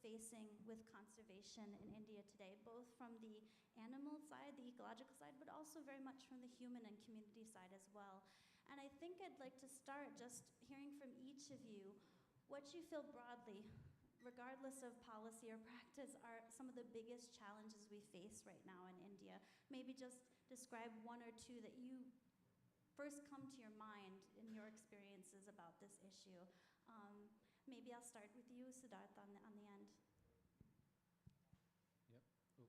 facing with conservation in India today, both from the animal side, the ecological side, but also very much from the human and community side as well. And I think I'd like to start just hearing from each of you what you feel broadly, regardless of policy or practice, are some of the biggest challenges we face right now in India. Maybe just describe one or two that you first come to your mind in your experiences about this issue. Maybe I'll start with you, Siddharth, on the end. Yep. Oh.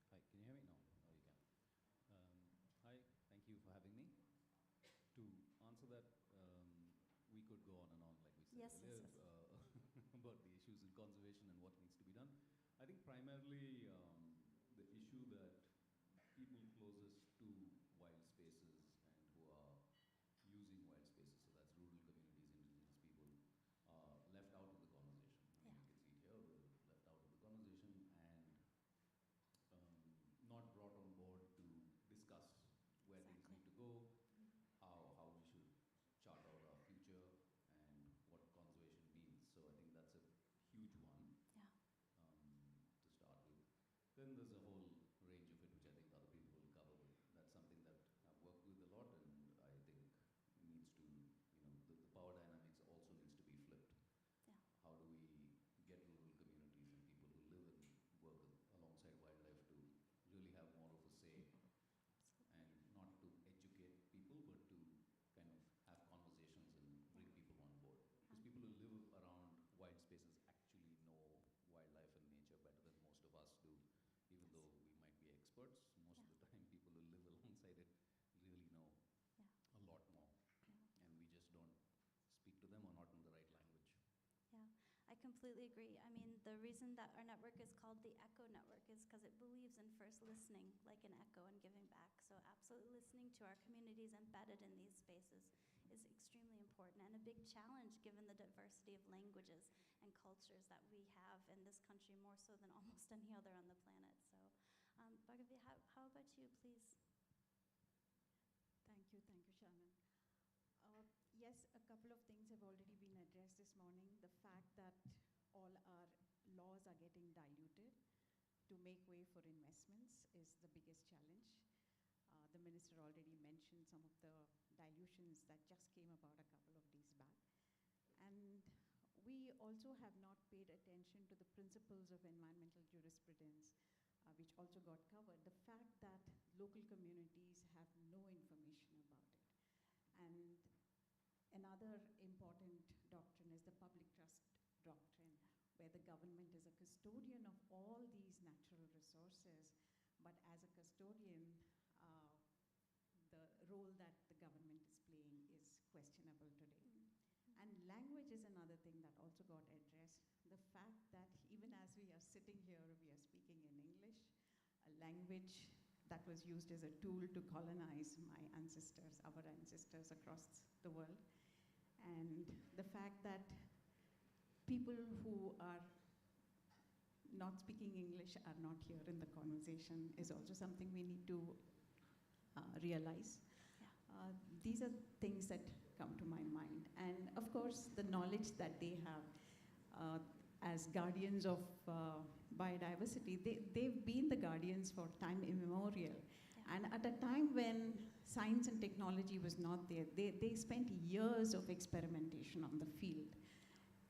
Hi, can you hear me? No, no, you can. Hi, thank you for having me. To answer that, we could go on and on, like we said Yes, earlier, yes. about the issues in conservation and what needs to be done. I think primarily the issue that people closest to wild spaces and who are using wild spaces, so that's rural communities, indigenous people, are left out of the conversation. Yeah. You can see it here, we're left out of the conversation and not brought on board to discuss where things Exactly. need to go, how we should chart out our future and what conservation means. So I think that's a huge one to start with. Then there's a whole range of it which I think other people will cover, but that's something that I've worked with a lot and I think needs to, the power dynamics also needs to be flipped. Yeah. How do we get rural communities and people who live and work alongside wildlife to really have more of a say and not to educate people, but to kind of have conversations and bring people on board. Because people who live around wild spaces actually know wildlife and nature better than most of us do. Even though we might be experts, most of the time people who live alongside it really know a lot more. And we just don't speak to them or not in the right language. Yeah, I completely agree. I mean, the reason that our network is called the Echo Network is because it believes in first listening, like an echo, and giving back. So absolutely listening to our communities embedded in these spaces is extremely important and a big challenge given the diversity of languages and cultures that we have in this country, more so than almost any other on the planet. So, Bhagavi, how about you, please? Thank you, Shannon. Yes, a couple of things have already been addressed this morning. The fact that all our laws are getting diluted to make way for investments is the biggest challenge. The minister already mentioned some of the dilutions that just came about a couple of days back. And we also have not paid attention to the principles of environmental jurisprudence, which also got covered. The fact that local communities have no information about it. And another important doctrine is the public trust doctrine, where the government is a custodian of all these natural resources, but as a custodian, the role that the government is playing is questionable today. Mm-hmm. And language is another thing that also got addressed. The fact that even as we are sitting here, we are speaking in English, a language that was used as a tool to colonize my ancestors, our ancestors across the world. And the fact that people who are not speaking English are not here in the conversation is also something we need to realize. Yeah. These are things that come to my mind. And of course, the knowledge that they have as guardians of biodiversity, they've been the guardians for time immemorial. Yeah. And at a time when science and technology was not there, they spent years of experimentation on the field.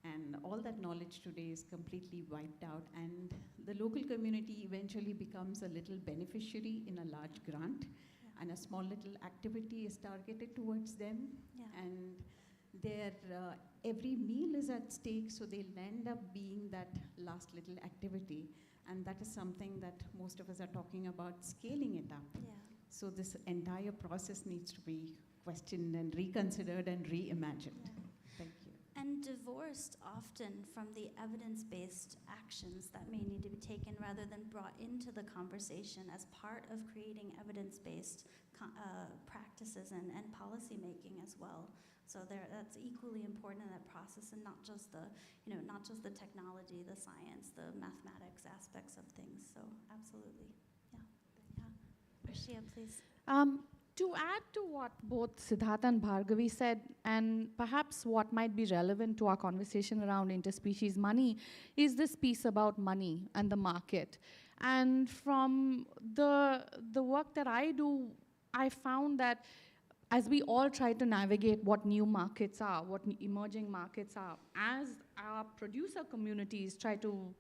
And all that knowledge today is completely wiped out. And the local community eventually becomes a little beneficiary in a large grant. Yeah. And a small little activity is targeted towards them. Yeah. And their every meal is at stake, so they'll end up being that last little activity. And that is something that most of us are talking about, scaling it up. Yeah. So this entire process needs to be questioned and reconsidered and reimagined. Yeah. Thank you. And divorced often from the evidence-based actions that may need to be taken rather than brought into the conversation as part of creating evidence-based practices and policy making as well. So that's equally important in that process, and not just the technology, the science, the mathematics aspects of things. So absolutely, yeah. Rashia, please. To add to what both Siddharth and Bhargavi said, and perhaps what might be relevant to our conversation around interspecies money, is this piece about money and the market. And from the work that I do, I found that as we all try to navigate what new markets are, what emerging markets are, as our producer communities try to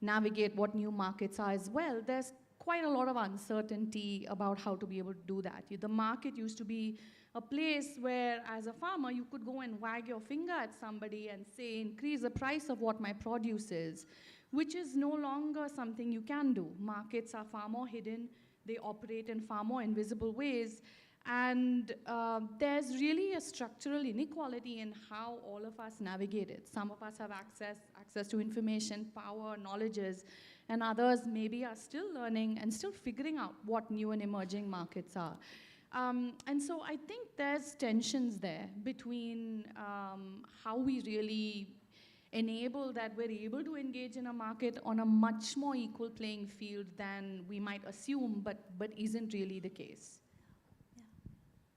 navigate what new markets are as well, there's quite a lot of uncertainty about how to be able to do that. The market used to be a place where, as a farmer, you could go and wag your finger at somebody and say, increase the price of what my produce is, which is no longer something you can do. Markets are far more hidden. They operate in far more invisible ways. And there's really a structural inequality in how all of us navigate it. Some of us have access to information, power, knowledges, and others maybe are still learning and still figuring out what new and emerging markets are. And so I think there's tensions there between how we really enable that we're able to engage in a market on a much more equal playing field than we might assume, but isn't really the case.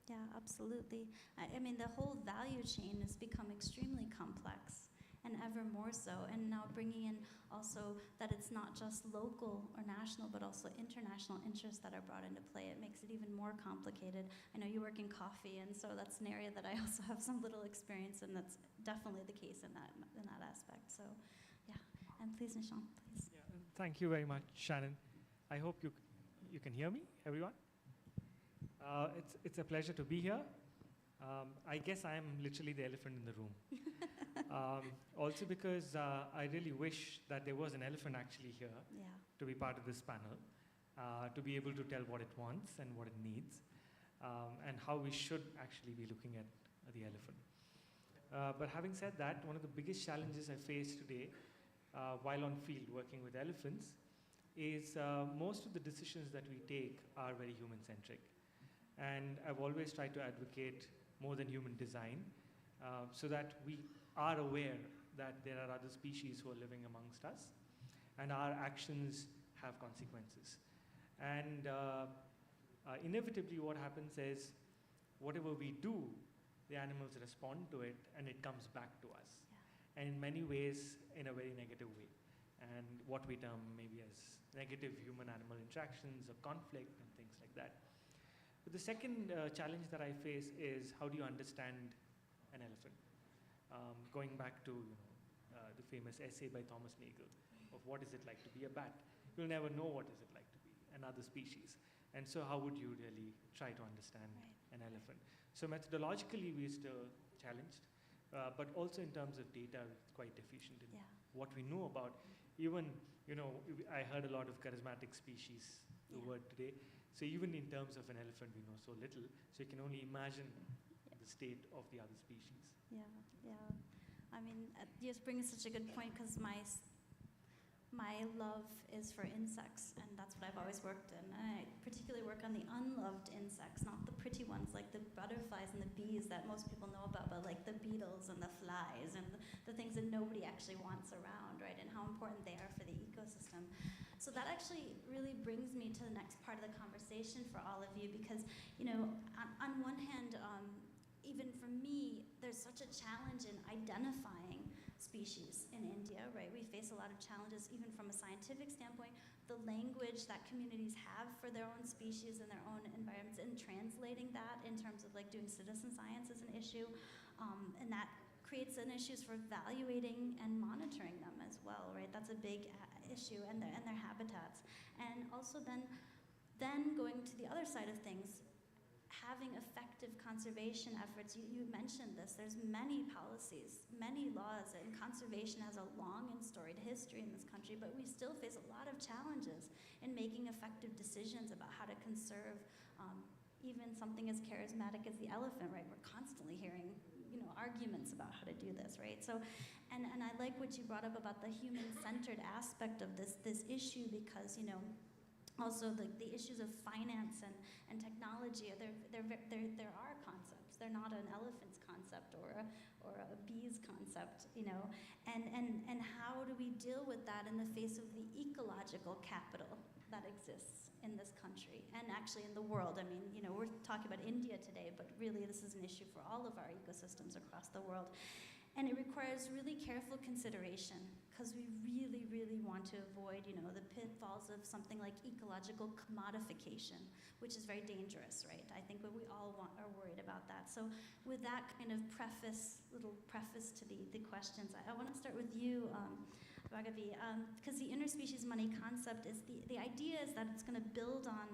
Yeah, absolutely. I mean, the whole value chain has become extremely complex, and ever more so. And now bringing in also that it's not just local or national, but also international interests that are brought into play. It makes it even more complicated. I know you work in coffee, and so that's an area that I also have some little experience in. That's definitely the case in that aspect. So, yeah. And please, Nishant, please. Yeah, thank you very much, Shannon. I hope you can hear me, everyone. It's a pleasure to be here. I guess I am literally the elephant in the room. Also because I really wish that there was an elephant actually here to be part of this panel, to be able to tell what it wants and what it needs, and how we should actually be looking at the elephant. But having said that, one of the biggest challenges I face today while on field working with elephants is most of the decisions that we take are very human-centric. And I've always tried to advocate more than human design so that we are aware that there are other species who are living amongst us and our actions have consequences. And inevitably what happens is whatever we do, the animals respond to it and it comes back to us. Yeah. And in many ways, in a very negative way. And what we term maybe as negative human-animal interactions or conflict and things like that. But the second challenge that I face is how do you understand an elephant? Going back to the famous essay by Thomas Nagel of what is it like to be a bat. You'll never know what is it like to be another species. And so how would you really try to understand an elephant? So methodologically we're still challenged, but also in terms of data it's quite deficient in what we know about. Even, I heard a lot of charismatic species, the word today. So even in terms of an elephant, we know so little. So you can only imagine the state of the other species. Yeah. I mean, you just bring such a good point because my love is for insects, and that's what I've always worked in. And I particularly work on the unloved insects, not the pretty ones like the butterflies and the bees that most people know about, but like the beetles and the flies and the things that nobody actually wants around, right? And how important they are for the ecosystem. So that actually really brings me to the next part of the conversation for all of you because, on one hand, even for me, there's such a challenge in identifying species in India, right? We face a lot of challenges even from a scientific standpoint. The language that communities have for their own species and their own environments and translating that in terms of like doing citizen science is an issue. And that creates an issues for evaluating and monitoring them as well, right? That's a big issue and their habitats. And also then going to the other side of things, having effective conservation efforts, you mentioned this, there's many policies, many laws, and conservation has a long and storied history in this country, but we still face a lot of challenges in making effective decisions about how to conserve even something as charismatic as the elephant, right? We're constantly hearing arguments about how to do this, right? So, and I like what you brought up about the human-centered aspect of this issue because, also the issues of finance and technology, there are concepts. They're not an elephant's concept or a bee's concept, and how do we deal with that in the face of the ecological capital that exists in this country and actually in the world. I mean, you know, we're talking about India today, but really this is an issue for all of our ecosystems across the world. And it requires really careful consideration because we really, really want to avoid, you know, the pitfalls of something like ecological commodification, which is very dangerous, right? I think we all are worried about that. So with that kind of little preface to the questions, I want to start with you, Bhargavi, because the interspecies money concept is, the idea is that it's going to build on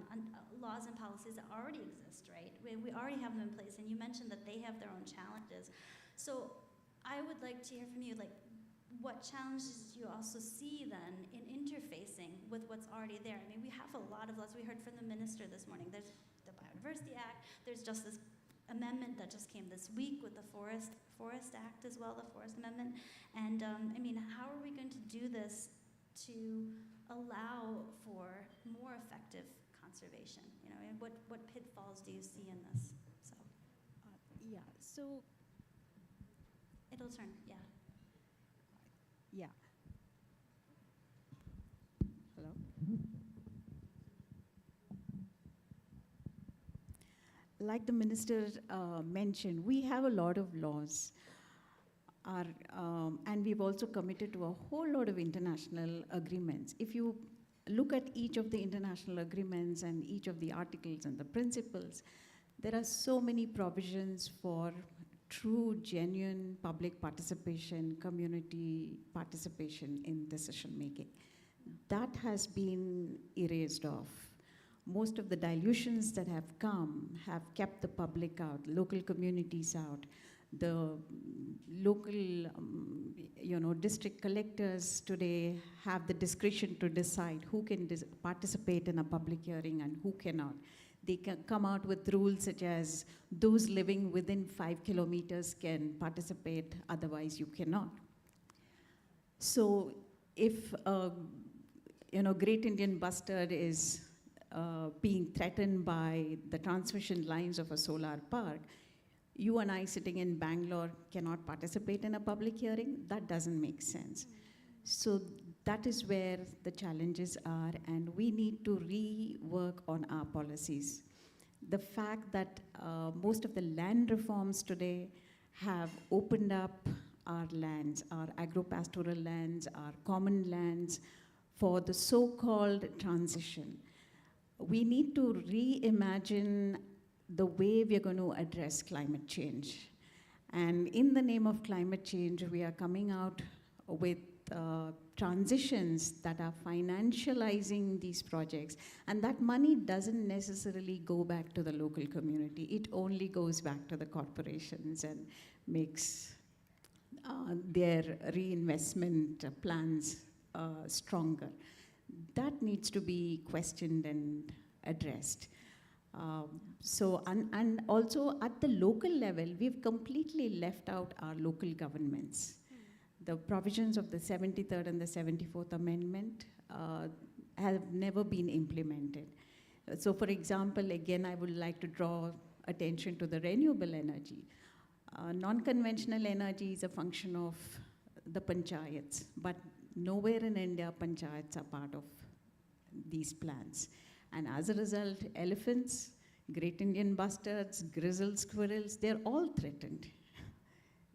laws and policies that already exist, right? We already have them in place, and you mentioned that they have their own challenges. So I would like to hear from you, like, what challenges do you also see then in interfacing with what's already there? I mean, we have a lot of laws. We heard from the minister this morning. There's the Biodiversity Act. There's just this amendment that just came this week with the Forest Act as well, the Forest Amendment. And I mean, how are we going to do this to allow for more effective conservation? You know, and what pitfalls do you see in this? So, yeah. So it'll turn. Yeah. Yeah. Hello. Like the minister mentioned, we have a lot of laws. And we've also committed to a whole lot of international agreements. If you look at each of the international agreements and each of the articles and the principles, there are so many provisions for true, genuine public participation, community participation in decision making. That has been erased off. Most of the dilutions that have come have kept the public out, local communities out. The local, district collectors today have the discretion to decide who can participate in a public hearing and who cannot. They can come out with rules such as those living within 5 kilometers can participate, otherwise you cannot. So if Great Indian Bustard is being threatened by the transmission lines of a solar park, you and I sitting in Bangalore cannot participate in a public hearing. That doesn't make sense. So that is where the challenges are, and we need to rework on our policies. The fact that most of the land reforms today have opened up our lands, our agro-pastoral lands, our common lands, for the so-called transition. We need to reimagine the way we are going to address climate change. And in the name of climate change, we are coming out with transitions that are financializing these projects. And that money doesn't necessarily go back to the local community. It only goes back to the corporations and makes their reinvestment plans stronger. That needs to be questioned and addressed. And also at the local level, we've completely left out our local governments. The provisions of the 73rd and the 74th Amendment have never been implemented. So for example, again, I would like to draw attention to the renewable energy. Non-conventional energy is a function of the panchayats, but nowhere in India panchayats are part of these plans. And as a result, elephants, Great Indian bustards, grizzled squirrels, they're all threatened.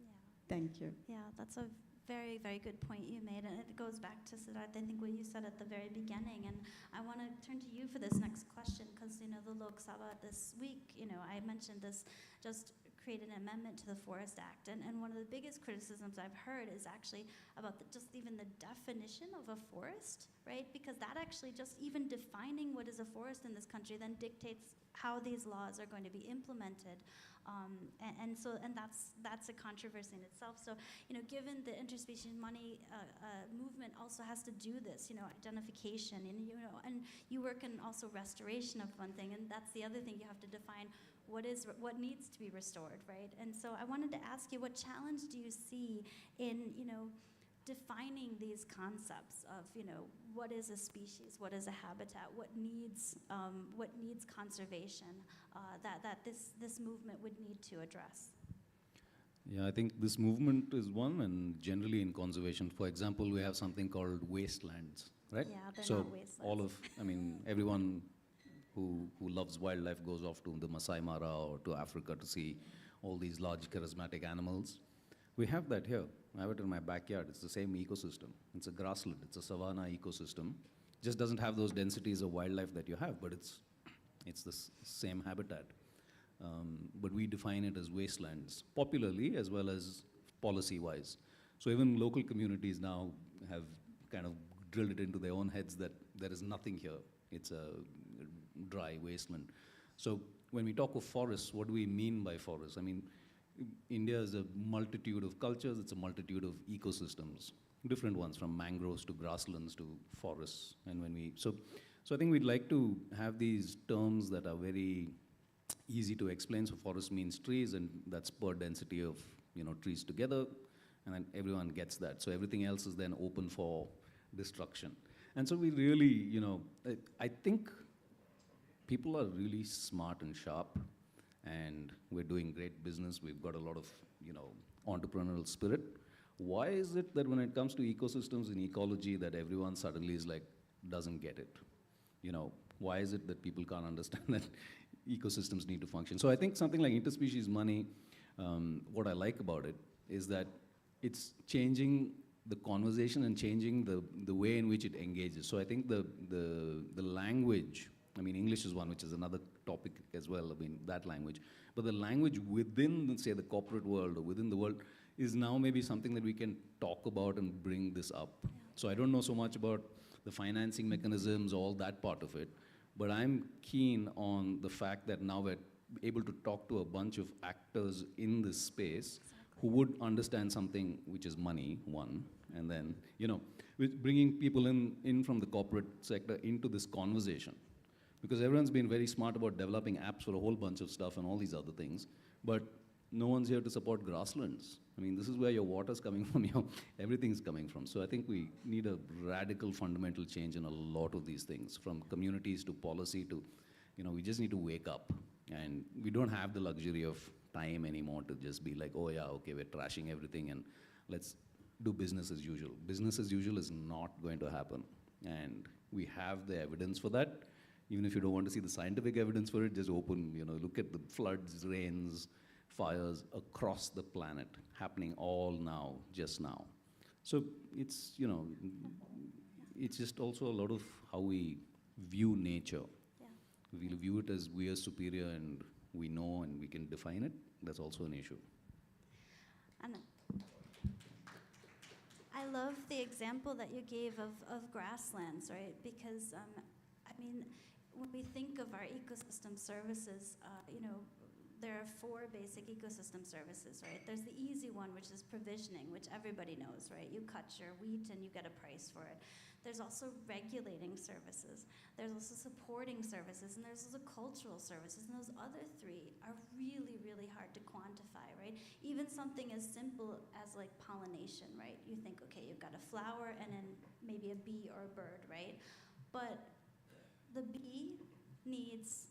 Yeah. Thank you. Yeah, that's a very, very good point you made. And it goes back to, Siddharth, I think what you said at the very beginning. And I want to turn to you for this next question, because, the Lok Sabha this week, I mentioned this, just create an amendment to the Forest Act. And one of the biggest criticisms I've heard is actually about just even the definition of a forest, right? Because that actually, just even defining what is a forest in this country then dictates how these laws are going to be implemented. And that's a controversy in itself. So, given the interspecies money movement also has to do this, identification, and you work in also restoration of one thing, and that's the other thing, you have to define what needs to be restored, right? And so I wanted to ask you, what challenge do you see in, defining these concepts of, what is a species, what is a habitat, what needs conservation, that this movement would need to address? Yeah, I think this movement is one, and generally in conservation, for example, we have something called wastelands, right? Yeah, they're So not wastelands. everyone who loves wildlife goes off to the Masai Mara or to Africa to see all these large charismatic animals. We have that here. I have it in my backyard. It's the same ecosystem. It's a grassland. It's a savanna ecosystem. Just doesn't have those densities of wildlife that you have, but it's the same habitat. But we define it as wastelands, popularly as well as policy-wise. So even local communities now have kind of drilled it into their own heads that there is nothing here. It's a dry wasteland. So when we talk of forests, what do we mean by forests? I mean, India is a multitude of cultures. It's a multitude of ecosystems, different ones, from mangroves to grasslands to forests. And so I think we'd like to have these terms that are very easy to explain. So forest means trees, and that's per density of trees together, and then everyone gets that. So everything else is then open for destruction. And so we really, I think people are really smart and sharp, and we're doing great business. We've got a lot of entrepreneurial spirit. Why is it that when it comes to ecosystems and ecology that everyone suddenly is like, doesn't get it? Why is it that people can't understand that ecosystems need to function? So I think something like interspecies money, what I like about it is that it's changing the conversation and changing the way in which it engages. So I think the language, English is one, which is another topic as well, that language. But the language within, say, the corporate world or within the world is now maybe something that we can talk about and bring this up. Yeah. So I don't know so much about the financing mechanisms, all that part of it, but I'm keen on the fact that now we're able to talk to a bunch of actors in this space who would understand something which is money, one, and then, with bringing people in from the corporate sector into this conversation. Because everyone's been very smart about developing apps for a whole bunch of stuff and all these other things, but no one's here to support grasslands. This is where your water's coming from, everything's coming from. So I think we need a radical fundamental change in a lot of these things, from communities to policy to, we just need to wake up. And we don't have the luxury of time anymore to just be like, oh yeah, okay, we're trashing everything and let's do business as usual. Business as usual is not going to happen. And we have the evidence for that. Even if you don't want to see the scientific evidence for it, just look at the floods, rains, fires across the planet happening all now, just now. So it's, it's just also a lot of how we view nature. Yeah. We'll view it as we are superior and we know and we can define it. That's also an issue. And I love the example that you gave of grasslands, right? Because, when we think of our ecosystem services, there are 4 basic ecosystem services, right? There's the easy one, which is provisioning, which everybody knows, right? You cut your wheat and you get a price for it. There's also regulating services. There's also supporting services, and there's also cultural services. And those other 3 are really, really hard to quantify, right? Even something as simple as like pollination, right? You think, okay, you've got a flower and then maybe a bee or a bird, right? But the bee needs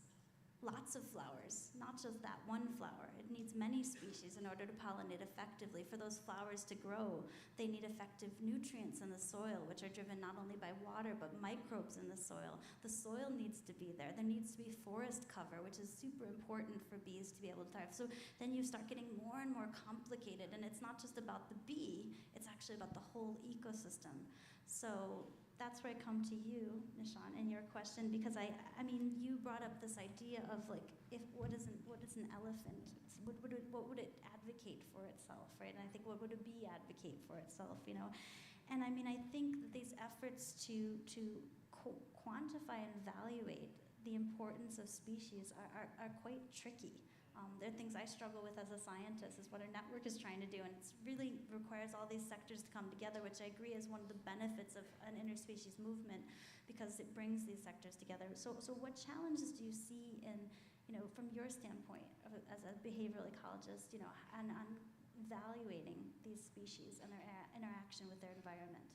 lots of flowers, not just that one flower. It needs many species in order to pollinate effectively. For those flowers to grow, they need effective nutrients in the soil, which are driven not only by water, but microbes in the soil. The soil needs to be there. There needs to be forest cover, which is super important for bees to be able to thrive. So then you start getting more and more complicated, and it's not just about the bee, it's actually about the whole ecosystem. So that's where I come to you, Nishan, in your question, because you brought up this idea of like, what is an elephant? What would it advocate for itself, right? And I think what would a bee advocate for itself, And I think that these efforts to quantify and evaluate the importance of species are quite tricky. There are things I struggle with as a scientist, is what our network is trying to do, and it really requires all these sectors to come together, which I agree is one of the benefits of an interspecies movement, because it brings these sectors together. So what challenges do you see in, from your standpoint as a behavioral ecologist, and on evaluating these species and their interaction with their environment?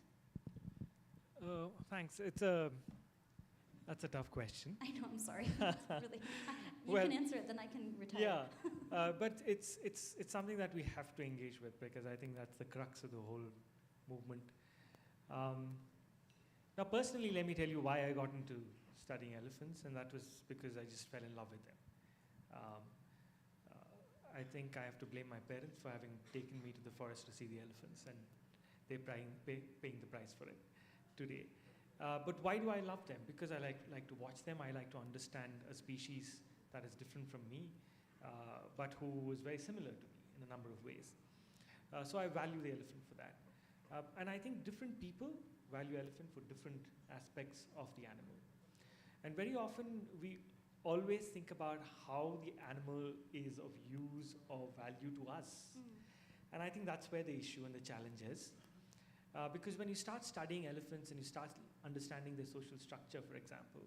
Thanks. That's a tough question. I know, I'm sorry. It's really You can answer it, then I can retire. Yeah, but it's something that we have to engage with, because I think that's the crux of the whole movement. Now, personally, let me tell you why I got into studying elephants, and that was because I just fell in love with them. I think I have to blame my parents for having taken me to the forest to see the elephants, and they're paying the price for it today. But why do I love them? Because I like to watch them. I like to understand a species that is different from me, but who is very similar to me in a number of ways. So I value the elephant for that. And I think different people value elephant for different aspects of the animal. And very often we always think about how the animal is of use or value to us. And I think that's where the issue and the challenge is. Because when you start studying elephants and you start understanding their social structure, for example,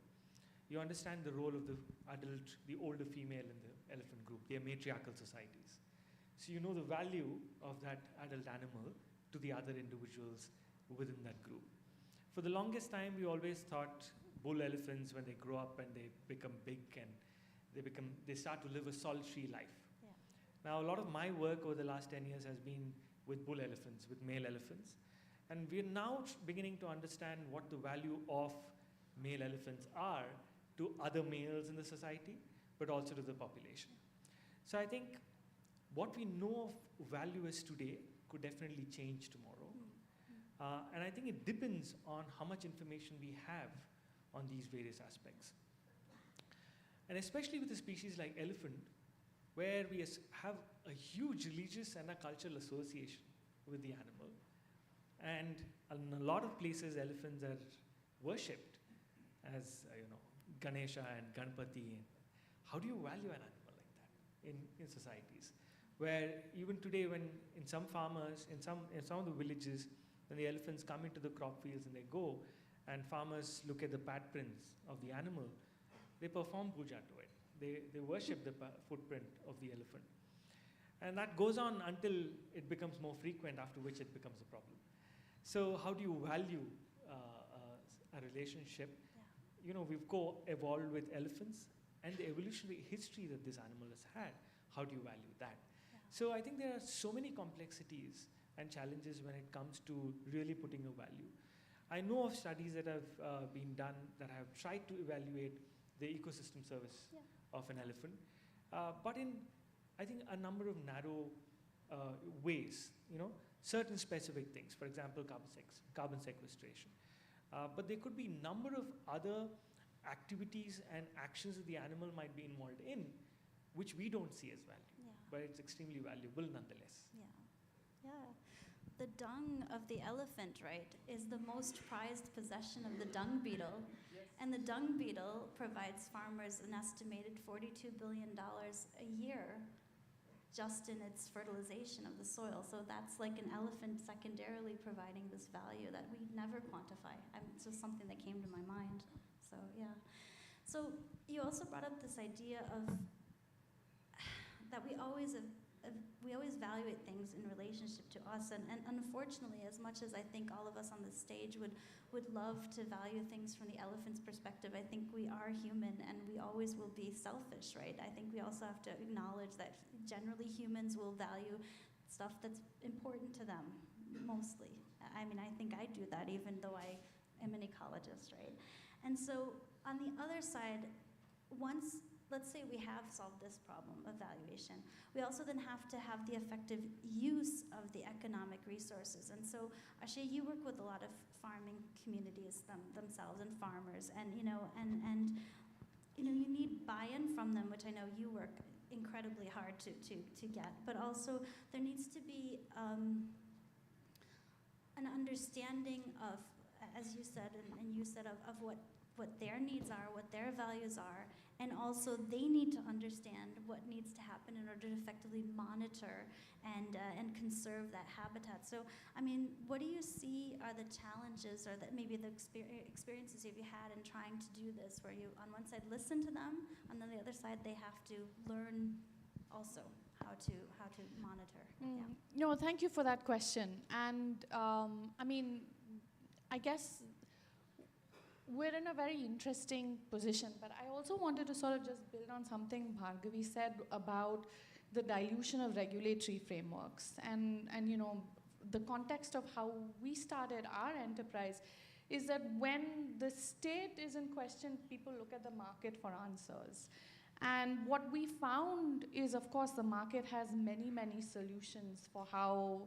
you understand the role of the adult, the older female in the elephant group. They are matriarchal societies. So you know the value of that adult animal to the other individuals within that group. For the longest time, we always thought bull elephants, when they grow up and they become big and they start to live a solitary life. Yeah. Now, a lot of my work over the last 10 years has been with bull elephants, with male elephants. And we're now beginning to understand what the value of male elephants are to other males in the society, but also to the population. So I think what we know of value as today could definitely change tomorrow. And I think it depends on how much information we have on these various aspects. And especially with a species like elephant, where we have a huge religious and a cultural association with the animal. And in a lot of places, elephants are worshipped as, Ganesha and Ganpati. How do you value an animal like that in societies? Where even today, when in some farmers, in some of the villages, when the elephants come into the crop fields and they go, and farmers look at the pad prints of the animal, they perform puja to it. They worship the footprint of the elephant. And that goes on until it becomes more frequent, after which it becomes a problem. So how do you value a relationship? Yeah. We've co-evolved with elephants, and the evolutionary history that this animal has had, how do you value that? Yeah. So I think there are so many complexities and challenges when it comes to really putting a value. I know of studies that have been done that have tried to evaluate the ecosystem service of an elephant, but in, I think, a number of narrow ways, certain specific things, for example, carbon sequestration. But there could be a number of other activities and actions that the animal might be involved in, which we don't see as value, but it's extremely valuable nonetheless. Yeah. The dung of the elephant, right, is the most prized possession of the dung beetle. Yes. And the dung beetle provides farmers an estimated $42 billion a year just in its fertilization of the soil. So that's like an elephant secondarily providing this value that we never quantify. It's just something that came to my mind. So, yeah. So you also brought up this idea of that we always evaluate things in relationship to us, and unfortunately, as much as I think all of us on this stage would love to value things from the elephant's perspective, I think we are human and we always will be selfish, right? I think we also have to acknowledge that generally humans will value stuff that's important to them, mostly. I mean, I think I do that even though I am an ecologist, right? And so on the other side, once, let's say we have solved this problem of valuation, we also then have to have the effective use of the economic resources. And so, Ashay, you work with a lot of farming communities themselves and farmers, and you need buy-in from them, which I know you work incredibly hard to get. But also, there needs to be an understanding of, as you said, and you said, of what their needs are, what their values are, and also they need to understand what needs to happen in order to effectively monitor and conserve that habitat. So, I mean, what do you see are the challenges, or that maybe the experiences you've had in trying to do this, where you, on one side, listen to them, and then the other side, they have to learn also how to monitor? Yeah. No, thank you for that question. And I mean, I guess we're in a very interesting position, but I also wanted to sort of just build on something Bhargavi said about the dilution of regulatory frameworks. And you know, the context of how we started our enterprise is that when the state is in question, people look at the market for answers. And what we found is, of course, the market has many, many solutions for how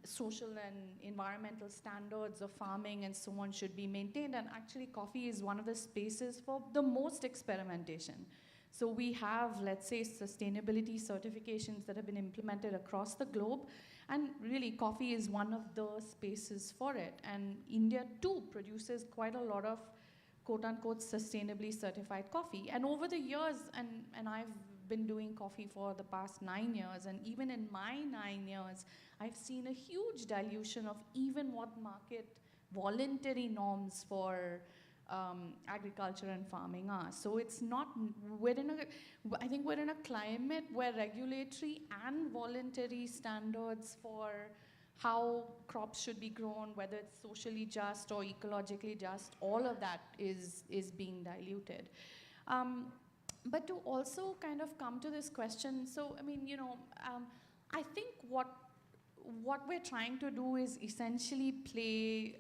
social and environmental standards of farming and so on should be maintained. And actually, coffee is one of the spaces for the most experimentation. So we have, let's say, sustainability certifications that have been implemented across the globe. And really, coffee is one of the spaces for it. And India, too, produces quite a lot of quote-unquote sustainably certified coffee. And over the years, and I've been doing coffee for the past 9 years, and even in my 9 years, I've seen a huge dilution of even what market voluntary norms for agriculture and farming are. So it's not, I think we're in a climate where regulatory and voluntary standards for how crops should be grown, whether it's socially just or ecologically just, all of that is being diluted. But to also kind of come to this question, so I mean, you know, I think what we're trying to do is essentially play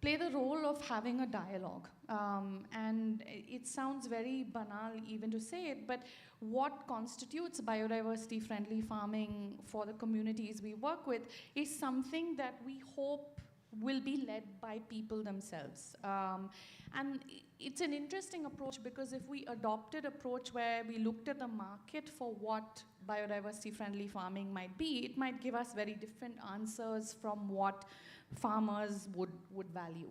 the role of having a dialogue. And it sounds very banal even to say it, but what constitutes biodiversity-friendly farming for the communities we work with is something that we hope will be led by people themselves. And it's an interesting approach, because if we adopted an approach where we looked at the market for what biodiversity-friendly farming might be, it might give us very different answers from what farmers would value.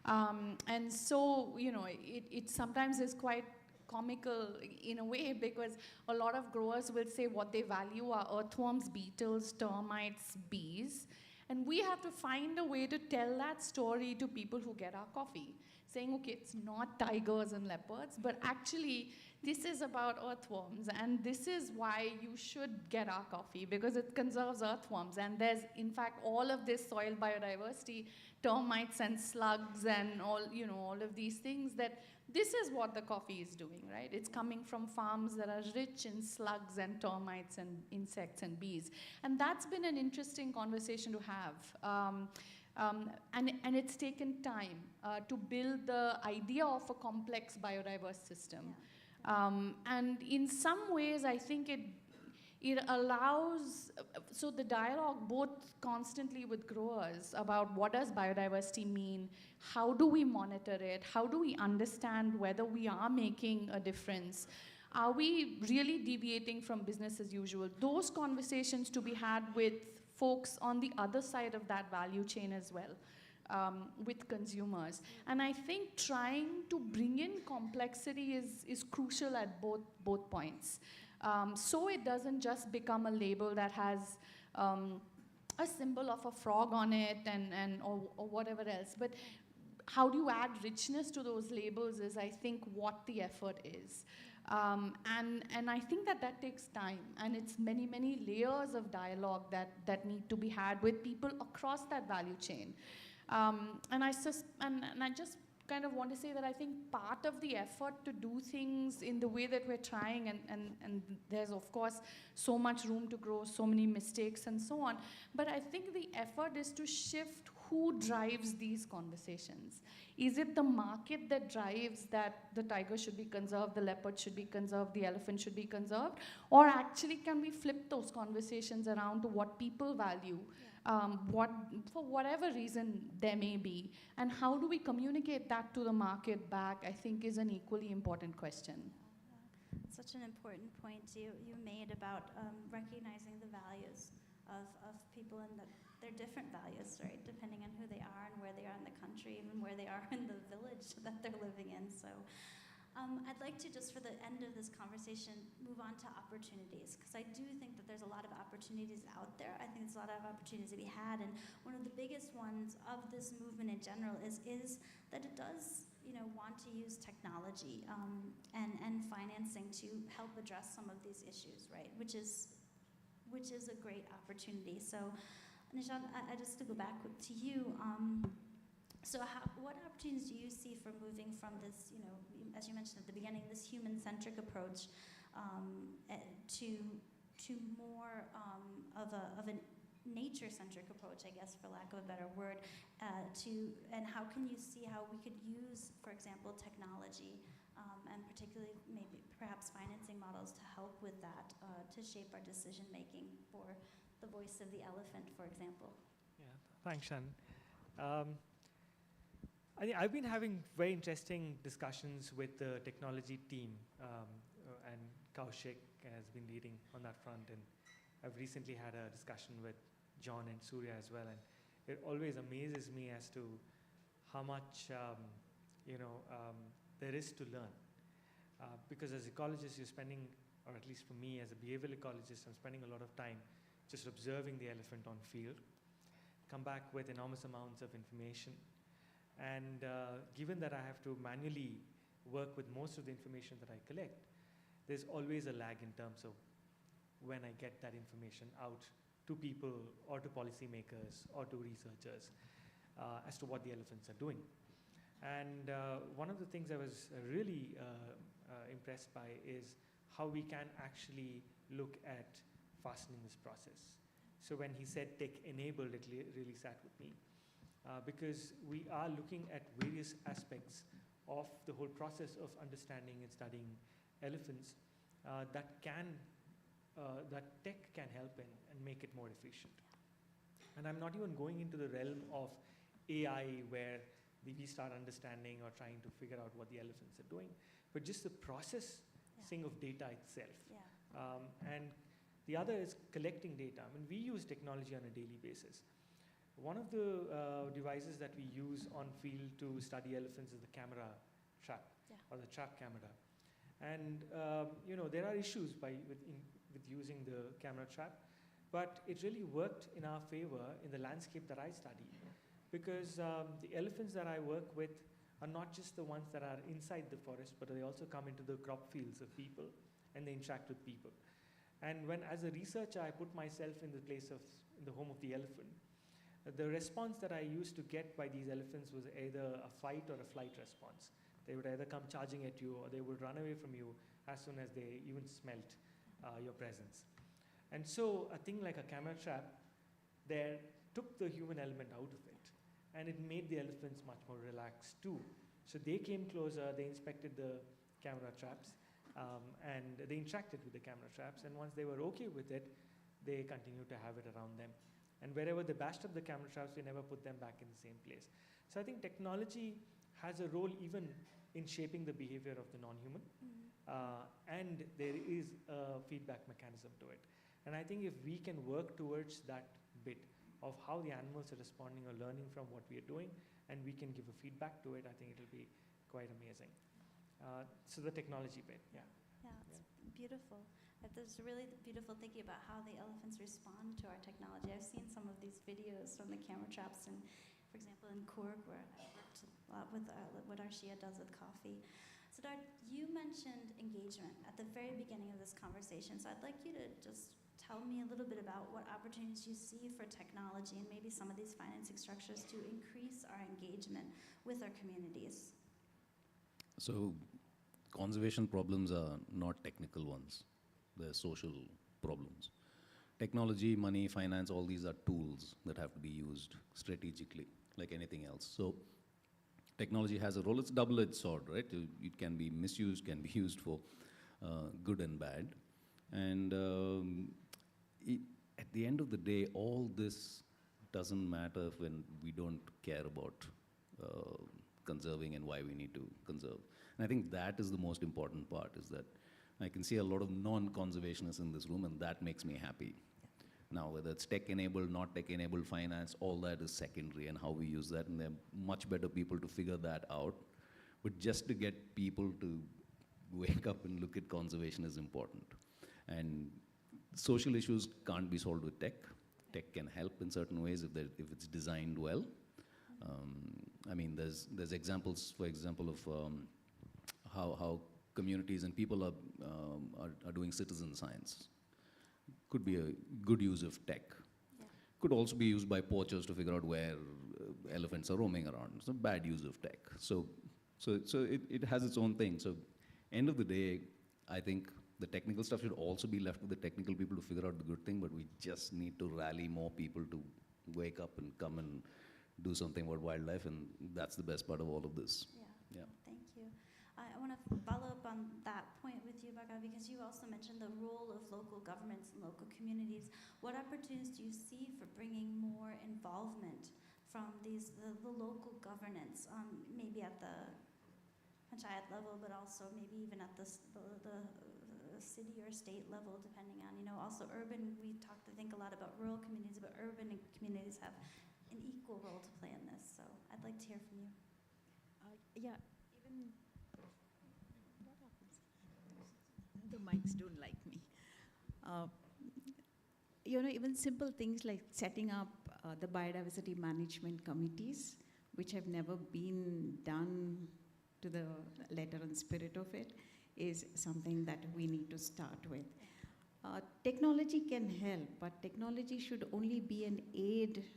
And so, you know, it sometimes is quite comical in a way, because a lot of growers will say what they value are earthworms, beetles, termites, bees. And we have to find a way to tell that story to people who get our coffee, saying, okay, it's not tigers and leopards, but actually this is about earthworms, and this is why you should get our coffee, because it conserves earthworms. And there's, in fact, all of this soil biodiversity, termites and slugs and all, you know, all of these things, that this is what the coffee is doing, right? It's coming from farms that are rich in slugs and termites and insects and bees. And that's been an interesting conversation to have. And it's taken time to build the idea of a complex biodiverse system. And in some ways, I think it allows, so the dialogue both constantly with growers about what does biodiversity mean, how do we monitor it, how do we understand whether we are making a difference, are we really deviating from business as usual, those conversations to be had with folks on the other side of that value chain as well, with consumers. And I think trying to bring in complexity is crucial at both points. So it doesn't just become a label that has a symbol of a frog on it or whatever else. But how do you add richness to those labels is, I think, what the effort is. And I think that takes time, and it's many, many layers of dialogue that need to be had with people across that value chain. And I just kind of want to say that I think part of the effort to do things in the way that we're trying, and there's of course so much room to grow, so many mistakes and so on, but I think the effort is to shift who drives these conversations. Is it the market that drives that the tiger should be conserved, the leopard should be conserved, the elephant should be conserved? Or actually can we flip those conversations around to what people value? For whatever reason there may be, and how do we communicate that to the market back, I think is an equally important question. Such an important point you made about recognizing the values of people and their different values, right, depending on who they are and where they are in the country, even where they are in the village that they're living in. So I'd like to, just for the end of this conversation, move on to opportunities, because I do think that there's a lot of opportunities out there. I think there's a lot of opportunities to be had, and one of the biggest ones of this movement in general is that it does, you know, want to use technology and financing to help address some of these issues, right? Which is a great opportunity. So, Nishant, I just to go back to you. So what opportunities do you see for moving from this, as you mentioned at the beginning, this human-centric approach to more of a nature-centric approach, I guess, for lack of a better word, and how can you see how we could use, for example, technology and particularly maybe perhaps financing models to help with that, to shape our decision-making for the voice of the elephant, for example? Yeah, thanks, Shan. I've been having very interesting discussions with the technology team, and Kaushik has been leading on that front, and I've recently had a discussion with John and Surya as well, and it always amazes me as to how much there is to learn. Because as ecologists, you're spending, or at least for me as a behavioral ecologist, I'm spending a lot of time just observing the elephant on field, come back with enormous amounts of information. And given that I have to manually work with most of the information that I collect, there's always a lag in terms of when I get that information out to people or to policymakers or to researchers as to what the elephants are doing. And one of the things I was really impressed by is how we can actually look at fastening this process. So when he said tech-enabled, it really sat with me. Because we are looking at various aspects of the whole process of understanding and studying elephants that tech can help in and make it more efficient. And I'm not even going into the realm of AI where we start understanding or trying to figure out what the elephants are doing, but just the processing of data itself. And the other is collecting data. I mean, we use technology on a daily basis. One of the devices that we use on field to study elephants is the camera trap, or the trap camera. And there are issues with using the camera trap, but it really worked in our favor in the landscape that I study, because the elephants that I work with are not just the ones that are inside the forest, but they also come into the crop fields of people and they interact with people. And when, as a researcher, I put myself in the home of the elephant, the response that I used to get by these elephants was either a fight or a flight response. They would either come charging at you or they would run away from you as soon as they even smelt your presence. And so a thing like a camera trap there took the human element out of it, and it made the elephants much more relaxed too. So they came closer, they inspected the camera traps, and they interacted with the camera traps, and once they were okay with it, they continued to have it around them. And wherever they bashed up the camera traps, we never put them back in the same place. So I think technology has a role even in shaping the behavior of the non-human, and there is a feedback mechanism to it. And I think if we can work towards that bit of how the animals are responding or learning from what we are doing, and we can give a feedback to it, I think it'll be quite amazing. So the technology bit, Yeah, it's beautiful. There's really beautiful thinking about how the elephants respond to our technology. I've seen some of these videos from the camera traps, and for example, in Coorg, where I worked a lot with what Arshia does with coffee. Siddharth, you mentioned engagement at the very beginning of this conversation, so I'd like you to just tell me a little bit about what opportunities you see for technology and maybe some of these financing structures to increase our engagement with our communities. So conservation problems are not technical ones. They're social problems. Technology, money, finance, all these are tools that have to be used strategically, like anything else. So technology has a role. It's a double-edged sword, right? It can be misused, can be used for good and bad. And at the end of the day, all this doesn't matter when we don't care about conserving and why we need to conserve. And I think that is the most important part, is that I can see a lot of non-conservationists in this room, and that makes me happy. Now, whether it's tech-enabled, not tech-enabled finance, all that is secondary, and how we use that, and there are much better people to figure that out. But just to get people to wake up and look at conservation is important. And social issues can't be solved with tech. Tech can help in certain ways if it's designed well. I mean, there's examples, for example, of how communities and people are doing citizen science. Could be a good use of tech. Could also be used by poachers to figure out where elephants are roaming around. It's a bad use of tech. So it has its own thing. So end of the day, I think the technical stuff should also be left with the technical people to figure out the good thing, but we just need to rally more people to wake up and come and do something about wildlife, and that's the best part of all of this. Yeah. Thank you. I want to follow up on that point with you, Bhargav, because you also mentioned the role of local governments and local communities. What opportunities do you see for bringing more involvement from the local governance, maybe at the panchayat level, but also maybe even at the city or state level, depending on, also urban. We talked, I think, a lot about rural communities, but urban communities have an equal role to play in this. So I'd like to hear from you. Yeah, even what happens? The mics don't like me. Even simple things like setting up the biodiversity management committees, which have never been done to the letter and spirit of it, is something that we need to start with. Technology can help, but technology should only be an aid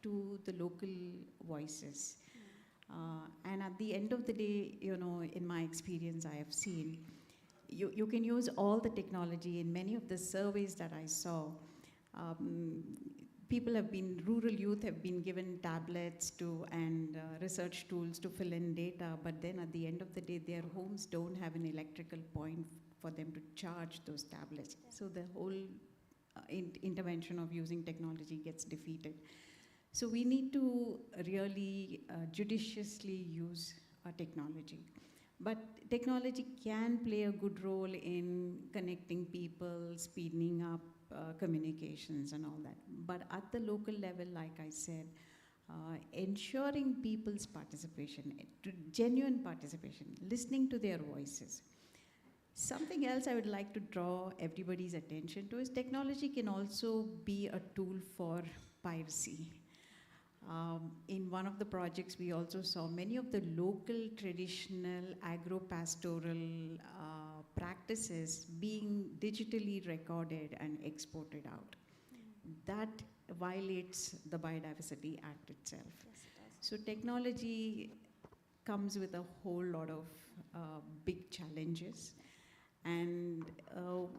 to the local voices. And at the end of the day, in my experience, I have seen, you can use all the technology. In many of the surveys that I saw, rural youth have been given tablets and research tools to fill in data, but then at the end of the day, their homes don't have an electrical point for them to charge those tablets. Yeah. So the whole intervention of using technology gets defeated. So we need to really judiciously use technology. But technology can play a good role in connecting people, speeding up communications and all that. But at the local level, like I said, ensuring people's participation, genuine participation, listening to their voices. Something else I would like to draw everybody's attention to is technology can also be a tool for piracy. In one of the projects, we also saw many of the local traditional agro-pastoral practices being digitally recorded and exported out. That violates the Biodiversity Act itself. Yes, it does. So technology comes with a whole lot of big challenges. And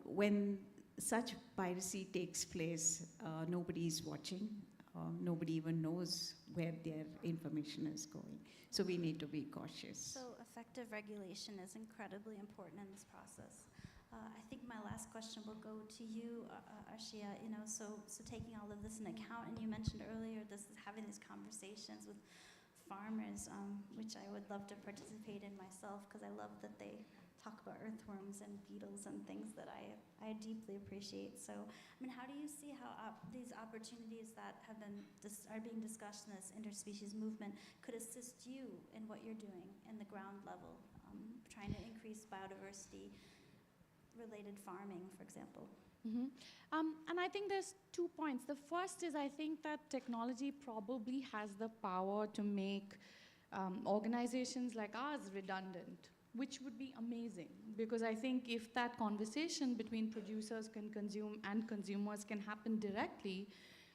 when such piracy takes place, nobody is watching. Nobody even knows where their information is going. So we need to be cautious. So effective regulation is incredibly important in this process. I think my last question will go to you, Arshia. So taking all of this into account, and you mentioned earlier having these conversations with farmers, which I would love to participate in myself, because I love that they talk about earthworms and beetles and things that I deeply appreciate. So, how do you see how these opportunities that are being discussed in this interspecies movement could assist you in what you're doing in the ground level, trying to increase biodiversity-related farming, for example? Mm-hmm. And I think there's 2 points. The first is I think that technology probably has the power to make organizations like ours redundant, which would be amazing, because I think if that conversation between producers can consume and consumers can happen directly,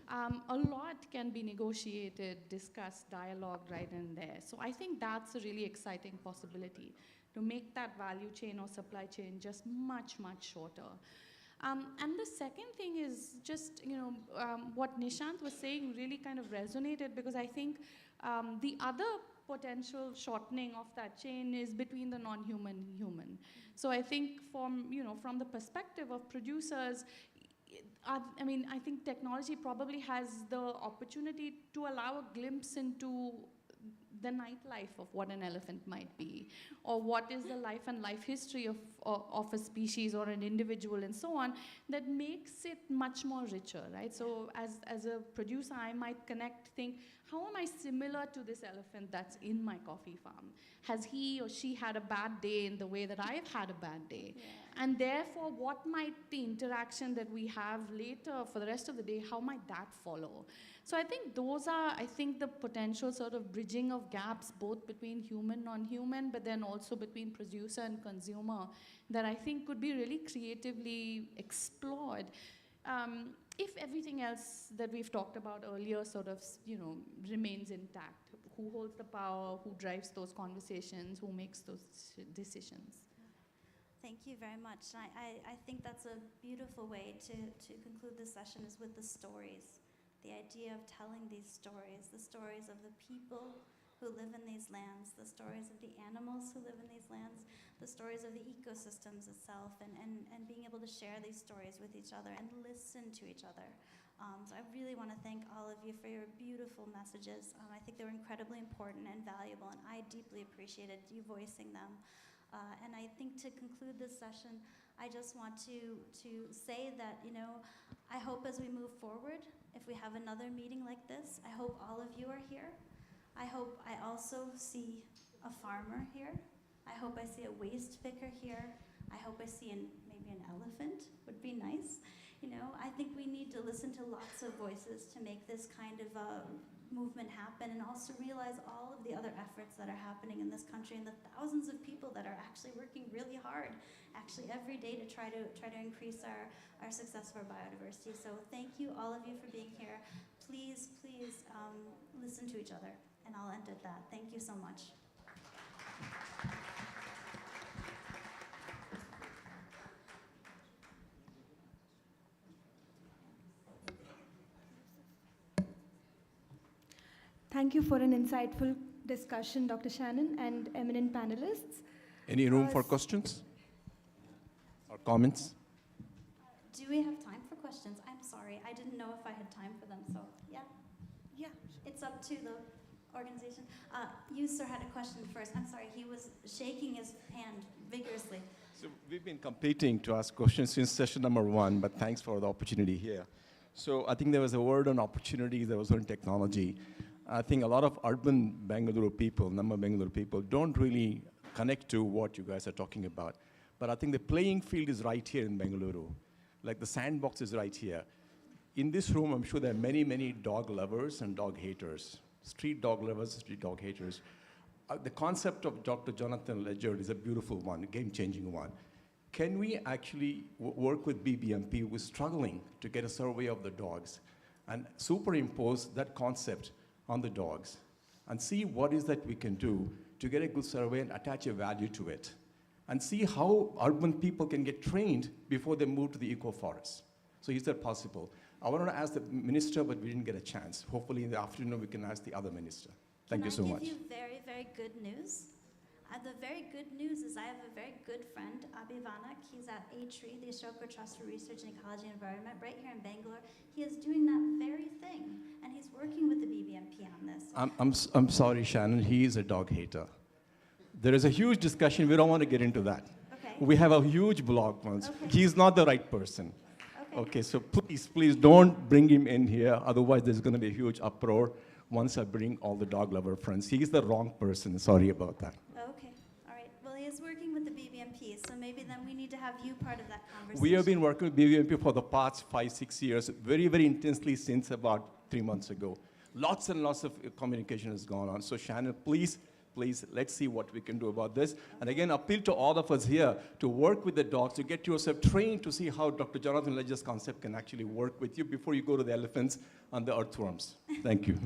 a lot can be negotiated, discussed, dialogued right in there. So I think that's a really exciting possibility, to make that value chain or supply chain just much, much shorter. And the second thing is just, what Nishant was saying really kind of resonated, because I think the other potential shortening of that chain is between the non-human and human. So I think from the perspective of producers, I think technology probably has the opportunity to allow a glimpse into the nightlife of what an elephant might be, or what is the life and life history of a species or an individual and so on, that makes it much more richer, right? So as a producer, I might think, how am I similar to this elephant that's in my coffee farm? Has he or she had a bad day in the way that I've had a bad day? Yeah. And therefore, what might the interaction that we have later for the rest of the day, how might that follow? So I think those are, the potential sort of bridging of gaps, both between human, non-human, but then also between producer and consumer, that I think could be really creatively explored. if everything else that we've talked about earlier sort of, remains intact, who holds the power, who drives those conversations, who makes those decisions? Thank you very much. I think that's a beautiful way to conclude this session, is with the stories. The idea of telling these stories, the stories of the people who live in these lands, the stories of the animals who live in these lands, the stories of the ecosystems itself, and being able to share these stories with each other and listen to each other. So I really want to thank all of you for your beautiful messages. I think they were incredibly important and valuable, and I deeply appreciated you voicing them. And I think to conclude this session, I just want to say that, I hope as we move forward, if we have another meeting like this, I hope all of you are here. I hope I also see a farmer here. I hope I see a waste picker here. I hope I see maybe an elephant, would be nice. I think we need to listen to lots of voices to make this kind of movement happen, and also realize all of the other efforts that are happening in this country, and the thousands of people that are actually working really hard, actually every day, to try to increase our success for biodiversity. So thank you, all of you, for being here. Please listen to each other, and I'll end at that. Thank you so much. Thank you for an insightful discussion, Dr. Shannon and eminent panelists. Any room for questions or comments? Do we have time for questions? I'm sorry, I didn't know if I had time for them, so yeah? Yeah. It's up to the organization. You, sir, had a question first. I'm sorry, he was shaking his hand vigorously. So we've been competing to ask questions since session number 1, but thanks for the opportunity here. So I think there was a word on opportunities, there was on technology. I think a lot of urban Bengaluru people, Bengaluru people, don't really connect to what you guys are talking about. But I think the playing field is right here in Bengaluru. Like the sandbox is right here. In this room, I'm sure there are many, many dog lovers and dog haters. Street dog lovers, street dog haters. The concept of Dr. Jonathan Ledger is a beautiful one, a game-changing one. Can we actually work with BBMP, who is struggling to get a survey of the dogs, and superimpose that concept on the dogs, and see what is that we can do to get a good survey and attach a value to it, and see how urban people can get trained before they move to the eco-forest. So is that possible? I wanted to ask the minister, but we didn't get a chance. Hopefully in the afternoon we can ask the other minister. Thank you so much. Can I give you very, very good news? The very good news is I have a very good friend, Abhivanak. He's at Atria, the Ashoka Trust for Research in Ecology and Environment, right here in Bangalore. He is doing that very thing, and he's working with the BBMP on this. I'm sorry, Shannon, he is a dog hater. There is a huge discussion, we don't want to get into that. Okay. We have a huge blog once. Okay. He's not the right person. Okay, so please don't bring him in here, otherwise there's going to be a huge uproar once I bring all the dog lover friends. He's the wrong person, sorry about that. Okay, all right. Well, he is working with the BBMP, so maybe then we need to have you part of that conversation. We have been working with BBMP for the past 5-6 years, very, very intensely since about 3 months ago. Lots and lots of communication has gone on. So Shannon, please, let's see what we can do about this. And again, appeal to all of us here to work with the dogs, to get yourself trained to see how Dr. Jonathan Ledger's concept can actually work with you before you go to the elephants and the earthworms. Thank you.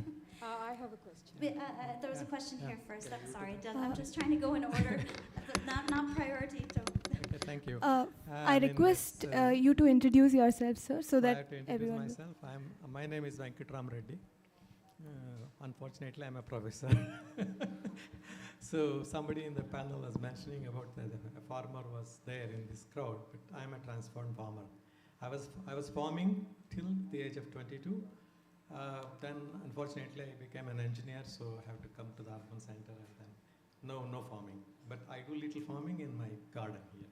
I have a question. There was a question here first. I'm sorry. I'm just trying to go in order, but not priority. So. Okay, thank you. I request you to introduce yourself, sir, so that to introduce everyone. Myself, my name is Venkatram Reddy. Unfortunately, I'm a professor. So somebody in the panel was mentioning about that a farmer was there in this crowd, but I'm a transformed farmer. I was farming till the age of 22. Then, unfortunately, I became an engineer, so I have to come to the urban center and then no farming. But I do little farming in my garden here.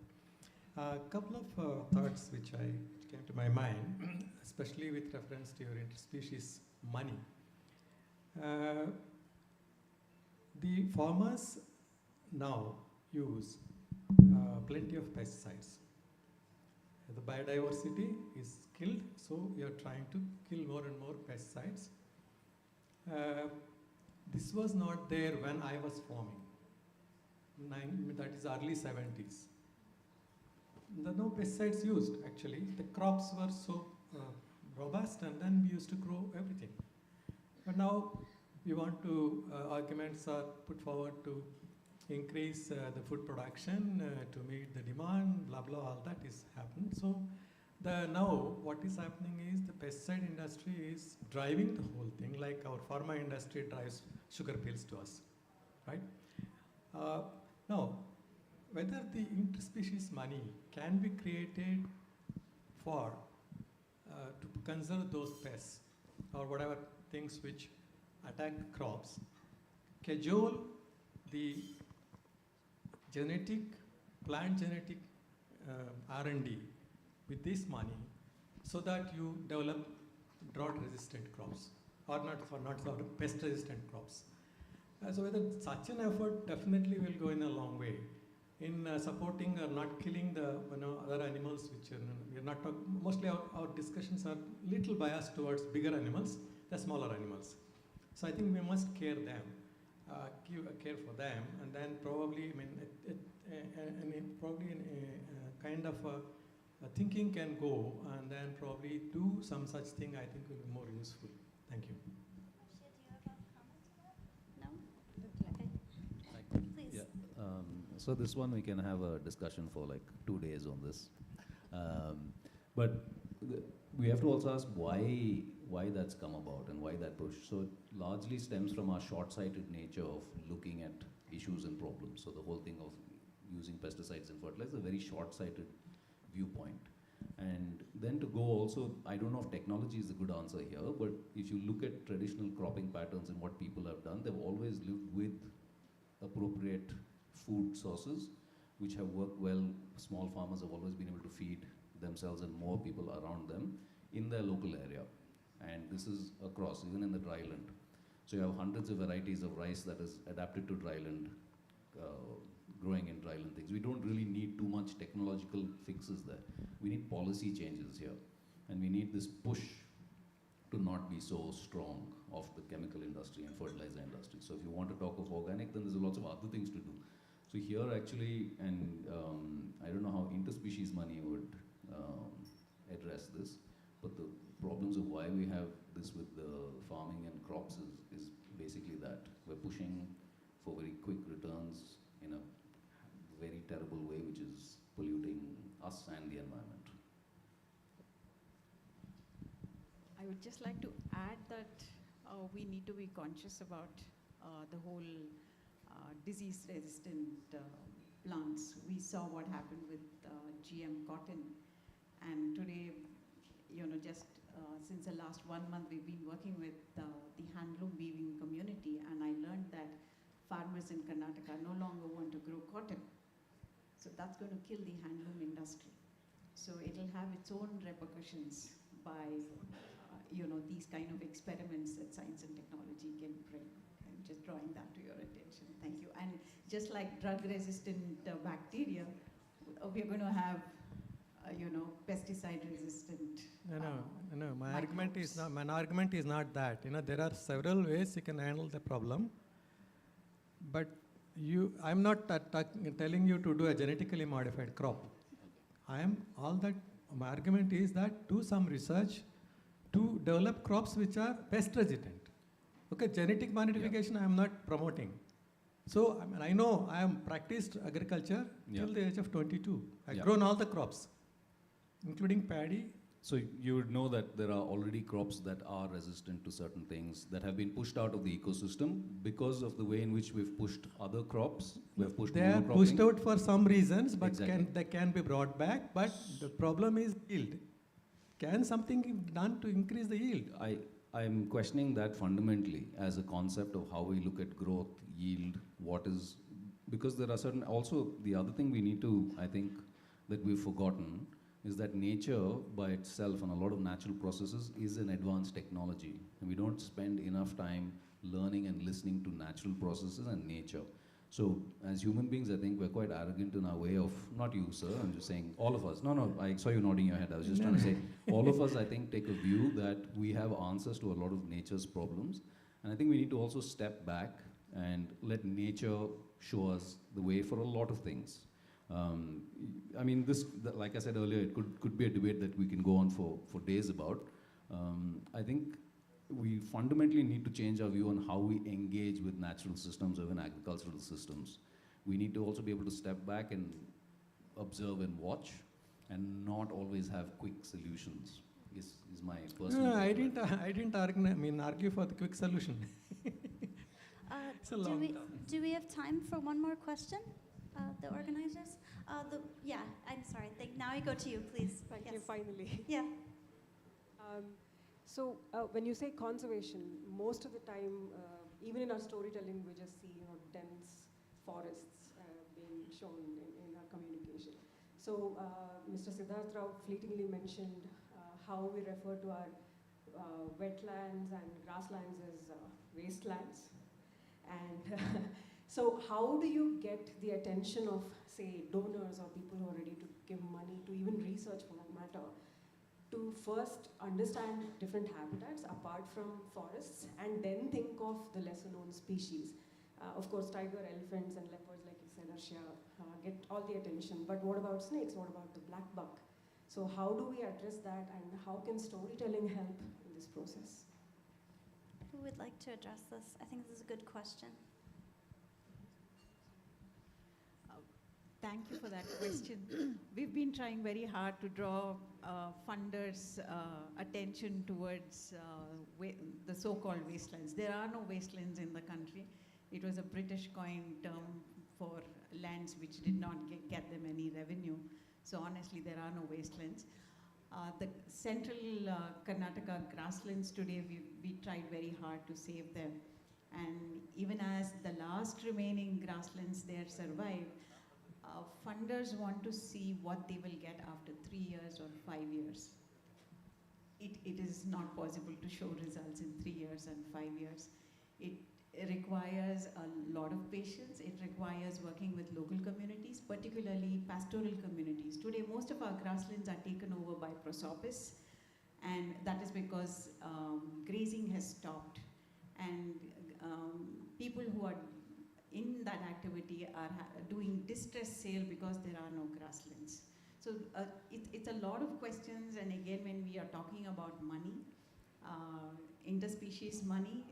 A couple of thoughts which came to my mind, especially with reference to your interspecies money. The farmers now use plenty of pesticides. The biodiversity is killed, so we are trying to kill more and more pesticides. This was not there when I was farming. That is early 70s. There were no pesticides used, actually. The crops were so robust, and then we used to grow everything. But now we want to, arguments are put forward to increase the food production to meet the demand, blah, blah, all that is happening. So now what is happening is the pesticide industry is driving the whole thing, like our pharma industry drives sugar pills to us, right? Now, whether the interspecies money can be created for to conserve those pests or whatever things which attack crops, cajole the plant genetic R&D with this money so that you develop drought-resistant crops or not pest-resistant crops. So whether such an effort definitely will go in a long way in supporting or not killing the other animals which we are not mostly our discussions are little biased towards bigger animals, the smaller animals. So I think we must care them, care for them, and then probably probably kind of thinking can go, and then probably do some such thing. I think will be more useful. Thank you. Please. Yeah. So this one we can have a discussion for like 2 days on this. But we have to also ask why that's come about and why that push. So it largely stems from our short-sighted nature of looking at issues and problems. So the whole thing of using pesticides and fertilizers is a very short-sighted viewpoint. And then to go also, I don't know if technology is a good answer here, but if you look at traditional cropping patterns and what people have done, they've always lived with appropriate food sources which have worked well. Small farmers have always been able to feed themselves and more people around them in their local area. And this is across, even in the dryland. So you have hundreds of varieties of rice that is adapted to dryland, growing in dryland things. We don't really need too much technological fixes there. We need policy changes here. And we need this push to not be so strong of the chemical industry and fertilizer industry. So if you want to talk of organic, then there's lots of other things to do. So here actually, and I don't know how interspecies money would address this, but the problems of why we have this with the farming and crops is basically that. We're pushing for very quick returns in a very terrible way, which is polluting us and the environment. I would just like to add that we need to be conscious about the whole disease-resistant plants. We saw what happened with GM cotton, and today, just since the last 1 month, we've been working with the handloom weaving community, and I learned that farmers in Karnataka no longer want to grow cotton. So that's going to kill the handloom industry. So it'll have its own repercussions by these kind of experiments that science and technology can bring. I'm just drawing that to your attention. Thank you. And just like drug-resistant bacteria, we're going to have, pesticide-resistant. No. My argument is not that. There are several ways you can handle the problem, but I'm not telling you to do a genetically modified crop. My argument is that do some research to develop crops which are pest resistant. Okay, genetic modification I am not promoting. So I know I am practiced agriculture till the age of 22. I've grown all the crops, including paddy. So you would know that there are already crops that are resistant to certain things that have been pushed out of the ecosystem because of the way in which we've pushed other crops. We've pushed They are monocropping. pushed out for some reasons, but Exactly. they can be brought back. But the problem is yield. Can something be done to increase the yield? I'm questioning that fundamentally as a concept of how we look at growth, yield, because there are certain, also the other thing we need to, I think, that we've forgotten is that nature by itself and a lot of natural processes is an advanced technology. And we don't spend enough time learning and listening to natural processes and nature. So as human beings, I think we're quite arrogant in our way of, not you, sir, I'm just saying all of us. No, I saw you nodding your head. I was just trying to say, all of us, I think, take a view that we have answers to a lot of nature's problems. And I think we need to also step back and let nature show us the way for a lot of things. Like I said earlier, it could be a debate that we can go on for days about. I think we fundamentally need to change our view on how we engage with natural systems, even agricultural systems. We need to also be able to step back and observe and watch, and not always have quick solutions. Is my personal. No, I didn't argue for the quick solution. It's a long term. Do we have time for one more question? The organizers? Yeah, I'm sorry. Now I go to you, please. Thank you, finally. Yeah. So when you say conservation, most of the time, even in our storytelling, we just see dense forests being shown in our communication. So Mr. Siddharth Rao fleetingly mentioned how we refer to our wetlands and grasslands as wastelands. And so how do you get the attention of, say, donors or people who are ready to give money to even research for that matter, to first understand different habitats apart from forests and then think of the lesser known species? Of course, tiger, elephants and leopards, like you said, Arshia, get all the attention. But what about snakes? What about the black buck? So how do we address that, and how can storytelling help in this process? Who would like to address this? I think this is a good question. Thank you for that question. We've been trying very hard to draw funders' attention towards the so-called wastelands. There are no wastelands in the country. It was a British coined term for lands which did not get them any revenue. So honestly, there are no wastelands. The central Karnataka grasslands today, we tried very hard to save them. And even as the last remaining grasslands there survive, funders want to see what they will get after 3 years or 5 years. It is not possible to show results in 3 years and 5 years. It requires a lot of patience. It requires working with local communities, particularly pastoral communities. Today, most of our grasslands are taken over by prosopis, and that is because grazing has stopped. And people who are in that activity are doing distress sale because there are no grasslands. So it's a lot of questions, and again, when we are talking about money, interspecies money,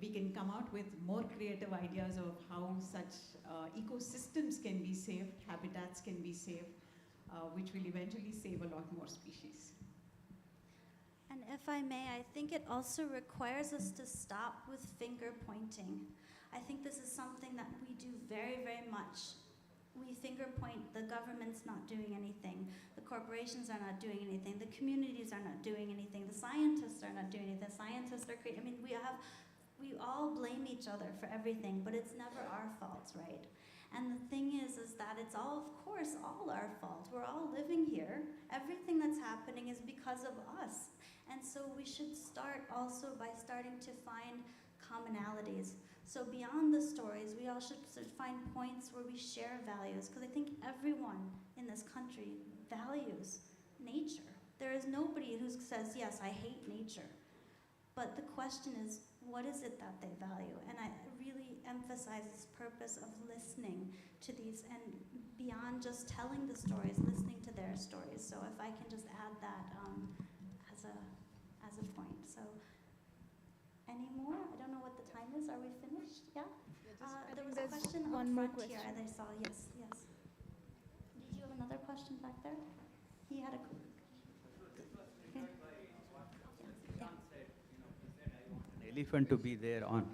we can come out with more creative ideas of how such ecosystems can be saved, habitats can be saved, which will eventually save a lot more species. And if I may, I think it also requires us to stop with finger pointing. I think this is something that we do very, very much. We finger point, the government's not doing anything, the corporations are not doing anything, the communities are not doing anything, the scientists are not doing anything, the scientists are creating, we all blame each other for everything, but it's never our fault, right? And the thing is that it's all, of course, all our fault. We're all living here. Everything that's happening is because of us. And so we should start also by starting to find commonalities. So beyond the stories, we all should find points where we share values, because I think everyone in this country values nature. There is nobody who says, yes, I hate nature. But the question is, what is it that they value? And I really emphasize this purpose of listening to these, and beyond just telling the stories, listening to their stories. So if I can just add that as a point. So any more? I don't know what the time is. Are we finished? Yeah? There was a question one up more front here, question. and I saw, yes. Did you have another question back there? He had a... Elephant to be there on.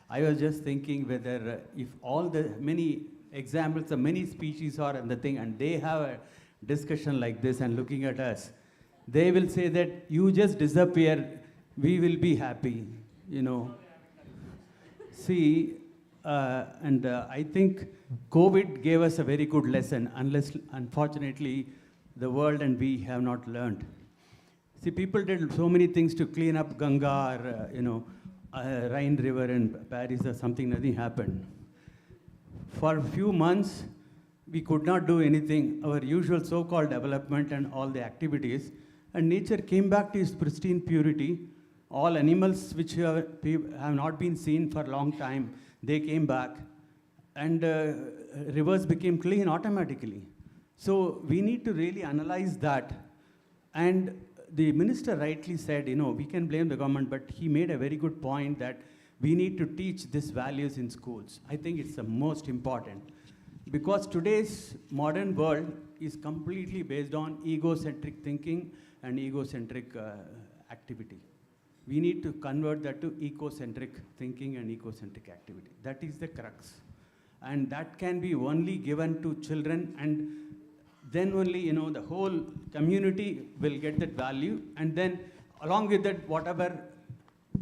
I was just thinking whether if all the many examples of many species are in the thing, and they have a discussion like this and looking at us, they will say that you just disappear, we will be happy, See, and I think COVID gave us a very good lesson, unless unfortunately the world and we have not learned. See, people did so many things to clean up Ganga or, Rhine River in Paris or something, nothing happened. For a few months, we could not do anything, our usual so-called development and all the activities, and nature came back to its pristine purity. All animals which have not been seen for a long time, they came back, and rivers became clean automatically. So we need to really analyze that. And the minister rightly said, we can blame the government, but he made a very good point that we need to teach these values in schools. I think it's the most important. Because today's modern world is completely based on egocentric thinking and egocentric activity. We need to convert that to ecocentric thinking and ecocentric activity. That is the crux. And that can be only given to children, and then only, the whole community will get that value. And then along with that, whatever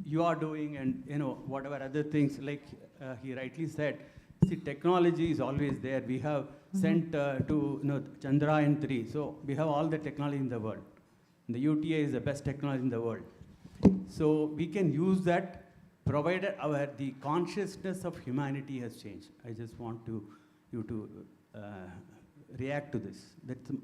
you are doing and, whatever other things, like he rightly said, see, technology is always there. We have sent to Chandrayaan-3. So we have all the technology in the world. The UTA is the best technology in the world. So we can use that, provided the consciousness of humanity has changed. I just want you to react to this.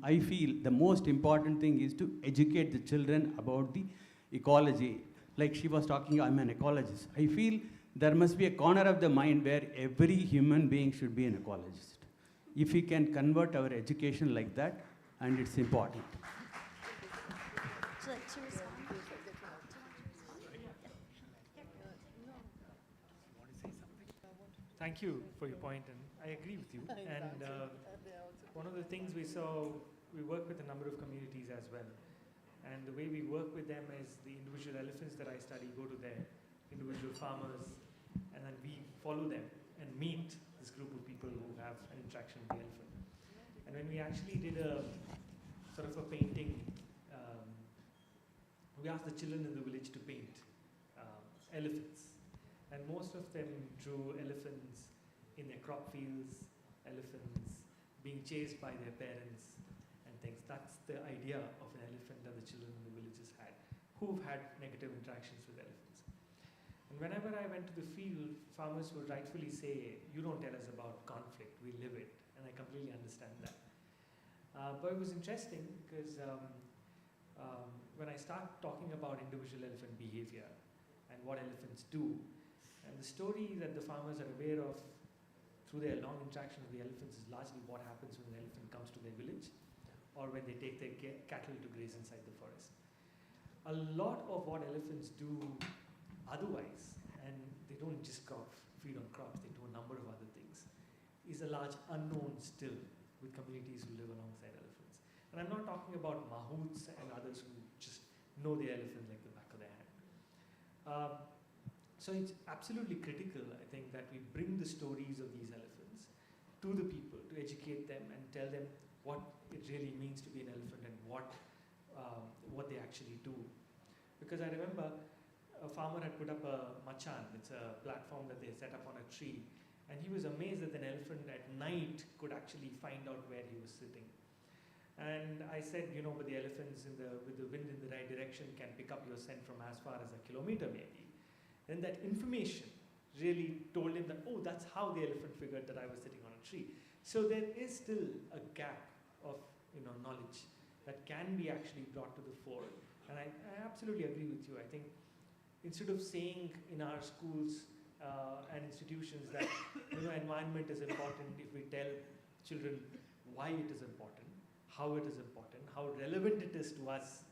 I feel the most important thing is to educate the children about the ecology. Like she was talking, I'm an ecologist. I feel there must be a corner of the mind where every human being should be an ecologist. If we can convert our education like that, and it's important. Would you like to respond? Thank you for your point, and I agree with you. And one of the things we saw, we work with a number of communities as well. And the way we work with them is the individual elephants that I study go to their individual farmers, and then we follow them and meet this group of people who have an interaction with the elephant. And when we actually did a sort of a painting, we asked the children in the village to paint elephants. And most of them drew elephants in their crop fields, elephants being chased by their parents and things. That's the idea of an elephant that the children in the villages had, who've had negative interactions with elephants. And whenever I went to the field, farmers would rightfully say, you don't tell us about conflict, we live it. And I completely understand that. But it was interesting because when I start talking about individual elephant behavior and what elephants do, and the story that the farmers are aware of through their long interaction with the elephants is largely what happens when an elephant comes to their village or when they take their cattle to graze inside the forest. A lot of what elephants do otherwise, and they don't just feed on crops, they do a number of other things, is a large unknown still with communities who live alongside elephants. And I'm not talking about mahouts and others who just know the elephant like the back of their hand. So it's absolutely critical, I think, that we bring the stories of these elephants to the people, to educate them and tell them what it really means to be an elephant and what they actually do. Because I remember a farmer had put up a machan, it's a platform that they set up on a tree, and he was amazed that an elephant at night could actually find out where he was sitting. And I said, but the elephants with the wind in the right direction can pick up your scent from as far as a kilometer maybe. And that information really told him that, oh, that's how the elephant figured that I was sitting on a tree. So there is still a gap of knowledge that can be actually brought to the fore. And I absolutely agree with you. I think instead of saying in our schools and institutions that environment is important, if we tell children why it is important, how it is important, how relevant it is to us,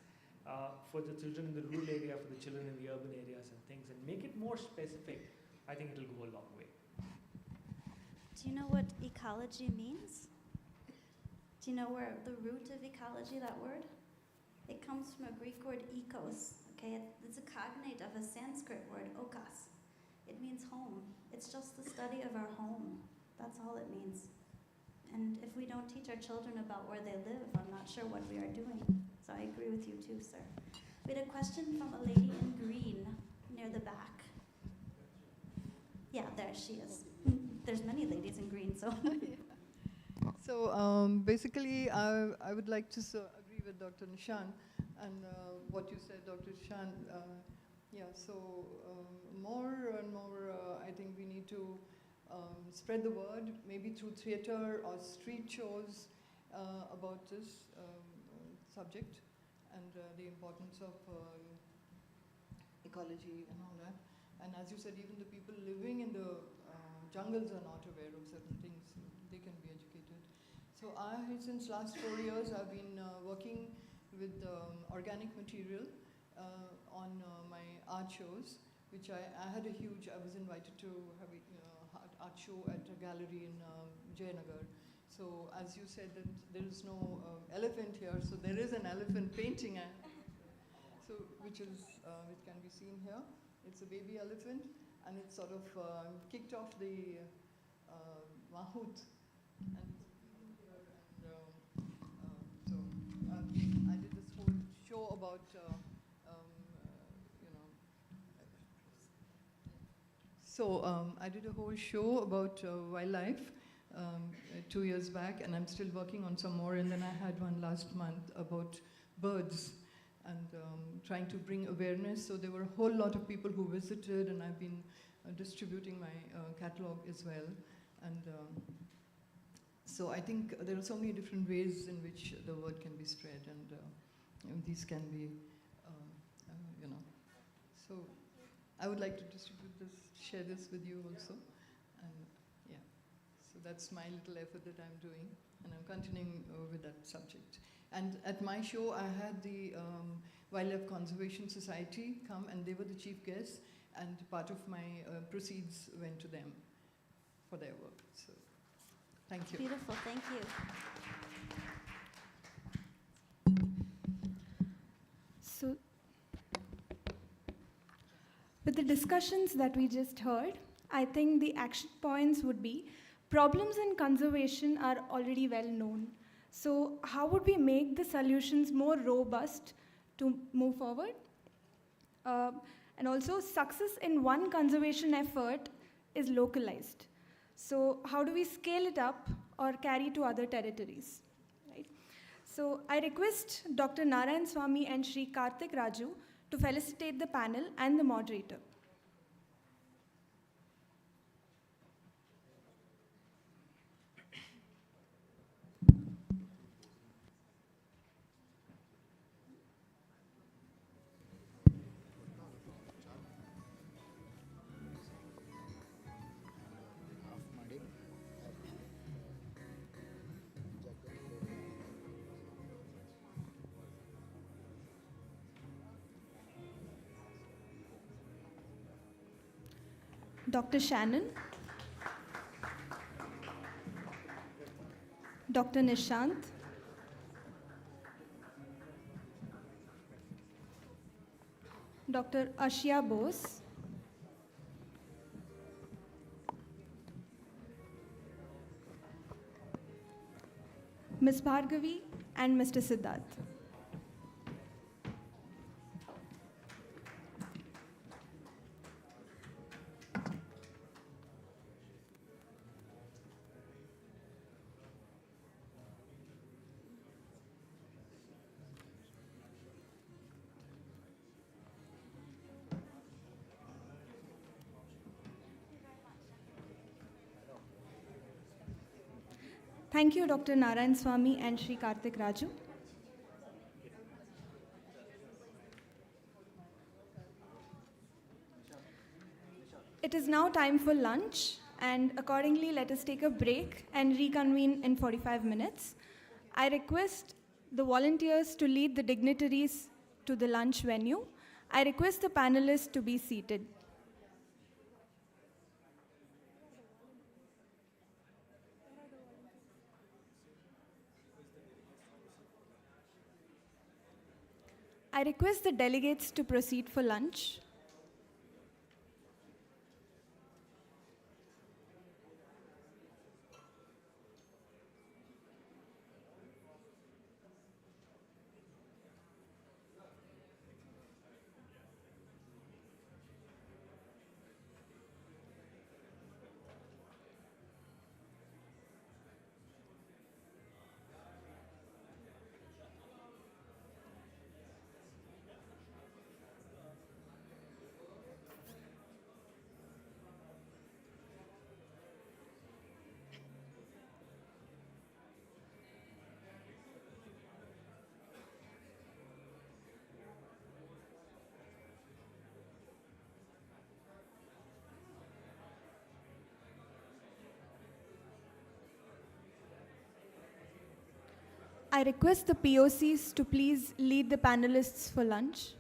for the children in the rural area, for the children in the urban areas and things, and make it more specific, I think it'll go a long way. Do you know what ecology means? Do you know where the root of ecology, that word? It comes from a Greek word ekos, okay? It's a cognate of a Sanskrit word, okas. It means home. It's just the study of our home. That's all it means. And if we don't teach our children about where they live, I'm not sure what we are doing. So I agree with you too, sir. We had a question from a lady in green near the back. Yeah, there she is. There's many ladies in green, so. So basically, I would like to agree with Dr. Nishan and what you said, Dr. Nishan. More and more, I think we need to spread the word, maybe through theater or street shows about this subject and the importance of ecology and all that. And as you said, even the people living in the jungles are not aware of certain things. They can be educated. So since last 4 years, I've been working with organic material on my art shows, which I was invited to have a art show at a gallery in Jayanagar. So as you said that there is no elephant here, so there is an elephant painting, which can be seen here. It's a baby elephant, and it sort of kicked off the mahout. And I did this whole show about, I did a whole show about wildlife 2 years back, and I'm still working on some more. And then I had one last month about birds and trying to bring awareness. So there were a whole lot of people who visited, and I've been distributing my catalog as well. And so I think there are so many different ways in which the word can be spread, and these can be, So I would like to distribute this, share this with you also. And yeah, so that's my little effort that I'm doing, and I'm continuing with that subject. And at my show, I had the Wildlife Conservation Society come, and they were the chief guests, and part of my proceeds went to them for their work. So, thank you. Beautiful, thank you. So, with the discussions that we just heard, I think the action points would be, problems in conservation are already well known. So how would we make the solutions more robust to move forward? And also, success in one conservation effort is localized. So how do we scale it up or carry to other territories? Right? So I request Dr. Narayan Swamy and Shri Karthik Raju to felicitate the panel and the moderator. Dr. Shannon, Dr. Nishant, Dr. Ashia Bose, Ms. Bhargavi, and Mr. Siddharth. Thank you, Dr. Narayan Swamy and Shri Karthik Raju. It is now time for lunch, and accordingly, let us take a break and reconvene in 45 minutes. I request the volunteers to lead the dignitaries to the lunch venue. I request the panelists to be seated. I request the delegates to proceed for lunch. I request the POCs to please lead the panelists for lunch.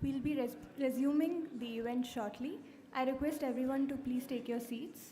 We'll be resuming the event shortly. I request everyone to please take your seats.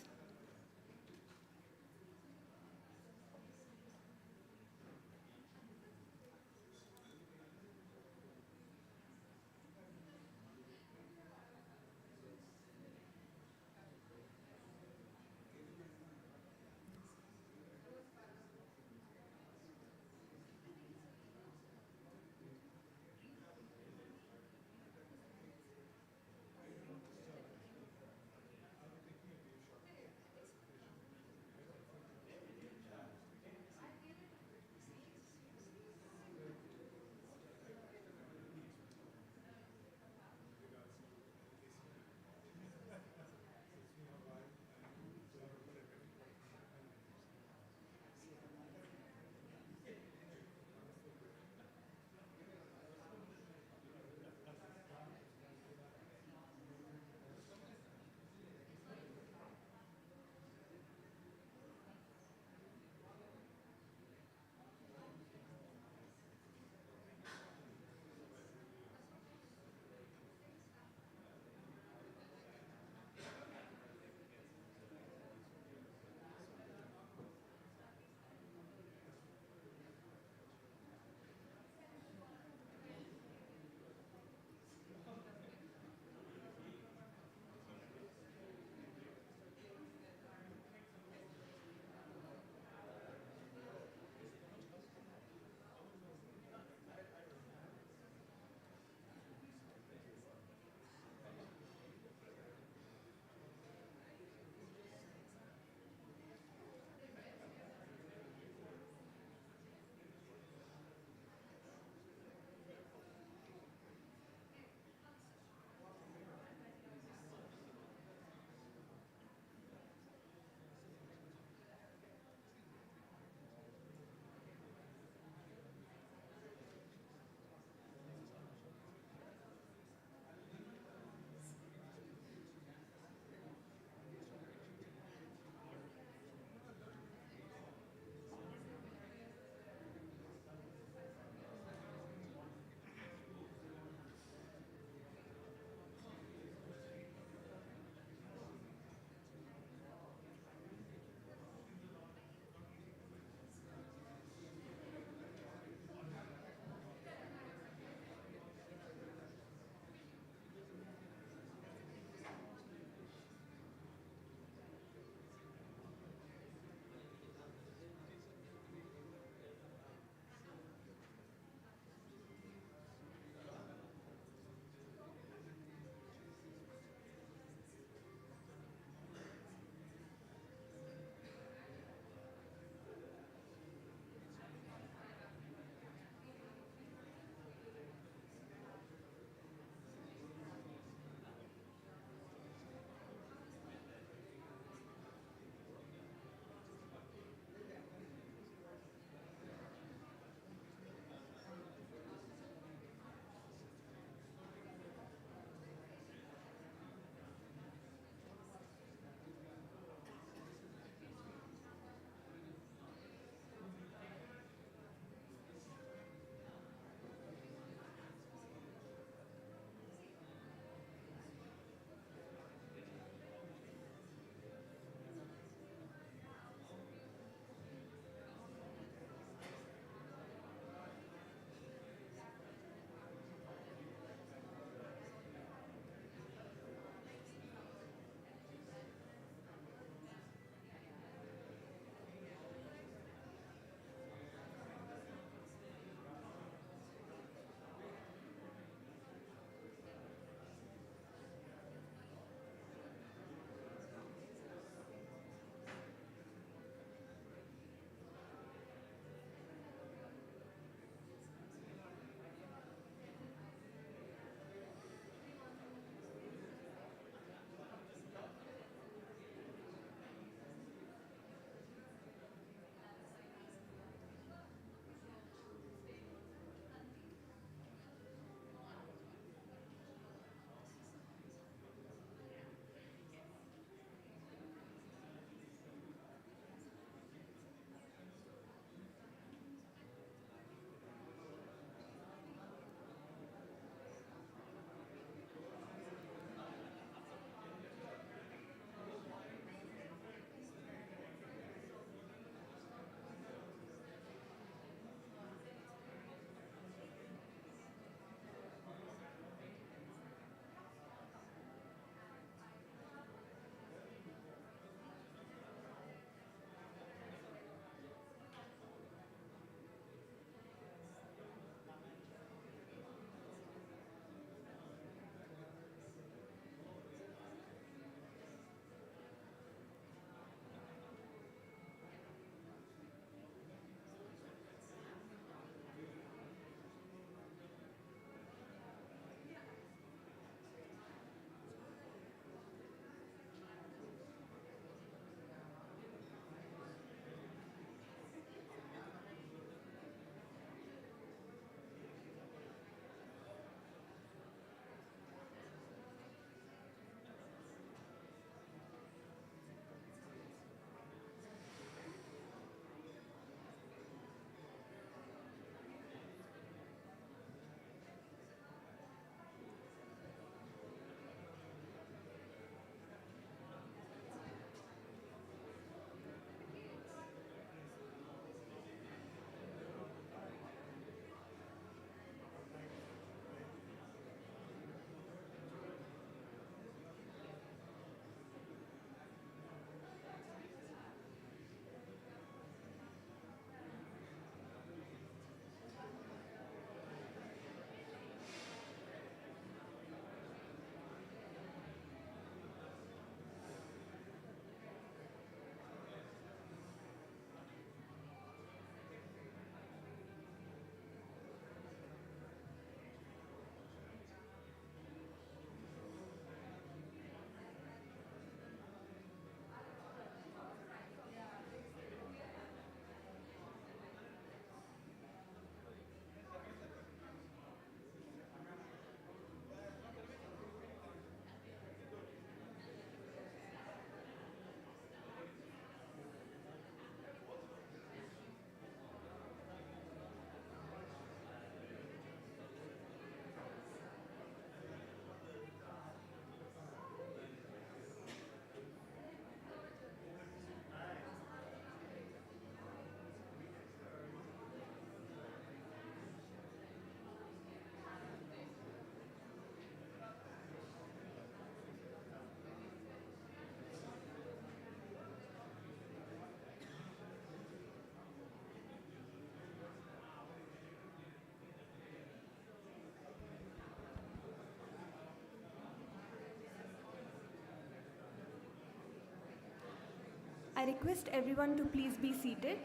request everyone to please be seated.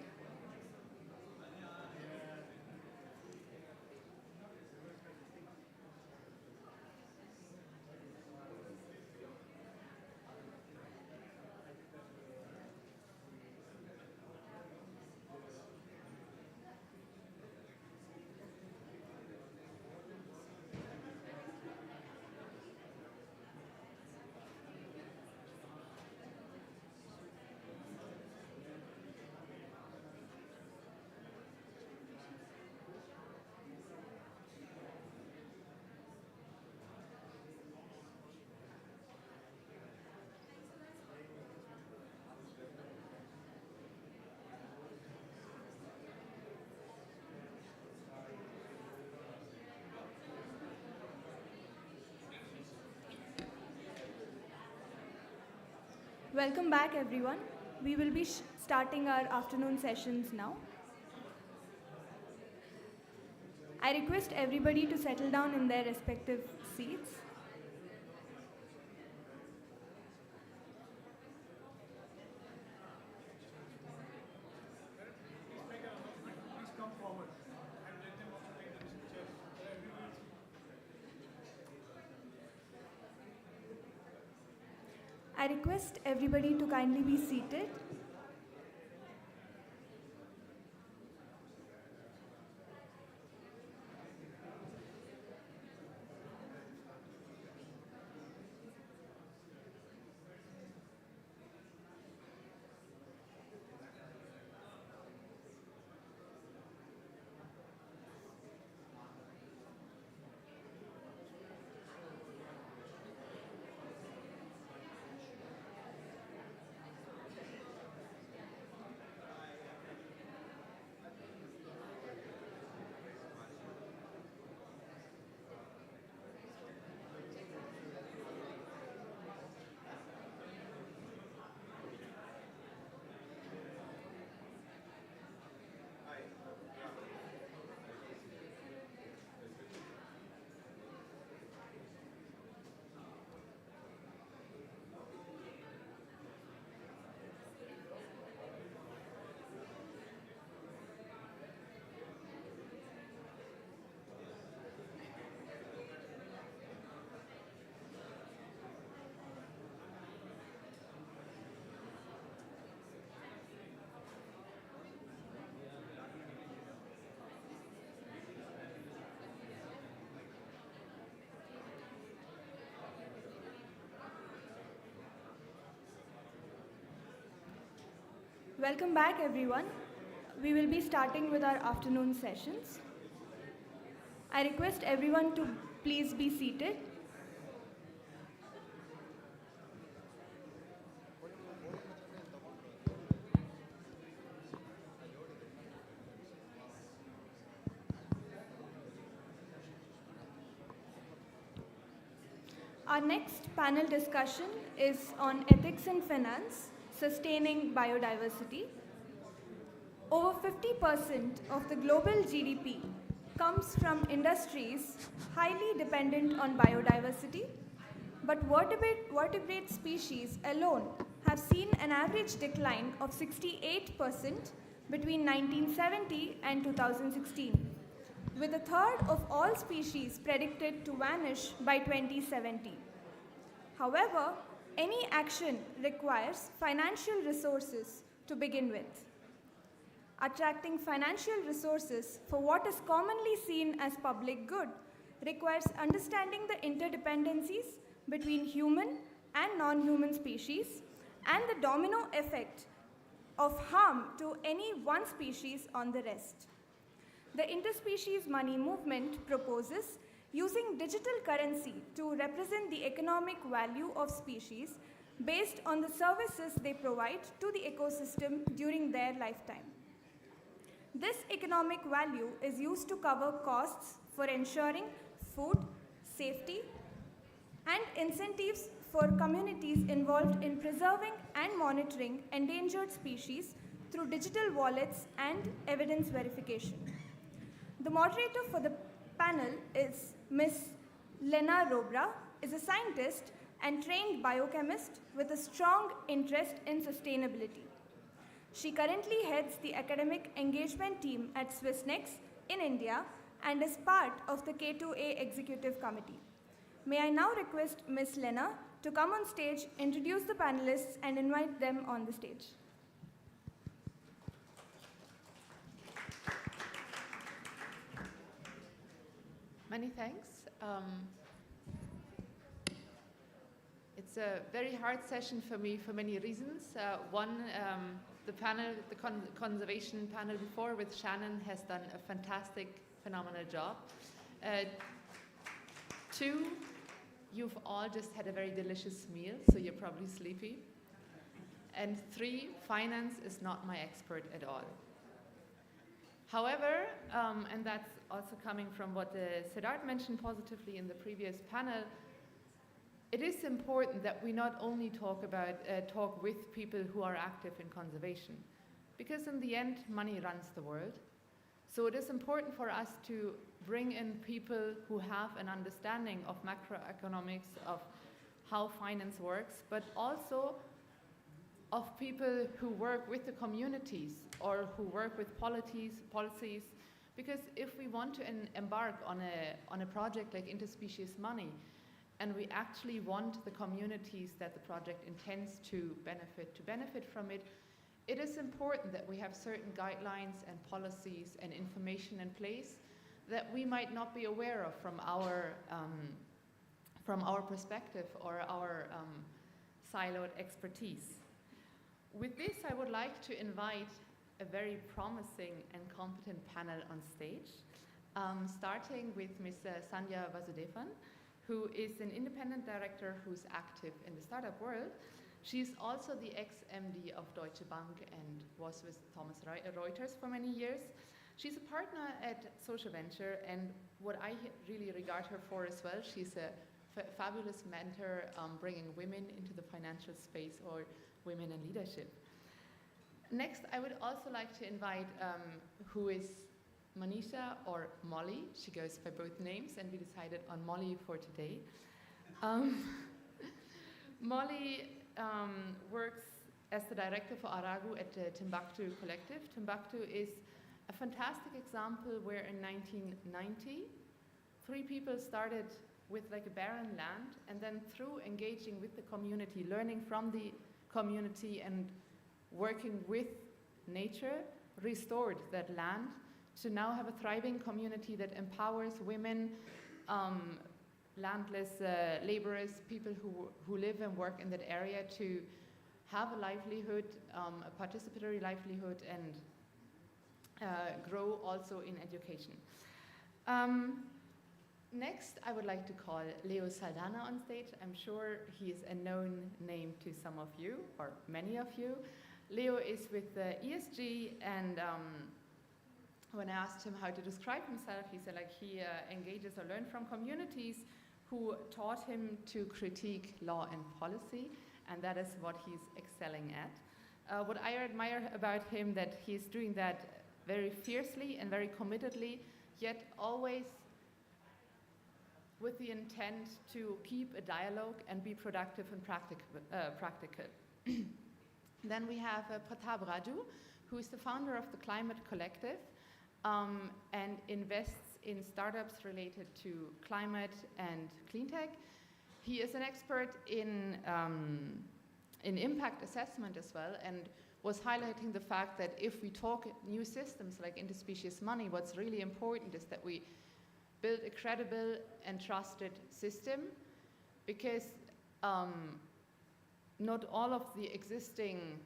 Welcome back, everyone. We will be starting our afternoon sessions now. I request everybody to settle down in their respective seats. I request everybody to kindly be seated. Welcome back, everyone. We will be starting with our afternoon sessions. I request everyone to please be seated. Our next panel discussion is on ethics in finance, sustaining biodiversity. Over 50% of the global GDP comes from industries highly dependent on biodiversity, but vertebrate species alone have seen an average decline of 68% between 1970 and 2016, with a third of all species predicted to vanish by 2070. However, any action requires financial resources to begin with. Attracting financial resources for what is commonly seen as public good requires understanding the interdependencies between human and non-human species and the domino effect of harm to any one species on the rest. The interspecies money movement proposes using digital currency to represent the economic value of species based on the services they provide to the ecosystem during their lifetime. This economic value is used to cover costs for ensuring food, safety, and incentives for communities involved in preserving and monitoring endangered species through digital wallets and evidence verification. The moderator for the panel is Ms. Lena Robra, is a scientist and trained biochemist with a strong interest in sustainability. She currently heads the academic engagement team at Swissnex in India and is part of the K2A Executive Committee. May I now request Ms. Lena to come on stage, introduce the panelists, and invite them on the stage. Many thanks. It's a very hard session for me for many reasons. One, the panel, the conservation panel before with Shannon has done a fantastic, phenomenal job. Two, you've all just had a very delicious meal, so you're probably sleepy. And three, finance is not my expert at all. However, and that's also coming from what Siddharth mentioned positively in the previous panel, it is important that we not only talk with people who are active in conservation, because in the end, money runs the world. So it is important for us to bring in people who have an understanding of macroeconomics, of how finance works, but also of people who work with the communities or who work with policies, because if we want to embark on a project like Interspecies Money, and we actually want the communities that the project intends to benefit from it, it is important that we have certain guidelines and policies and information in place that we might not be aware of from our perspective or our siloed expertise. With this, I would like to invite a very promising and competent panel on stage, starting with Ms. Sandhya Vasudevan, who is an independent director who's active in the startup world. She's also the ex-MD of Deutsche Bank and was with Thomson Reuters for many years. She's a partner at Social Venture, and what I really regard her for as well, she's a fabulous mentor bringing women into the financial space or women in leadership. Next, I would also like to invite who is Manisha or Molly. She goes by both names, and we decided on Molly for today. Molly works as the director for Aragu at the Timbuktu Collective. Timbuktu is a fantastic example where in 1990, 3 people started with like a barren land, and then through engaging with the community, learning from the community and working with nature, restored that land to now have a thriving community that empowers women, landless laborers, people who live and work in that area to have a livelihood, a participatory livelihood, and grow also in education. Next, I would like to call Leo Saldana on stage. I'm sure he is a known name to some of you, or many of you. Leo is with the ESG, and when I asked him how to describe himself, he said like he engages or learns from communities who taught him to critique law and policy, and that is what he's excelling at. What I admire about him, that he's doing that very fiercely and very committedly, yet always with the intent to keep a dialogue and be productive and practical. Then we have Pratap Raju, who is the founder of the Climate Collective and invests in startups related to climate and clean tech. He is an expert in impact assessment as well, and was highlighting the fact that if we talk new systems like Interspecies Money, what's really important is that we build a credible and trusted system, because not all of the existing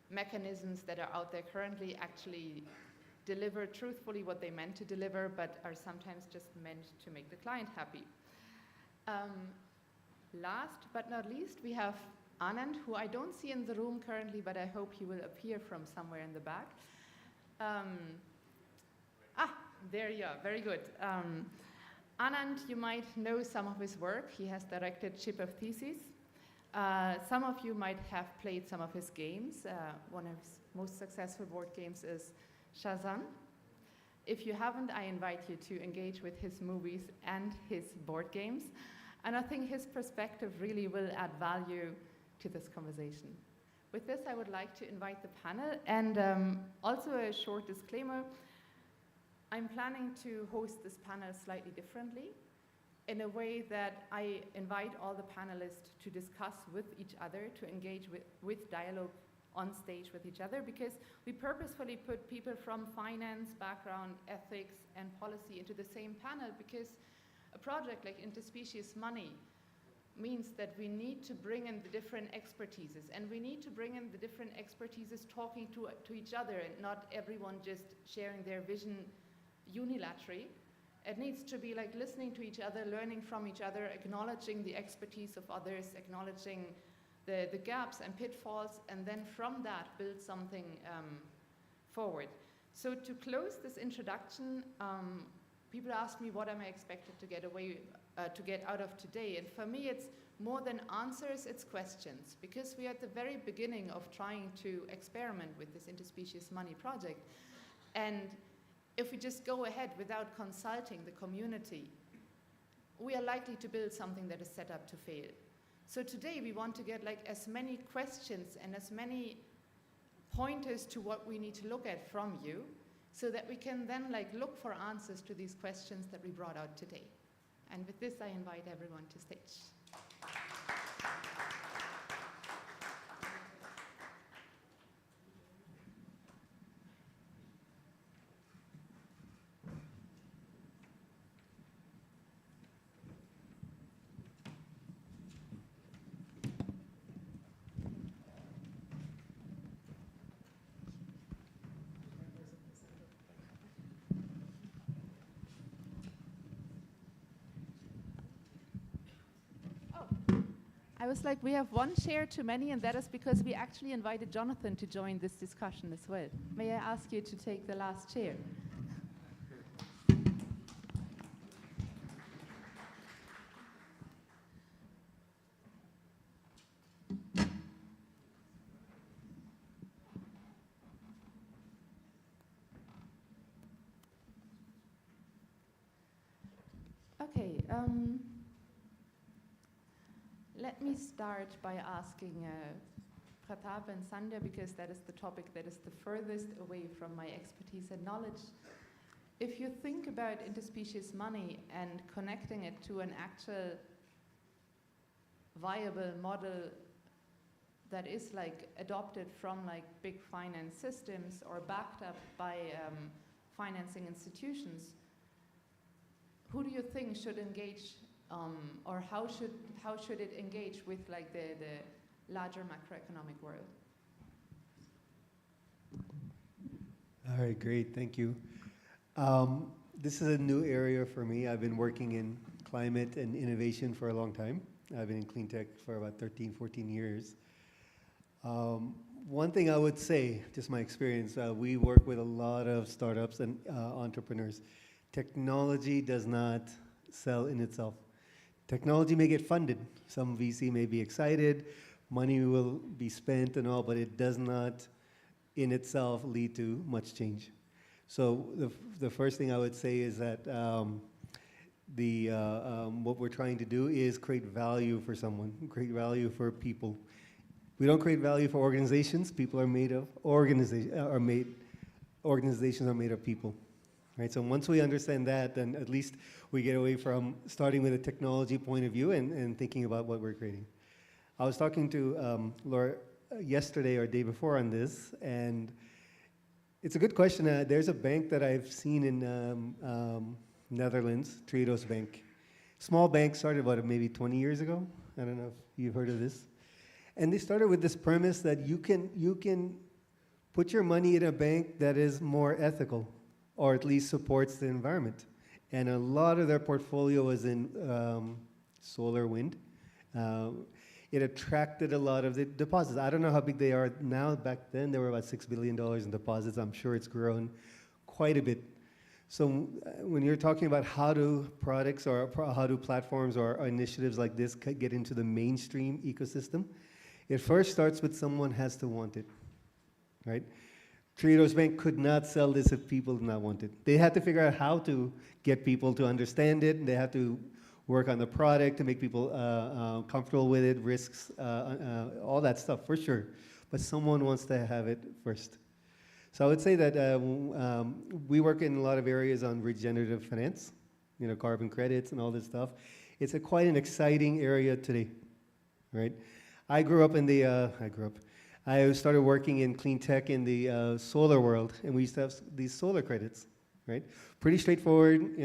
mechanisms that are out there currently actually deliver truthfully what they meant to deliver, but are sometimes just meant to make the client happy. Last but not least, we have Anand, who I don't see in the room currently, but I hope he will appear from somewhere in the back. There you are, very good. Anand, you might know some of his work. He has directed Ship of Theseus. Some of you might have played some of his games. One of his most successful board games is Shazam. If you haven't, I invite you to engage with his movies and his board games. And I think his perspective really will add value to this conversation. With this, I would like to invite the panel, and also a short disclaimer. I'm planning to host this panel slightly differently, in a way that I invite all the panelists to discuss with each other, to engage with dialogue on stage with each other, because we purposefully put people from finance, background, ethics, and policy into the same panel, because a project like Interspecies Money means that we need to bring in the different expertises, and we need to bring in the different expertises talking to each other, and not everyone just sharing their vision unilaterally. It needs to be like listening to each other, learning from each other, acknowledging the expertise of others, acknowledging the gaps and pitfalls, and then from that build something forward. So to close this introduction, people ask me what am I expected to get out of today, and for me it's more than answers, it's questions, because we are at the very beginning of trying to experiment with this Interspecies Money project, and if we just go ahead without consulting the community, we are likely to build something that is set up to fail. So today we want to get like as many questions and as many pointers to what we need to look at from you, so that we can then like look for answers to these questions that we brought out today. And with this, I invite everyone to stage. I was like, we have one chair too many, and that is because we actually invited Jonathan to join this discussion as well. May I ask you to take the last chair? Okay. Let me start by asking Pratap and Sandhya, because that is the topic that is the furthest away from my expertise and knowledge. If you think about interspecies money and connecting it to an actual viable model that is like adopted from like big finance systems or backed up by financing institutions, who do you think should engage, or how should it engage with like the larger macroeconomic world? All right, great, thank you. This is a new area for me. I've been working in climate and innovation for a long time. I've been in clean tech for about 13, 14 years. One thing I would say, just my experience, we work with a lot of startups and entrepreneurs. Technology does not sell in itself. Technology may get funded. Some VC may be excited, money will be spent and all, but it does not in itself lead to much change. So the first thing I would say is that what we're trying to do is create value for someone, create value for people. We don't create value for organizations. People are made of organizations are made of people. Right, so once we understand that, then at least we get away from starting with a technology point of view and thinking about what we're creating. I was talking to Laura yesterday or day before on this, and it's a good question. There's a bank that I've seen in Netherlands, Triodos Bank. Small bank, started about maybe 20 years ago. I don't know if you've heard of this. And they started with this premise that you can put your money in a bank that is more ethical, or at least supports the environment. And a lot of their portfolio was in solar wind. It attracted a lot of the deposits. I don't know how big they are now. Back then, there were about $6 billion in deposits. I'm sure it's grown quite a bit. So when you're talking about how do products or how do platforms or initiatives like this get into the mainstream ecosystem, it first starts with someone has to want it, right? Triodos Bank could not sell this if people did not want it. They had to figure out how to get people to understand it. They had to work on the product to make people comfortable with it, risks, all that stuff for sure. but someone wants to have it first. So I would say that we work in a lot of areas on regenerative finance, carbon credits and all this stuff. It's quite an exciting area today, right? I started working in clean tech in the solar world, and we used to have these solar credits, right? Pretty straightforward,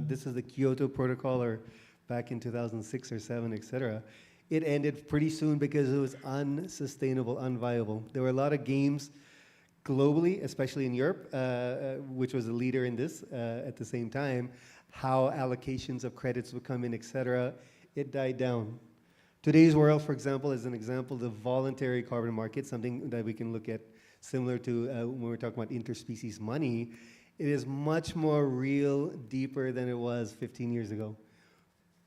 this is the Kyoto Protocol, or back in 2006 or 7, et cetera. It ended pretty soon because it was unsustainable, unviable. There were a lot of games globally, especially in Europe, which was a leader in this at the same time, how allocations of credits would come in, et cetera. It died down. Today's world, for example, is an example of the voluntary carbon market, something that we can look at similar to when we're talking about interspecies money. It is much more real, deeper than it was 15 years ago.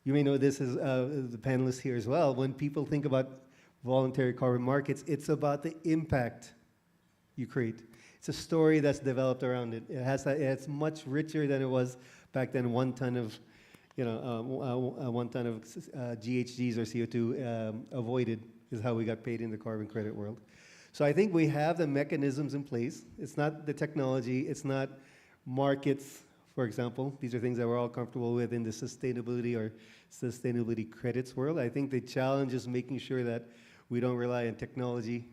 You may know this as the panelists here as well. When people think about voluntary carbon markets, it's about the impact you create. It's a story that's developed around it. It's much richer than it was back then. 1 ton of, 1 ton of GHGs or CO2 avoided is how we got paid in the carbon credit world. So I think we have the mechanisms in place. It's not the technology. It's not markets, for example. These are things that we're all comfortable with in the sustainability or sustainability credits world. I think the challenge is making sure that we don't rely on technology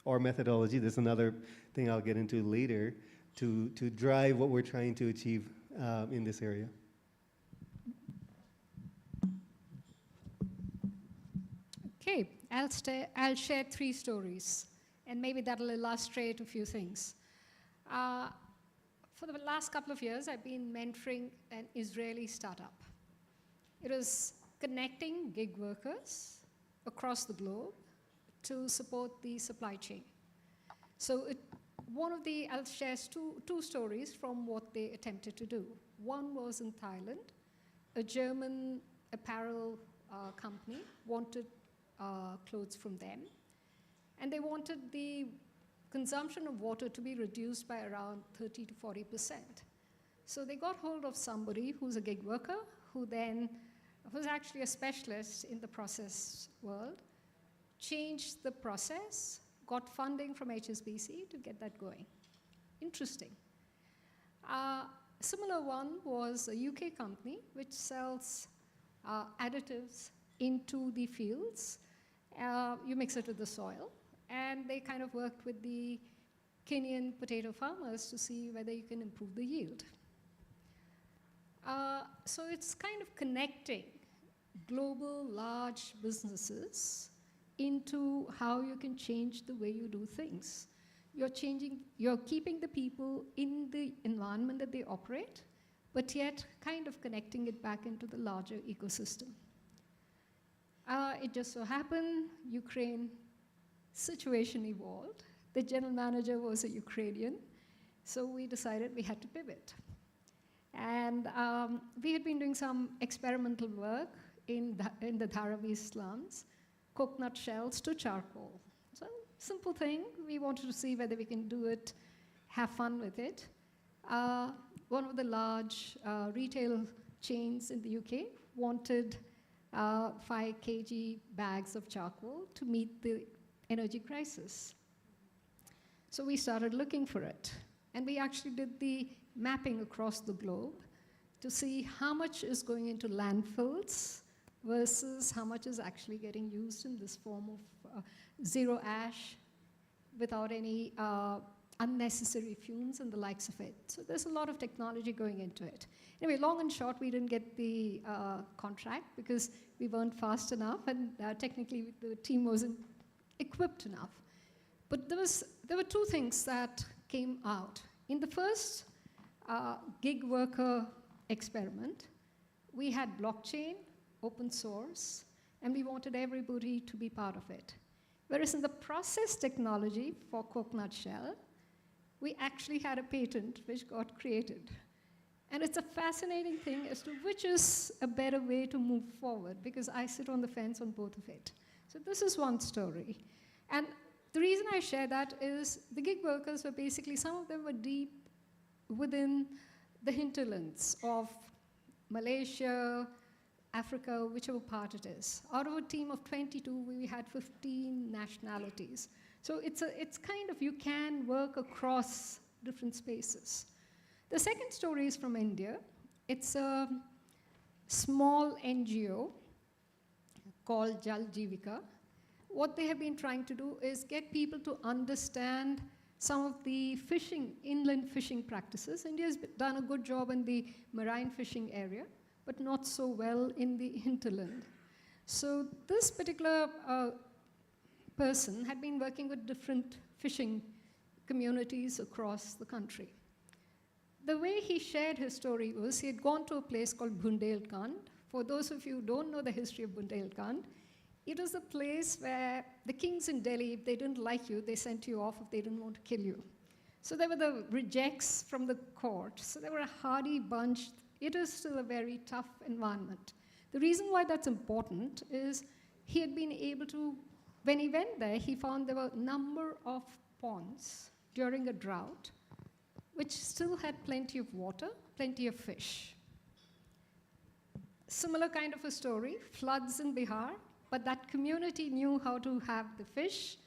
or methodology. There's another thing I'll get into later to drive what we're trying to achieve in this area. Okay, I'll share 3 stories, and maybe that'll illustrate a few things. For the last couple of years, I've been mentoring an Israeli startup. It is connecting gig workers across the globe to support the supply chain. So I'll share two stories from what they attempted to do. One was in Thailand. A German apparel company wanted clothes from them, and they wanted the consumption of water to be reduced by around 30 to 40%. So they got hold of somebody who's a gig worker, who then was actually a specialist in the process world, changed the process, got funding from HSBC to get that going. Interesting. A similar one was a UK company which sells additives into the fields. You mix it with the soil, and they kind of worked with the Kenyan potato farmers to see whether you can improve the yield. So it's kind of connecting global large businesses into how you can change the way you do things. You're keeping the people in the environment that they operate, but yet kind of connecting it back into the larger ecosystem. It just so happened, Ukraine situation evolved. The general manager was a Ukrainian, so we decided we had to pivot. And we had been doing some experimental work in the Dharavi slums, coconut shells to charcoal. So simple thing, we wanted to see whether we can do it, have fun with it. One of the large retail chains in the UK wanted 5 kg bags of charcoal to meet the energy crisis. So we started looking for it. And we actually did the mapping across the globe to see how much is going into landfills versus how much is actually getting used in this form of zero ash without any unnecessary fumes and the likes of it. So there's a lot of technology going into it. Anyway, long and short, we didn't get the contract because we weren't fast enough, and technically the team wasn't equipped enough. But there were 2 things that came out. In the first gig worker experiment, we had blockchain, open source, and we wanted everybody to be part of it. Whereas in the process technology for coconut shell, we actually had a patent which got created. And it's a fascinating thing as to which is a better way to move forward, because I sit on the fence on both of it. So this is one story. And the reason I share that is the gig workers were basically, some of them were deep within the hinterlands of Malaysia, Africa, whichever part it is. Out of a team of 22, we had 15 nationalities. So it's kind of, you can work across different spaces. The second story is from India. It's a small NGO called Jal Jivika. What they have been trying to do is get people to understand some of the fishing, inland fishing practices. India's done a good job in the marine fishing area, but not so well in the hinterland. So this particular person had been working with different fishing communities across the country. The way he shared his story was he had gone to a place called Bundelkhand. For those of you who don't know the history of Bundelkhand, it was a place where the kings in Delhi, if they didn't like you, they sent you off if they didn't want to kill you. So there were the rejects from the court. So they were a hardy bunch. It is still a very tough environment. The reason why that's important is he had been able to, when he went there, he found there were a number of ponds during a drought which still had plenty of water, plenty of fish. Similar kind of a story, floods in Bihar, but that community knew how to have the fish,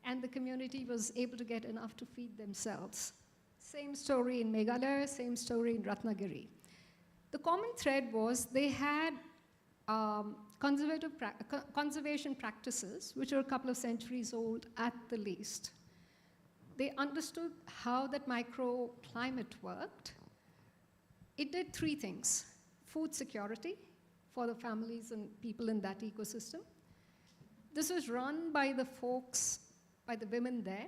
and the community was able to get enough to feed themselves. Same story in Meghalaya, same story in Ratnagiri. The common thread was they had conservation practices, which are a couple of centuries old at the least. They understood how that microclimate worked. It did three things: food security for the families and people in that ecosystem. This was run by the folks, by the women there.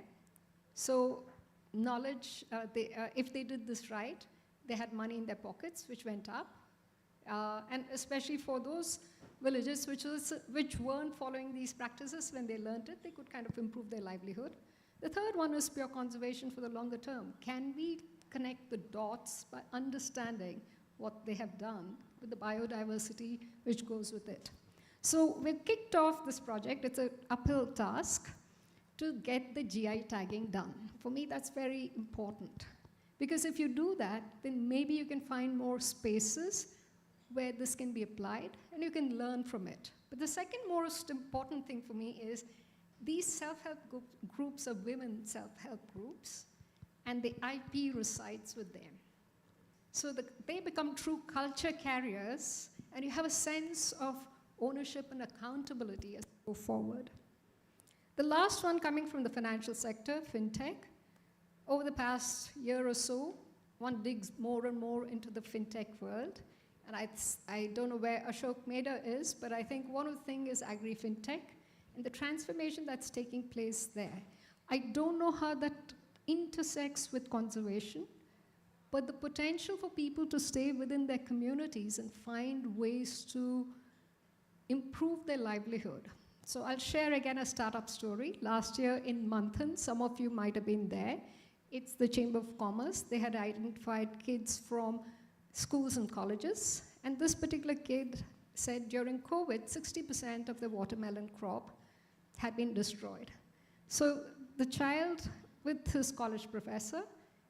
So knowledge, if they did this right, they had money in their pockets, which went up. And especially for those villages which weren't following these practices, when they learned it, they could kind of improve their livelihood. The third one is pure conservation for the longer term. Can we connect the dots by understanding what they have done with the biodiversity which goes with it? So we've kicked off this project. It's an uphill task to get the GI tagging done. For me, that's very important. Because if you do that, then maybe you can find more spaces where this can be applied, and you can learn from it. But the second most important thing for me is these self-help groups are women self-help groups, and the IP resides with them. So they become true culture carriers, and you have a sense of ownership and accountability as you go forward. The last one coming from the financial sector, fintech. Over the past year or so, one digs more and more into the fintech world. And I don't know where Ashok Mehta is, but I think one of the things is agri-fintech and the transformation that's taking place there. I don't know how that intersects with conservation, but the potential for people to stay within their communities and find ways to improve their livelihood. So I'll share again a startup story. Last year in Manthan, some of you might have been there. It's the Chamber of Commerce. They had identified kids from schools and colleges, and this particular kid said during COVID, 60% of the watermelon crop had been destroyed. So the child, with his college professor,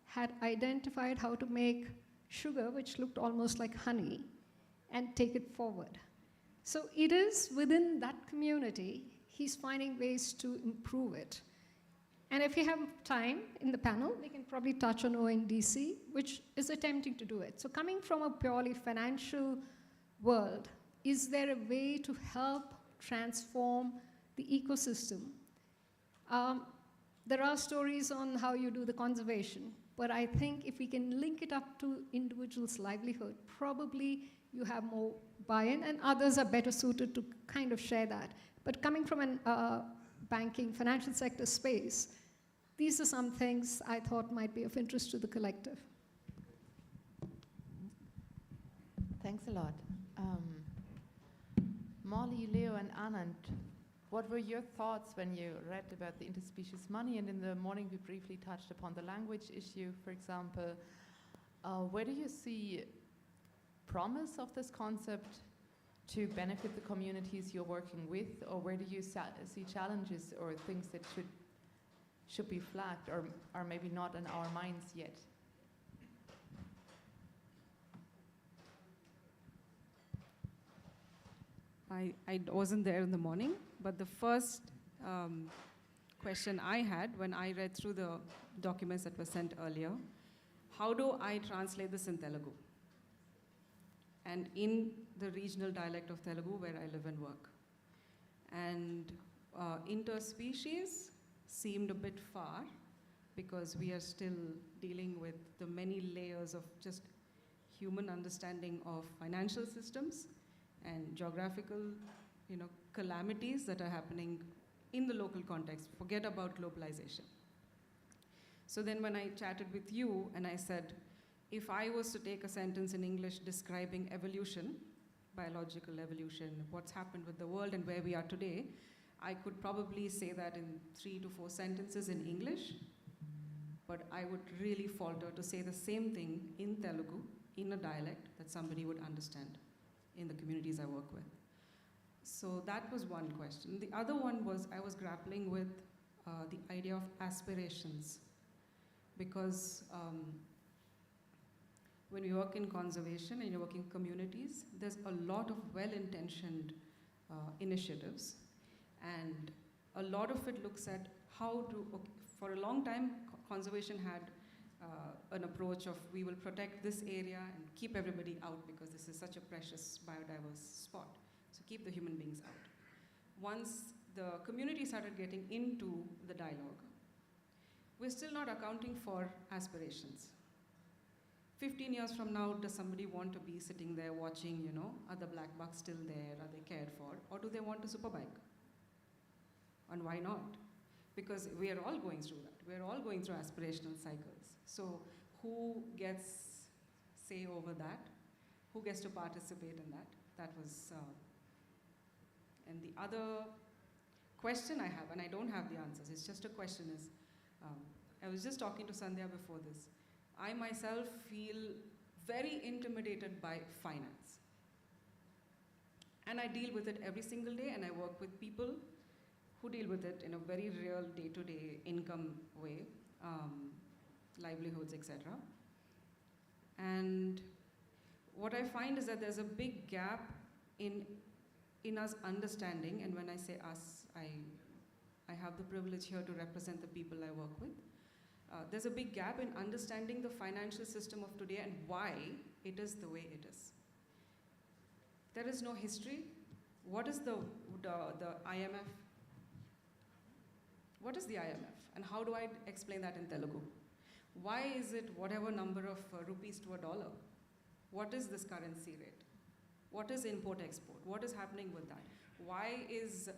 had identified how to make sugar, which looked almost like honey, and take it forward. So it is within that community, he's finding ways to improve it. And if you have time in the panel, we can probably touch on ONDC, which is attempting to do it. So coming from a purely financial world, is there a way to help transform the ecosystem? There are stories on how you do the conservation, but I think if we can link it up to individuals' livelihood, probably you have more buy-in, and others are better suited to kind of share that. But coming from an banking, financial sector space, these are some things I thought might be of interest to the collective. Thanks a lot. Molly, Leo, and Anand, what were your thoughts when you read about the interspecies money? And in the morning, we briefly touched upon the language issue, for example. Where do you see promise of this concept to benefit the communities you're working with, or where do you see challenges or things that should be flagged or are maybe not in our minds yet? I wasn't there in the morning, but the first question I had when I read through the documents that were sent earlier. How do I translate this in Telugu? And in the regional dialect of Telugu where I live and work. And interspecies seemed a bit far because we are still dealing with the many layers of just human understanding of financial systems and geographical, calamities that are happening in the local context. Forget about globalization. So then when I chatted with you and I said, if I was to take a sentence in English describing evolution, biological evolution, what's happened with the world and where we are today, I could probably say that in 3 to 4 sentences in English, but I would really falter to say the same thing in Telugu, in a dialect that somebody would understand in the communities I work with. So that was one question. The other one was I was grappling with the idea of aspirations, because when we work in conservation and you work in communities, there's a lot of well-intentioned initiatives, and a lot of it looks at how to, for a long time, conservation had an approach of we will protect this area and keep everybody out because this is such a precious biodiverse spot. So keep the human beings out. Once the community started getting into the dialogue, we're still not accounting for aspirations. 15 years from now, does somebody want to be sitting there watching, are the black bucks still there, are they cared for, or do they want a superbike? And why not? Because we are all going through that. We're all going through aspirational cycles. So who gets say over that? Who gets to participate in that? That was, and the other question I have, and I don't have the answers, it's just a question is, I was just talking to Sandhya before this. I myself feel very intimidated by finance. And I deal with it every single day, and I work with people who deal with it in a very real day-to-day income way, livelihoods, etc. And what I find is that there's a big gap in us understanding, and when I say us, I have the privilege here to represent the people I work with. There's a big gap in understanding the financial system of today and why it is the way it is. There is no history. What is the IMF? What is the IMF? And how do I explain that in Telugu? Why is it whatever number of rupees to $1? What is this currency rate? What is import-export? What is happening with that? Why is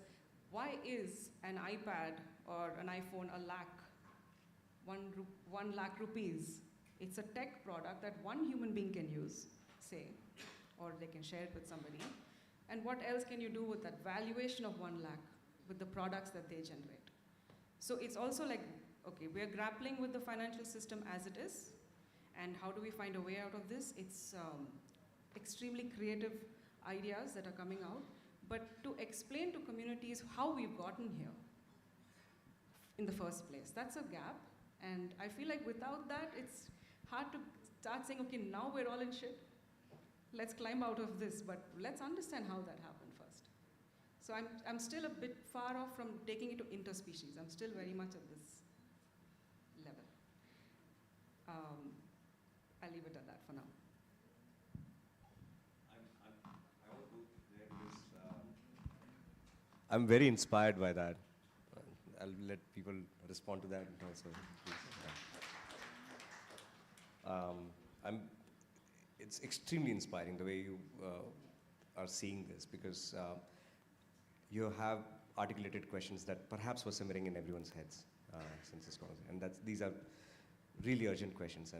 an iPad or an iPhone a lakh? 1 lakh rupees. It's a tech product that one human being can use, say, or they can share it with somebody. And what else can you do with that valuation of 1 lakh with the products that they generate? So it's also like, okay, we're grappling with the financial system as it is, and how do we find a way out of this? It's extremely creative ideas that are coming out, but to explain to communities how we've gotten here in the first place, that's a gap. And I feel like without that, it's hard to start saying, okay, now we're all in shit. Let's climb out of this, but let's understand how that happened first. So I'm still a bit far off from taking it to interspecies. I'm still very much at this level. I'll leave it at that for now. I'm very inspired by that. I'll let people respond to that also. It's extremely inspiring the way you are seeing this, because you have articulated questions that perhaps were simmering in everyone's heads since this conversation, and these are really urgent questions,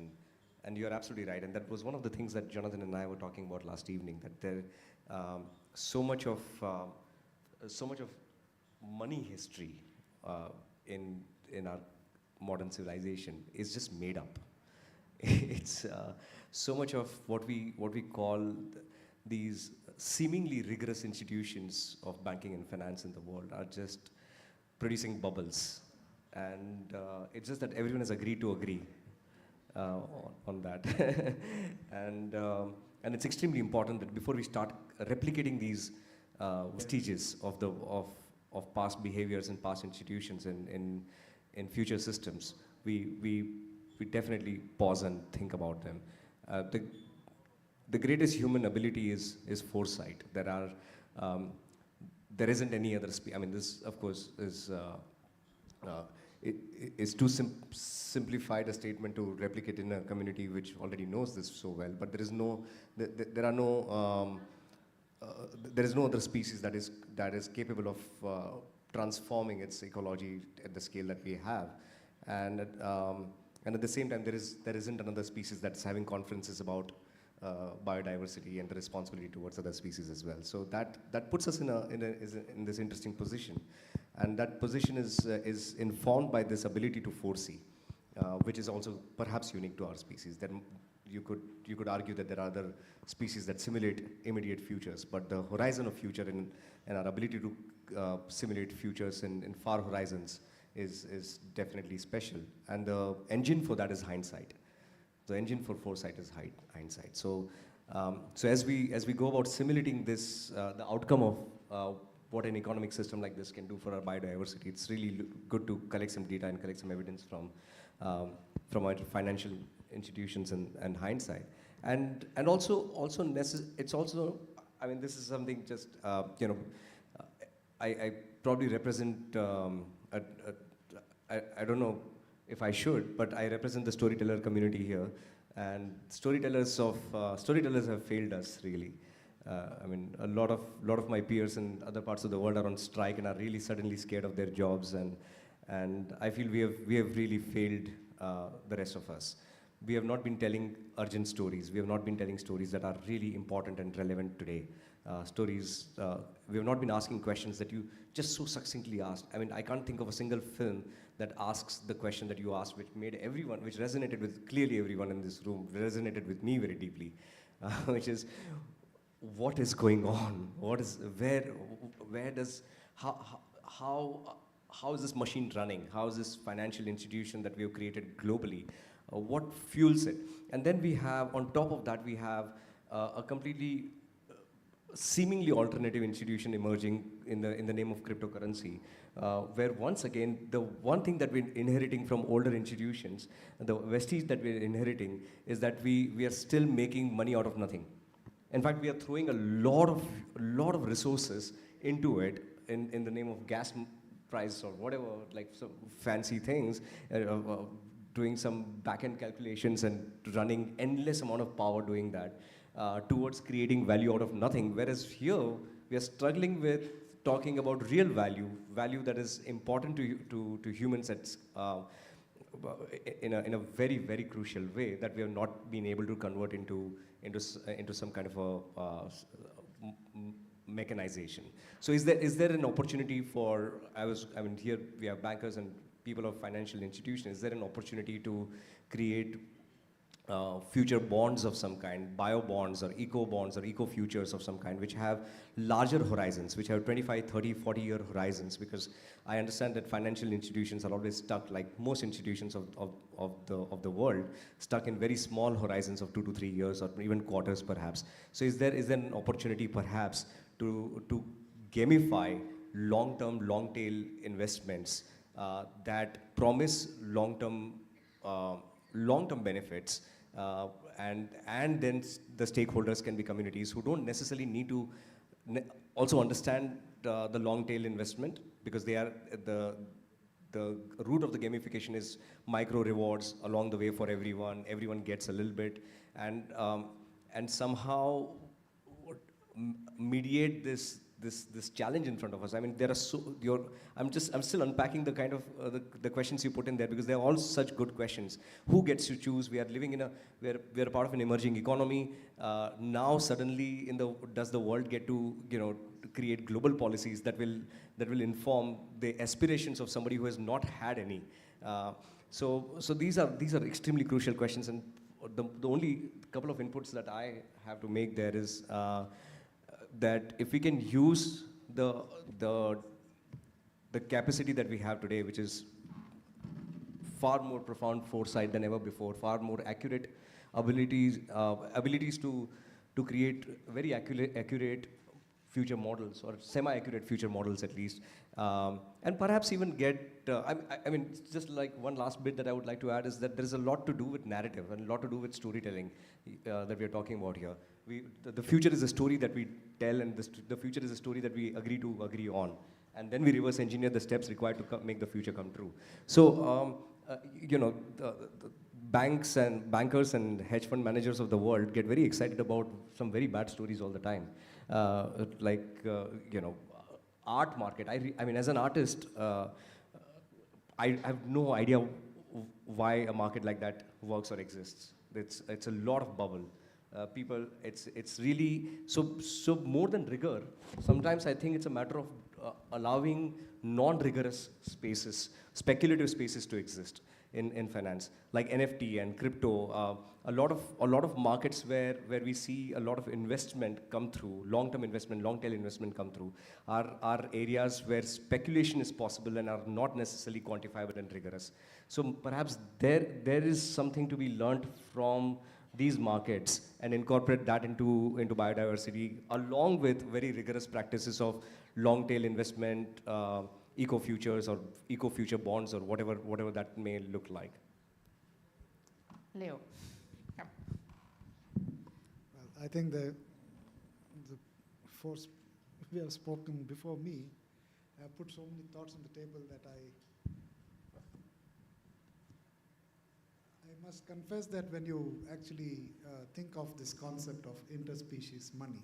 and you're absolutely right. And that was one of the things that Jonathan and I were talking about last evening, that there so much of money history in our modern civilization is just made up. It's so much of what we call these seemingly rigorous institutions of banking and finance in the world are just producing bubbles, and it's just that everyone has agreed to agree on that. And it's extremely important that before we start replicating these vestiges of of past behaviors and past institutions in future systems, we definitely pause and think about them. The greatest human ability is foresight. There isn't any other I mean, this, of course, is too simplified a statement to replicate in a community which already knows this so well. But there is no other species that is capable of transforming its ecology at the scale that we have, and at the same time, there isn't another species that's having conferences about biodiversity and the responsibility towards other species as well. So that puts us in this interesting position, and that position is informed by this ability to foresee, which is also perhaps unique to our species. Then you could argue that there are other species that simulate immediate futures, but the horizon of future and our ability to simulate futures in far horizons is definitely special. And the engine for that is hindsight. The engine for foresight is hindsight. So as we go about simulating this, the outcome of what an economic system like this can do for our biodiversity, it's really good to collect some data and collect some evidence from our financial institutions and hindsight. And also it's also, I mean, this is something just, I probably represent, I don't know if I should, but I represent the storyteller community here, and storytellers have failed us, really. I mean, a lot of my peers in other parts of the world are on strike and are really suddenly scared of their jobs, and I feel we have really failed the rest of us. We have not been telling urgent stories. We have not been telling stories that are really important and relevant today. We have not been asking questions that you just so succinctly asked. I mean, I can't think of a single film that asks the question that you asked, which made everyone, which resonated with clearly everyone in this room, resonated with me very deeply, which is, what is going on? How is this machine running? How is this financial institution that we have created globally? What fuels it? And then we have, on top of that, we have a completely seemingly alternative institution emerging in the name of cryptocurrency, where once again, the one thing that we're inheriting from older institutions, the vestige that we're inheriting, is that we are still making money out of nothing. In fact, we are throwing a lot of resources into it in the name of gas price or whatever, like some fancy things, doing some back-end calculations and running endless amount of power doing that towards creating value out of nothing. Whereas here, we are struggling with talking about real value that is important to humans in a very, very crucial way that we have not been able to convert into some kind of a mechanization. So is there an opportunity for, here we have bankers and people of financial institutions, is there an opportunity to create future bonds of some kind, bio bonds or eco bonds or eco futures of some kind, which have larger horizons, which have 25, 30, 40-year horizons? Because I understand that financial institutions are always stuck, like most institutions of the world, stuck in very small horizons of 2 to 3 years or even quarters perhaps. So is there an opportunity perhaps to gamify long-term, long-tail investments that promise long-term benefits, and then the stakeholders can be communities who don't necessarily need to also understand the long-tail investment, because they are the root of the gamification is micro rewards along the way for everyone. Everyone gets a little bit, and somehow mediate this challenge in front of us. I mean, I'm still unpacking the kind of the questions you put in there, because they're all such good questions. Who gets to choose? We are living we're a part of an emerging economy. Now suddenly does the world get to create global policies that will inform the aspirations of somebody who has not had any. So these are extremely crucial questions, and the only couple of inputs that I have to make there is that if we can use the capacity that we have today, which is far more profound foresight than ever before, far more accurate abilities to create very accurate future models, or semi-accurate future models at least, and perhaps even get, I mean, just like one last bit that I would like to add is that there is a lot to do with narrative and a lot to do with storytelling that we are talking about here. The future is a story that we tell, and the future is a story that we agree on. And then we reverse engineer the steps required to make the future come true. So, you know, the banks and bankers and hedge fund managers of the world get very excited about some very bad stories all the time. You know, art market. I mean, as an artist, I have no idea why a market like that works or exists. It's a lot of bubble. People, it's really, so more than rigor, sometimes I think it's a matter of allowing non-rigorous spaces, speculative spaces to exist in finance, like NFT and crypto. A lot of markets where we see a lot of investment come through, long-term investment, long-tail investment come through, are areas where speculation is possible and are not necessarily quantifiable and rigorous. So perhaps there is something to be learned from these markets and incorporate that into biodiversity, along with very rigorous practices of long-tail investment, eco-futures or eco-future bonds, or whatever that may look like. Leo. Yeah. Well, I think the force we have spoken before me have put so many thoughts on the table that I must confess that when you actually think of this concept of interspecies money,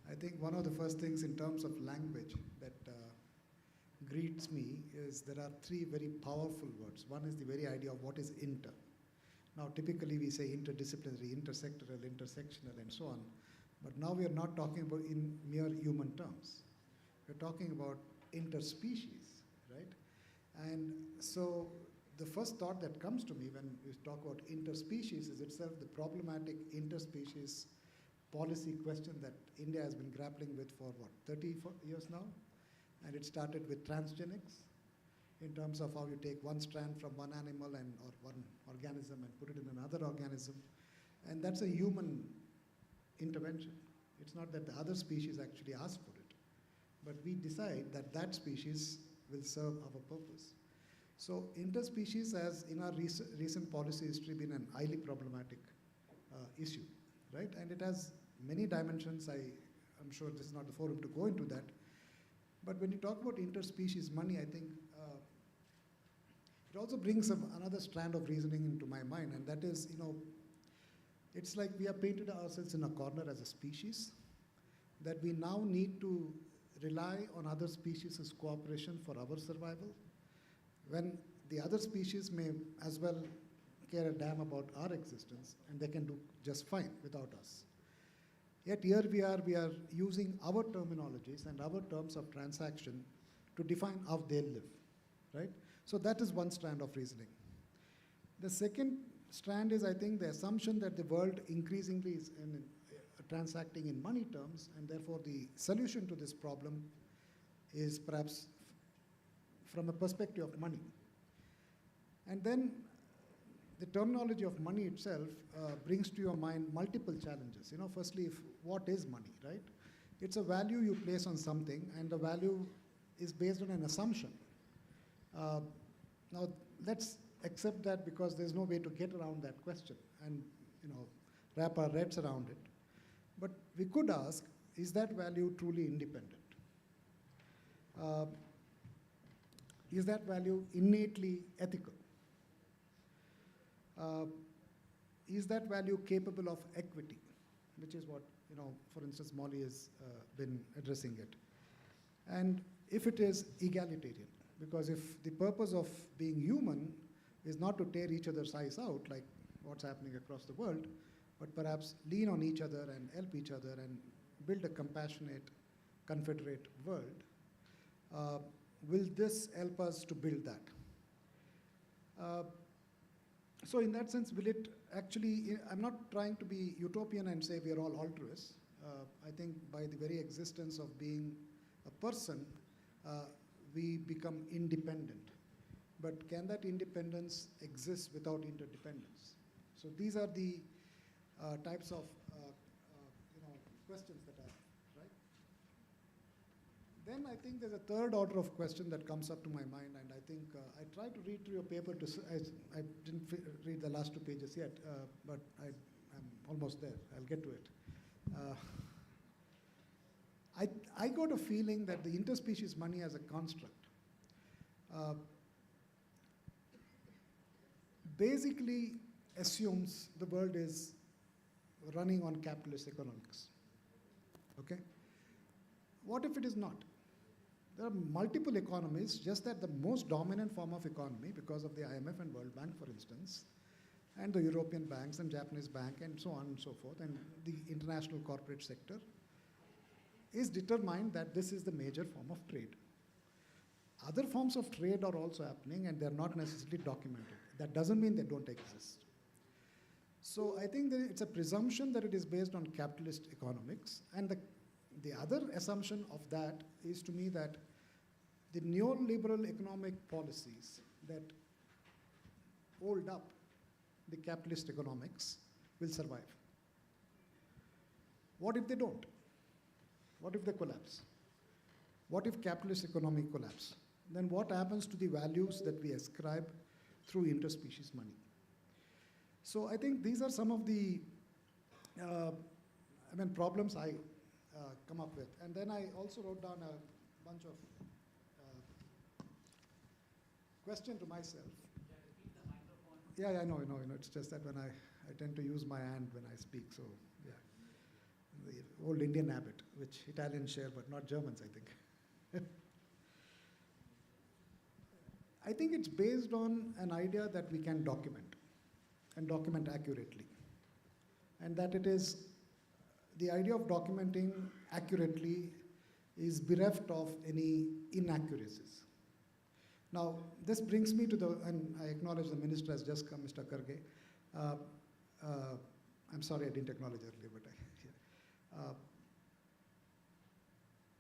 I think one of the first things in terms of language that greets me is there are three very powerful words. One is the very idea of what is inter. Now, typically we say interdisciplinary, intersectoral, intersectional, and so on. But now we are not talking about in mere human terms. We're talking about interspecies, right? And so the first thought that comes to me when we talk about interspecies is itself the problematic interspecies policy question that India has been grappling with for, what, 30 years now? And it started with transgenics, in terms of how you take one strand from one animal or one organism and put it in another organism. And that's a human intervention. It's not that the other species actually ask for it, but we decide that that species will serve our purpose. So interspecies has, in our recent policy history, been an highly problematic issue, right? And it has many dimensions. I'm sure this is not the forum to go into that. But when you talk about interspecies money, I think it also brings up another strand of reasoning into my mind, and that is, you know, it's like we have painted ourselves in a corner as a species, that we now need to rely on other species' cooperation for our survival, when the other species may as well care a damn about our existence, and they can do just fine without us. Yet here we are using our terminologies and our terms of transaction to define how they live, right? So that is one strand of reasoning. The second strand is, I think, the assumption that the world increasingly is transacting in money terms, and therefore the solution to this problem is perhaps from a perspective of money. And then the terminology of money itself brings to your mind multiple challenges. You know, firstly, what is money, right? It's a value you place on something, and the value is based on an assumption. Now, let's accept that, because there's no way to get around that question and, you know, wrap our heads around it. But we could ask, is that value truly independent? Is that value innately ethical? Is that value capable of equity, which is what, you know, for instance, Molly has been addressing it. And if it is egalitarian, because if the purpose of being human is not to tear each other's eyes out, like what's happening across the world, but perhaps lean on each other and help each other and build a compassionate, confederate world, will this help us to build that? So in that sense, will it actually, I'm not trying to be utopian and say we are all altruists. I think by the very existence of being a person, we become independent. But can that independence exist without interdependence? So these are the types of you know, questions that I have, right? Then I think there's a third order of question that comes up to my mind, and I think I tried to read through your paper. I didn't read the last 2 pages yet, but I'm almost there. I'll get to it. I got a feeling that the interspecies money as a construct basically assumes the world is running on capitalist economics. Okay? What if it is not? There are multiple economies, just that the most dominant form of economy, because of the IMF and World Bank, for instance, and the European banks and Japanese bank and so on and so forth, and the international corporate sector, is determined that this is the major form of trade. Other forms of trade are also happening, and they're not necessarily documented. That doesn't mean they don't exist. So I think that it's a presumption that it is based on capitalist economics, and the other assumption of that is, to me, that the neoliberal economic policies that hold up the capitalist economics will survive. What if they don't? What if they collapse? What if capitalist economy collapse? Then what happens to the values that we ascribe through interspecies money? So I think these are some of the problems I come up with. And then I also wrote down a bunch of questions to myself. Yeah, I know. It's just that when I tend to use my hand when I speak, so yeah. The old Indian habit, which Italians share, but not Germans, I think. I think it's based on an idea that we can document, and document accurately. And that it is, the idea of documenting accurately is bereft of any inaccuracies. Now, this brings me to and I acknowledge the minister has just come, Mr. Karge. I'm sorry I didn't acknowledge earlier, but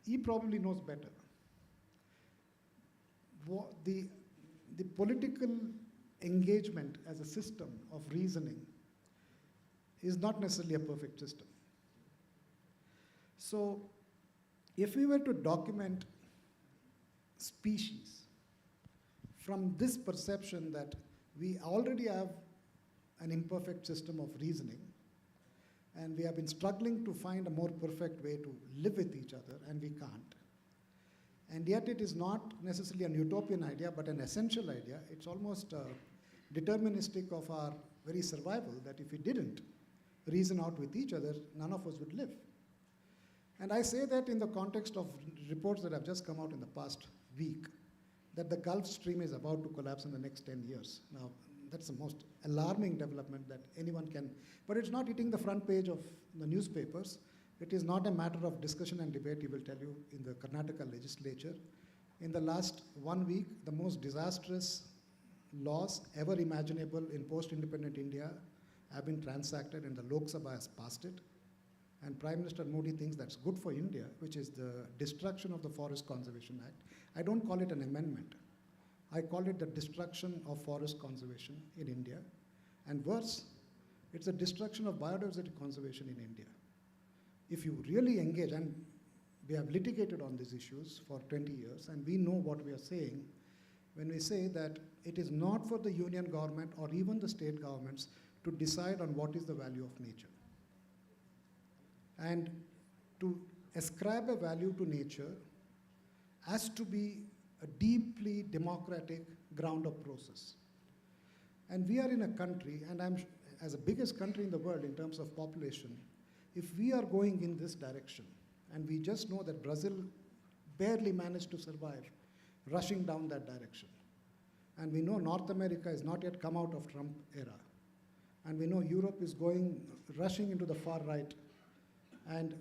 he probably knows better. The political engagement as a system of reasoning is not necessarily a perfect system. So, if we were to document species from this perception that we already have an imperfect system of reasoning, and we have been struggling to find a more perfect way to live with each other, and we can't. And yet it is not necessarily an utopian idea, but an essential idea. It's almost deterministic of our very survival, that if we didn't reason out with each other, none of us would live. And I say that in the context of reports that have just come out in the past week, that the Gulf Stream is about to collapse in the next 10 years. Now, that's the most alarming development that anyone can, but it's not hitting the front page of the newspapers. It is not a matter of discussion and debate, he will tell you, in the Karnataka legislature. In the last 1 week, the most disastrous laws ever imaginable in post-independent India have been transacted, and the Lok Sabha has passed it. And Prime Minister Modi thinks that's good for India, which is the destruction of the Forest Conservation Act. I don't call it an amendment. I call it the destruction of forest conservation in India. And worse, it's a destruction of biodiversity conservation in India. If you really engage, and we have litigated on these issues for 20 years, and we know what we are saying when we say that it is not for the union government or even the state governments to decide on what is the value of nature. And to ascribe a value to nature has to be a deeply democratic ground-up process. And we are in a country, and as the biggest country in the world in terms of population, if we are going in this direction, and we just know that Brazil barely managed to survive rushing down that direction, and we know North America has not yet come out of Trump era, and we know Europe is rushing into the far right, and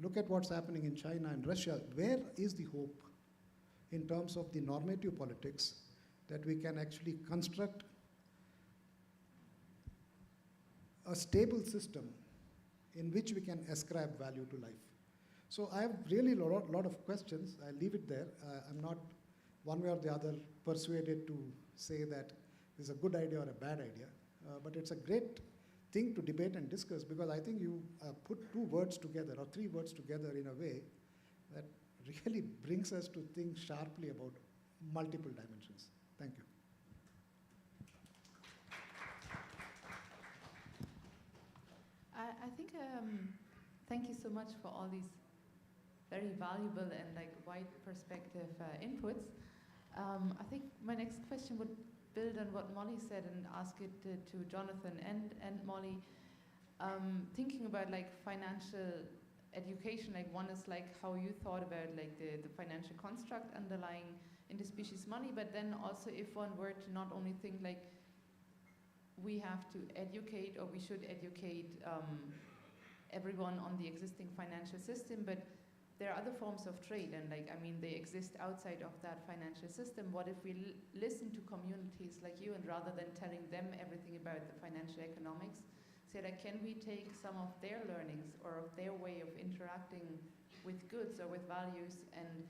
look at what's happening in China and Russia. Where is the hope in terms of the normative politics that we can actually construct a stable system in which we can ascribe value to life? So I have really a lot of questions. I'll leave it there. I'm not one way or the other persuaded to say that it's a good idea or a bad idea, but it's a great thing to debate and discuss, because I think you put 2 words together or 3 words together in a way that really brings us to think sharply about multiple dimensions. Thank you. I think, thank you so much for all these very valuable and like wide perspective inputs. I think my next question would build on what Molly said and ask it to Jonathan and Molly. Thinking about like financial education, like one is like how you thought about like the financial construct underlying interspecies money, but then also if one were to not only think like we have to educate or we should educate everyone on the existing financial system, but there are other forms of trade and like, I mean, they exist outside of that financial system. What if we listen to communities like you and rather than telling them everything about the financial economics, say like, can we take some of their learnings or of their way of interacting with goods or with values and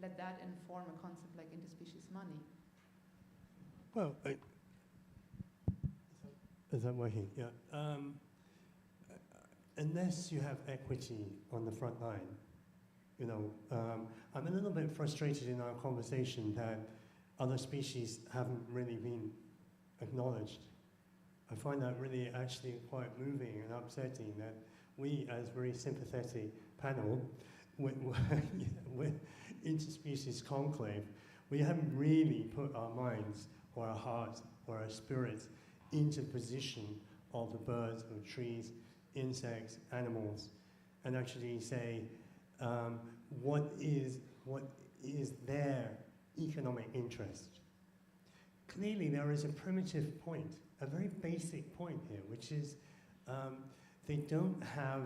let that inform a concept like interspecies money? Well, is that working? Yeah. Unless you have equity on the front line, you know, I'm a little bit frustrated in our conversation that other species haven't really been acknowledged. I find that really actually quite moving and upsetting that we, as very sympathetic panel, with Interspecies Conclave, we haven't really put our minds or our hearts or our spirits into the position of the birds, of trees, insects, animals, and actually say, what is their economic interest? Clearly, there is a primitive point, a very basic point here, which is they don't have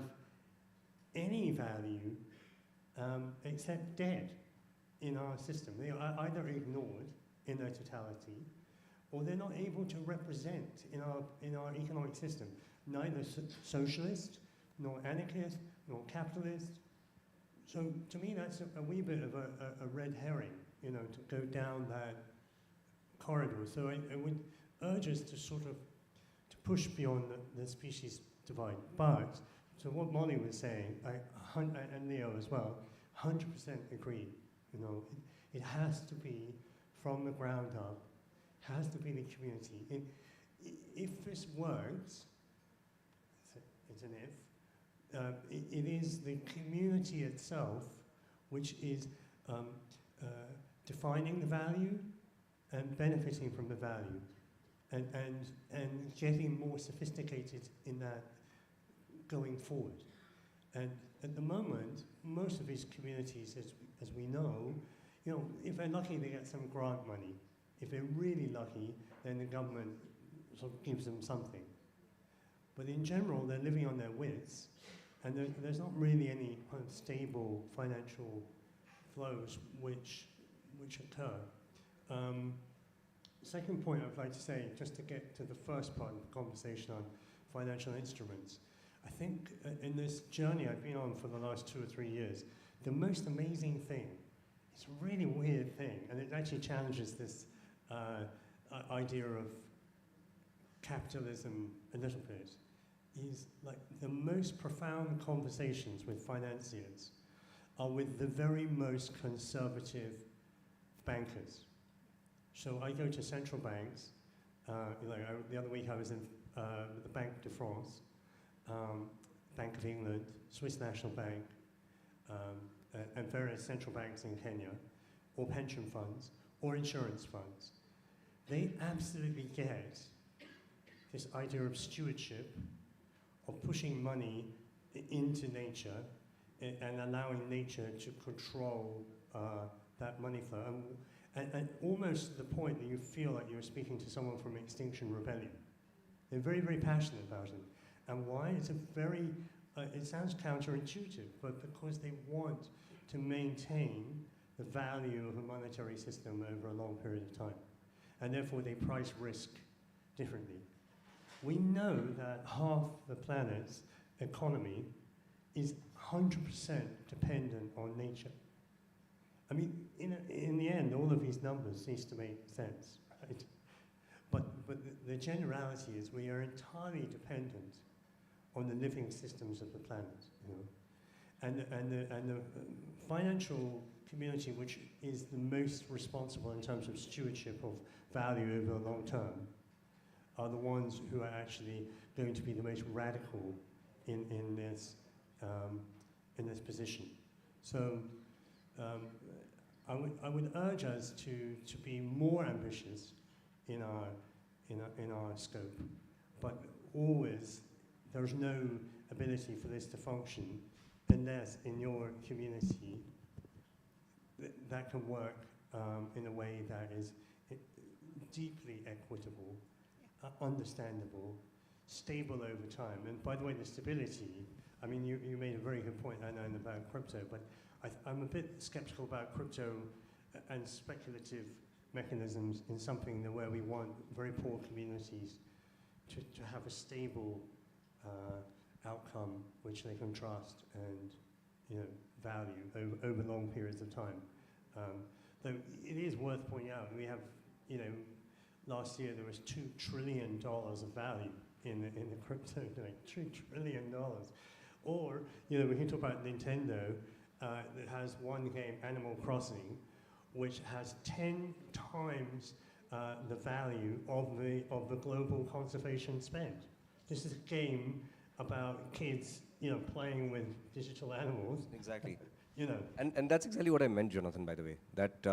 any value except dead in our system. They are either ignored in their totality, or they're not able to represent in our economic system, neither socialist, nor anarchist, nor capitalist. So to me, that's a wee bit of a red herring, you know, to go down that corridor. So I would urge us to sort of to push beyond the species divide. But to what Molly was saying, and Leo as well, 100% agree. You know, it has to be from the ground up. It has to be the community. If this works, it's an if. It is the community itself which is defining the value and benefiting from the value and getting more sophisticated in that going forward. And at the moment, most of these communities, as we know, you know, if they're lucky, they get some grant money. If they're really lucky, then the government sort of gives them something. But in general, they're living on their wits. And there's not really any kind of stable financial flows which occur. Second point I'd like to say, just to get to the first part of the conversation on financial instruments, I think in this journey I've been on for the last 2 or 3 years, the most amazing thing, it's a really weird thing, and it actually challenges this idea of capitalism a little bit, is like the most profound conversations with financiers are with the very most conservative bankers. So I go to central banks, the other week I was in the Banque de France, Bank of England, Swiss National Bank, and various central banks in Kenya, or pension funds, or insurance funds. They absolutely get this idea of stewardship, of pushing money into nature and allowing nature to control that money flow. And almost to the point that you feel like you're speaking to someone from Extinction Rebellion. They're very, very passionate about it. And why? It's a very, it sounds counterintuitive, but because they want to maintain the value of a monetary system over a long period of time. And therefore they price risk differently. We know that half the planet's economy is 100% dependent on nature. I mean, in the end, all of these numbers needs to make sense, right? But the generality is we are entirely dependent on the living systems of the planet, you know? and the financial community, which is the most responsible in terms of stewardship of value over the long term, are the ones who are actually going to be the most radical in this position. So I would urge us to be more ambitious in our scope, but always there's no ability for this to function unless in your community that can work in a way that is deeply equitable, understandable, stable over time. And by the way, the stability, I mean, you made a very good point, Anand, about crypto, but I'm a bit skeptical about crypto and speculative mechanisms in something where we want very poor communities to have a stable outcome which they can trust and value over long periods of time. Though it is worth pointing out, we have, last year there was $2 trillion of value in the crypto, like $2 trillion. Or, we can talk about Nintendo that has one game, Animal Crossing, which has 10 times the value of the global conservation spend. This is a game about kids, playing with digital animals. Exactly. And that's exactly what I meant, Jonathan, by the way. That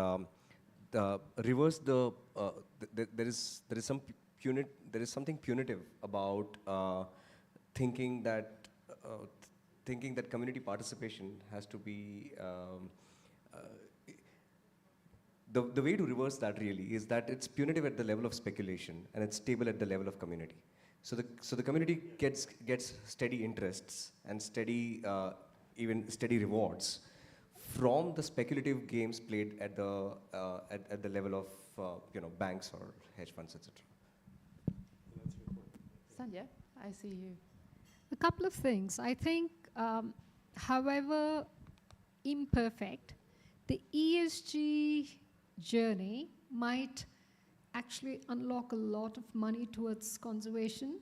reverse there is something punitive about thinking that community participation has to be. The way to reverse that really is that it's punitive at the level of speculation and it's stable at the level of community. So the community gets steady interests and steady rewards from the speculative games played at the level of banks or hedge funds, etc. Sandhya, I see you. A couple of things. I think, however imperfect, the ESG journey might actually unlock a lot of money towards conservation.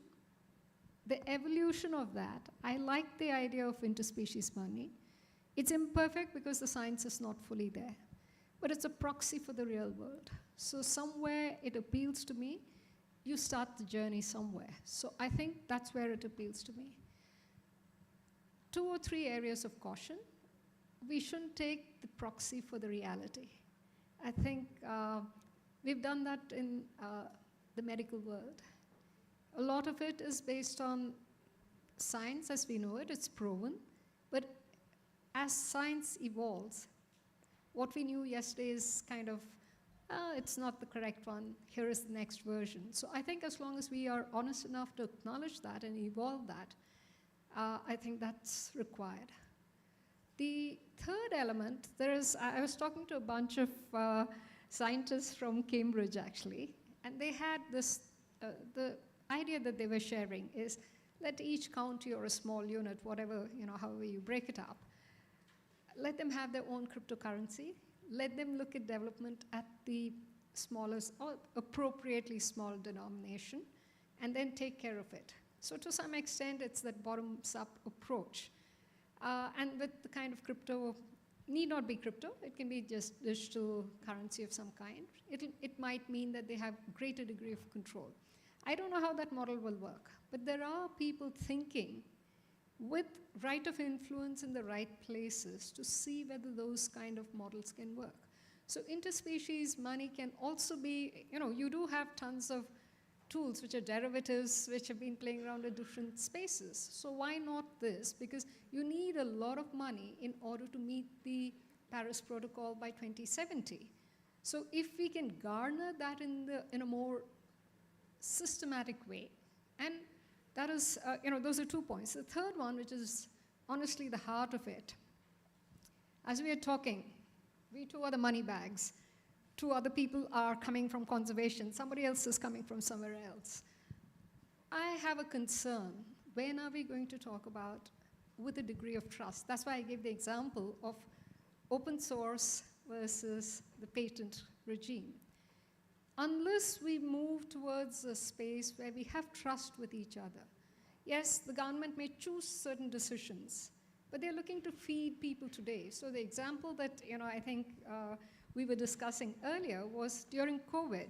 The evolution of that, I like the idea of interspecies money. It's imperfect because the science is not fully there, but it's a proxy for the real world. So somewhere it appeals to me. You start the journey somewhere. So I think that's where it appeals to me. 2 or 3 areas of caution. We shouldn't take the proxy for the reality. I think we've done that in the medical world. A lot of it is based on science as we know it, it's proven. But as science evolves, what we knew yesterday is kind of, it's not the correct one, here is the next version. So I think as long as we are honest enough to acknowledge that and evolve that, I think that's required. The third element, I was talking to a bunch of scientists from Cambridge actually, and they had this, the idea that they were sharing is let each county or a small unit, whatever, however you break it up, let them have their own cryptocurrency, let them look at development at the smallest or appropriately small denomination, and then take care of it. So to some extent, it's that bottoms-up approach. And with the kind of crypto, need not be crypto, it can be just digital currency of some kind. It might mean that they have greater degree of control. I don't know how that model will work, but there are people thinking with right of influence in the right places to see whether those kind of models can work. So interspecies money can also be, you do have tons of tools which are derivatives which have been playing around in different spaces. So why not this? Because you need a lot of money in order to meet the Paris Protocol by 2070. So if we can garner that in a more systematic way, and that is, those are 2 points. The third one, which is honestly the heart of it, as we are talking, we 2 are the money bags. 2 other people are coming from conservation. Somebody else is coming from somewhere else. I have a concern. When are we going to talk about with a degree of trust? That's why I gave the example of open source versus the patent regime. Unless we move towards a space where we have trust with each other. Yes, the government may choose certain decisions, but they're looking to feed people today. So the example that, I think we were discussing earlier was during COVID.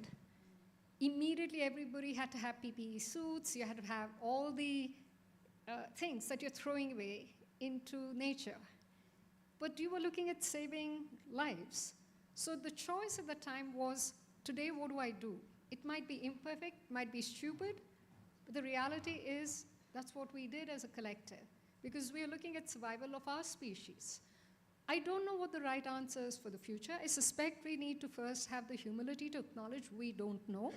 Immediately everybody had to have PPE suits, you had to have all the things that you're throwing away into nature. But you were looking at saving lives. So the choice at the time was, today what do I do? It might be imperfect, might be stupid, but the reality is that's what we did as a collective, because we are looking at survival of our species. I don't know what the right answer is for the future. I suspect we need to first have the humility to acknowledge we don't know.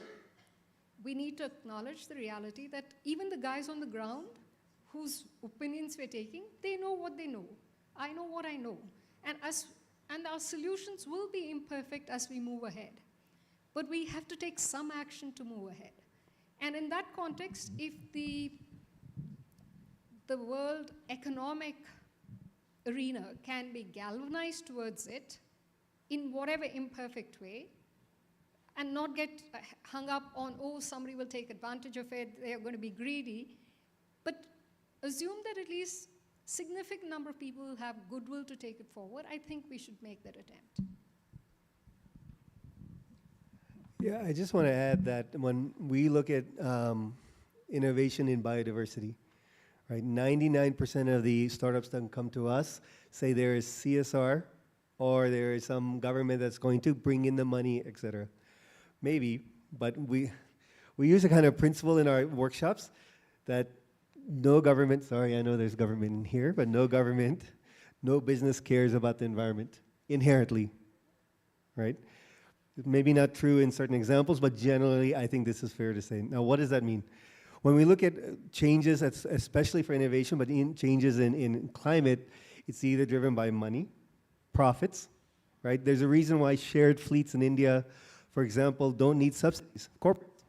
We need to acknowledge the reality that even the guys on the ground whose opinions we're taking, they know what they know. I know what I know. And our solutions will be imperfect as we move ahead. But we have to take some action to move ahead. And in that context, if the world economic arena can be galvanized towards it in whatever imperfect way, and not get hung up on, oh, somebody will take advantage of it, they are going to be greedy, but assume that at least significant number of people will have goodwill to take it forward, I think we should make that attempt. Yeah, I just want to add that when we look at innovation in biodiversity, right, 99% of the startups that come to us say there is CSR or there is some government that's going to bring in the money, et cetera. Maybe, but we use a kind of principle in our workshops that no government, sorry, I know there's government in here, but no government, no business cares about the environment inherently, right? Maybe not true in certain examples, but generally I think this is fair to say. Now, what does that mean? When we look at changes, especially for innovation, but changes in climate, it's either driven by money, profits, right? There's a reason why shared fleets in India, for example, don't need subsidies. Corporate,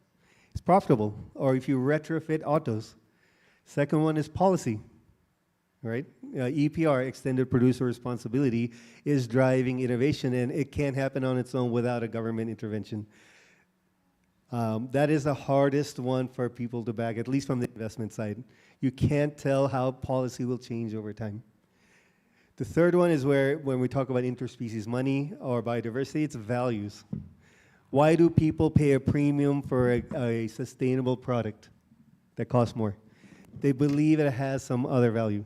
it's profitable. Or if you retrofit autos. Second one is policy, right? EPR, extended producer responsibility, is driving innovation, and it can't happen on its own without a government intervention. That is the hardest one for people to back, at least from the investment side. You can't tell how policy will change over time. The third one is where, when we talk about interspecies money or biodiversity, it's values. Why do people pay a premium for a sustainable product that costs more? They believe it has some other value.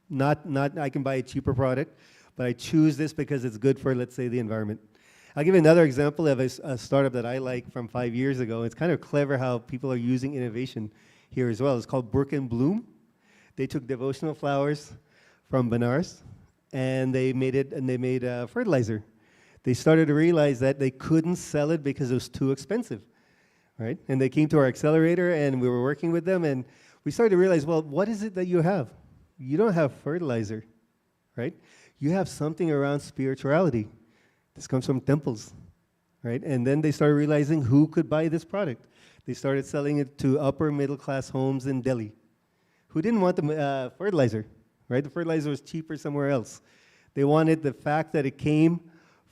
Not I can buy a cheaper product, but I choose this because it's good for, let's say, the environment. I'll give you another example of a startup that I like from 5 years ago. It's kind of clever how people are using innovation here as well. It's called Brook and Bloom. They took devotional flowers from Benares, and they made fertilizer. They started to realize that they couldn't sell it because it was too expensive, right? And they came to our accelerator, and we were working with them, and we started to realize, well, what is it that you have? You don't have fertilizer, right? You have something around spirituality. This comes from temples, right? And then they started realizing who could buy this product. They started selling it to upper middle class homes in Delhi who didn't want the fertilizer, right? The fertilizer was cheaper somewhere else. They wanted the fact that it came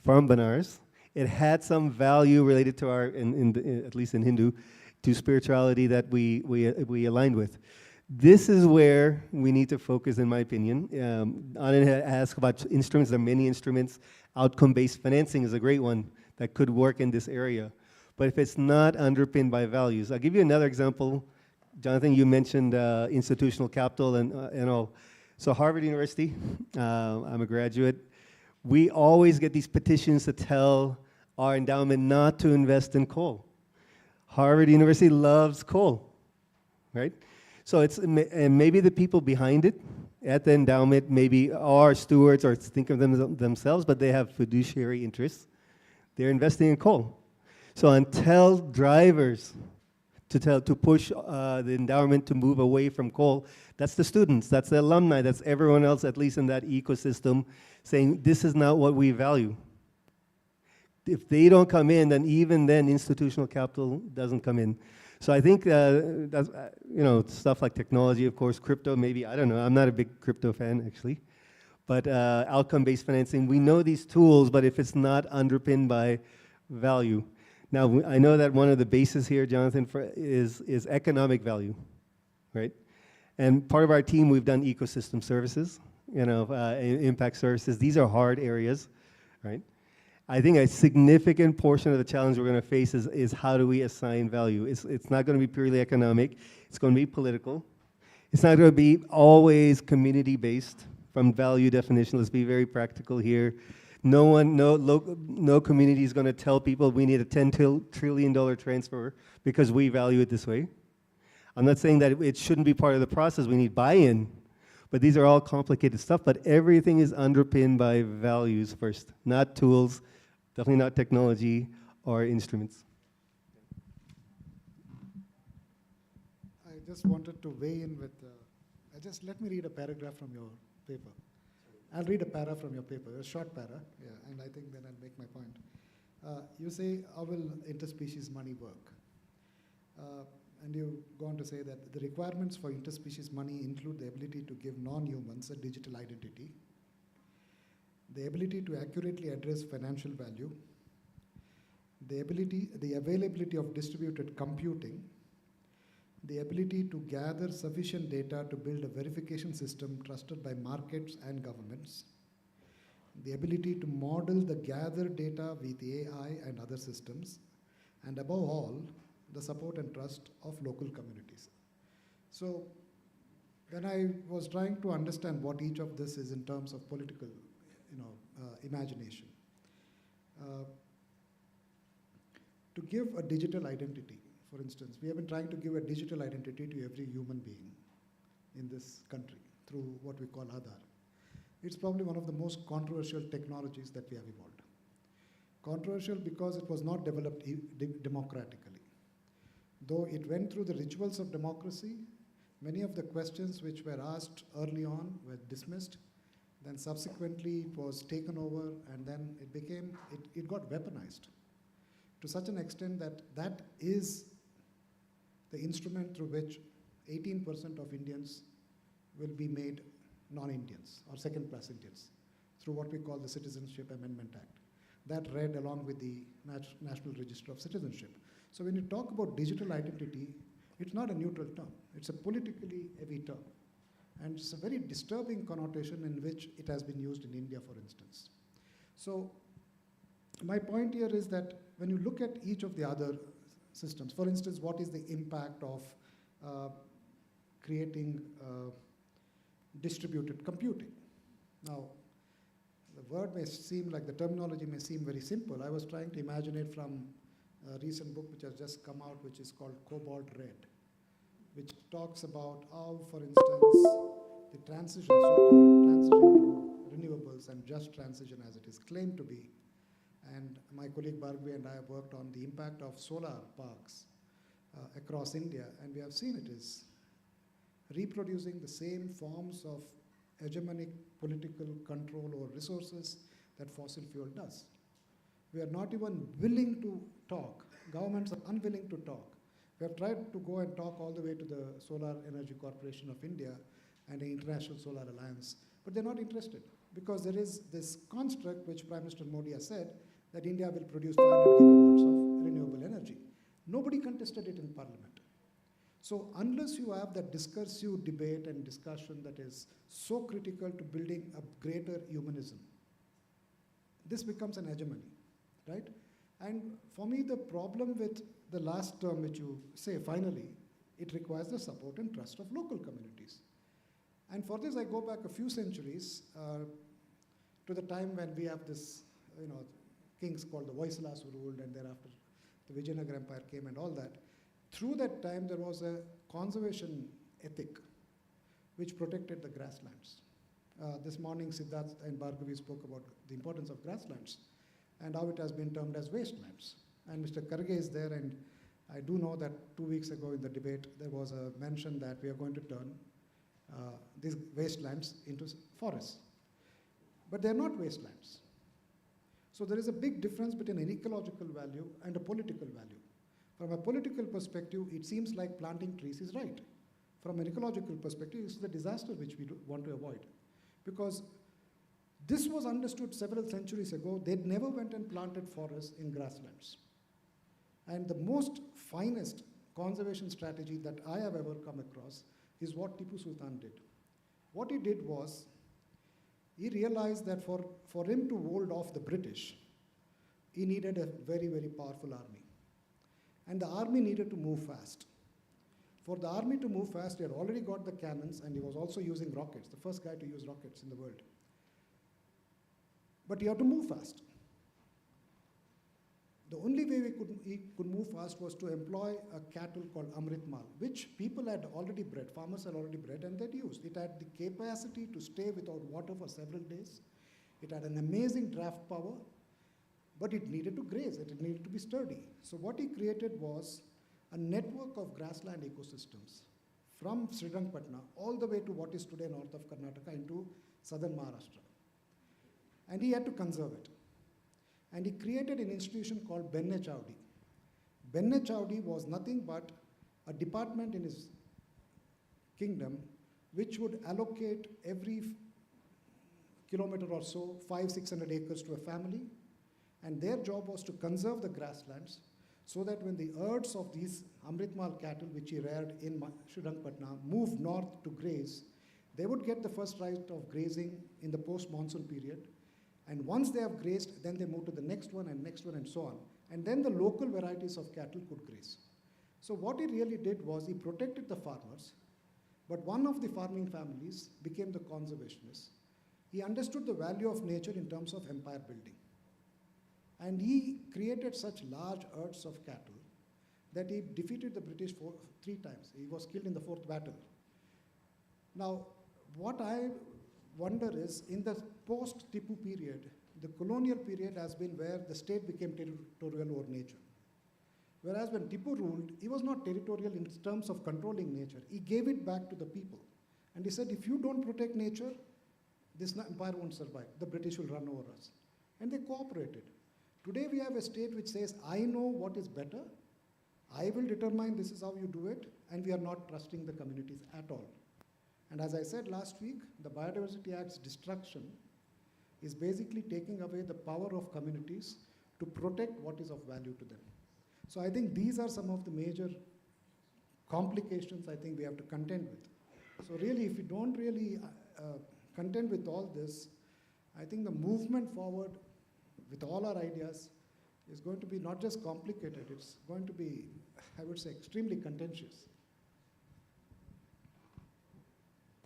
from Benares. It had some value related to our, at least in Hindu, to spirituality that we aligned with. This is where we need to focus, in my opinion. Anand asked about instruments. There are many instruments. Outcome-based financing is a great one that could work in this area. But if it's not underpinned by values, I'll give you another example. Jonathan, you mentioned institutional capital and all. So Harvard University, I'm a graduate. We always get these petitions to tell our endowment not to invest in coal. Harvard University loves coal, right? So it's, and maybe the people behind it at the endowment maybe are stewards or think of themselves, but they have fiduciary interests. They're investing in coal. So until drivers to push the endowment to move away from coal, that's the students, that's the alumni, that's everyone else, at least in that ecosystem, saying this is not what we value. If they don't come in, then even then institutional capital doesn't come in. So I think that's, stuff like technology, of course, crypto, maybe, I don't know, I'm not a big crypto fan actually, but outcome-based financing, we know these tools, but if it's not underpinned by value. Now, I know that one of the bases here, Jonathan, is economic value, right? And part of our team, we've done ecosystem services. impact services. These are hard areas, right? I think a significant portion of the challenge we're going to face is how do we assign value. It's not going to be purely economic. It's going to be political. It's not going to be always community-based from value definition. Let's be very practical here. No community is going to tell people we need a $10 trillion transfer because we value it this way. I'm not saying that it shouldn't be part of the process. We need buy-in. But these are all complicated stuff, but everything is underpinned by values first, not tools, definitely not technology or instruments. I just wanted to weigh in with, let me read a paragraph from your paper. I'll read a para from your paper, a short para, yeah, and I think then I'll make my point. You say, how will interspecies money work? And you go on to say that the requirements for interspecies money include the ability to give non-humans a digital identity, the ability to accurately address financial value, the availability of distributed computing, the ability to gather sufficient data to build a verification system trusted by markets and governments, the ability to model the gathered data with AI and other systems, and above all, the support and trust of local communities. So when I was trying to understand what each of this is in terms of political imagination, to give a digital identity, for instance, we have been trying to give a digital identity to every human being in this country through what we call Aadhaar. It's probably one of the most controversial technologies that we have evolved. Controversial because it was not developed democratically. Though it went through the rituals of democracy, many of the questions which were asked early on were dismissed. Then subsequently it was taken over, and then it got weaponized to such an extent that that is the instrument through which 18% of Indians will be made non-Indians or second-class Indians through what we call the Citizenship Amendment Act. That read along with the National Register of Citizenship. So when you talk about digital identity, it's not a neutral term. It's a politically heavy term. And it's a very disturbing connotation in which it has been used in India, for instance. So my point here is that when you look at each of the other systems, for instance, what is the impact of creating distributed computing? Now, the word may seem like the terminology may seem very simple. I was trying to imagine it from a recent book which has just come out, which is called Cobalt Red, which talks about how, for instance, the transition, so-called transition to renewables and just transition as it is claimed to be. And my colleague Bhargavi and I have worked on the impact of solar parks across India, and we have seen it is reproducing the same forms of hegemonic political control over resources that fossil fuel does. We are not even willing to talk. Governments are unwilling to talk. We have tried to go and talk all the way to the Solar Energy Corporation of India and the International Solar Alliance, but they're not interested because there is this construct which Prime Minister Modi has said that India will produce 500 gigawatts of renewable energy. Nobody contested it in Parliament. So unless you have that discursive debate and discussion that is so critical to building a greater humanism, this becomes an hegemony, right? And for me, the problem with the last term which you say, finally, it requires the support and trust of local communities. And for this, I go back a few centuries to the time when we have this, kings called the Hoysalas who ruled, and thereafter the Vijayanagara Empire came and all that. Through that time, there was a conservation ethic which protected the grasslands. This morning, Siddharth and Bhargavi spoke about the importance of grasslands and how it has been termed as wastelands. And Mr. Karge is there, and I do know that 2 weeks ago in the debate, there was a mention that we are going to turn these wastelands into forests. But they're not wastelands. So there is a big difference between an ecological value and a political value. From a political perspective, it seems like planting trees is right. From an ecological perspective, this is the disaster which we want to avoid. Because this was understood several centuries ago. They never went and planted forests in grasslands. And the most finest conservation strategy that I have ever come across is what Tipu Sultan did. What he did was, he realized that for him to hold off the British, he needed a very, very powerful army. And the army needed to move fast. For the army to move fast, he had already got the cannons, and he was also using rockets, the first guy to use rockets in the world. But he had to move fast. The only way he could move fast was to employ a cattle called Amrit Mal, which people had already bred, farmers had already bred, and they'd used. It had the capacity to stay without water for several days. It had an amazing draft power, but it needed to graze, it needed to be sturdy. So what he created was a network of grassland ecosystems from Srirangpatna all the way to what is today north of Karnataka into southern Maharashtra. And he had to conserve it. And he created an institution called Benne Chowdi. Benne Chowdi was nothing but a department in his kingdom which would allocate every kilometer or so 500-600 acres to a family, and their job was to conserve the grasslands so that when the herds of these Amritmal cattle, which he reared in Srirangpatna, moved north to graze, they would get the first right of grazing in the post-monsoon period. And once they have grazed, then they move to the next one and so on. And then the local varieties of cattle could graze. So what he really did was he protected the farmers, but one of the farming families became the conservationist. He understood the value of nature in terms of empire building. And he created such large herds of cattle that he defeated the British 3 times. He was killed in the 4th battle. Now, what I wonder is, in the post-Tipu period, the colonial period has been where the state became territorial over nature. Whereas when Tipu ruled, he was not territorial in terms of controlling nature. He gave it back to the people. And he said, if you don't protect nature, this empire won't survive. The British will run over us. And they cooperated. Today we have a state which says, I know what is better, I will determine this is how you do it, and we are not trusting the communities at all. And as I said last week, the Biodiversity Act's destruction is basically taking away the power of communities to protect what is of value to them. So I think these are some of the major complications I think we have to contend with. So really, if we don't really contend with all this, I think the movement forward with all our ideas is going to be not just complicated, it's going to be, I would say, extremely contentious.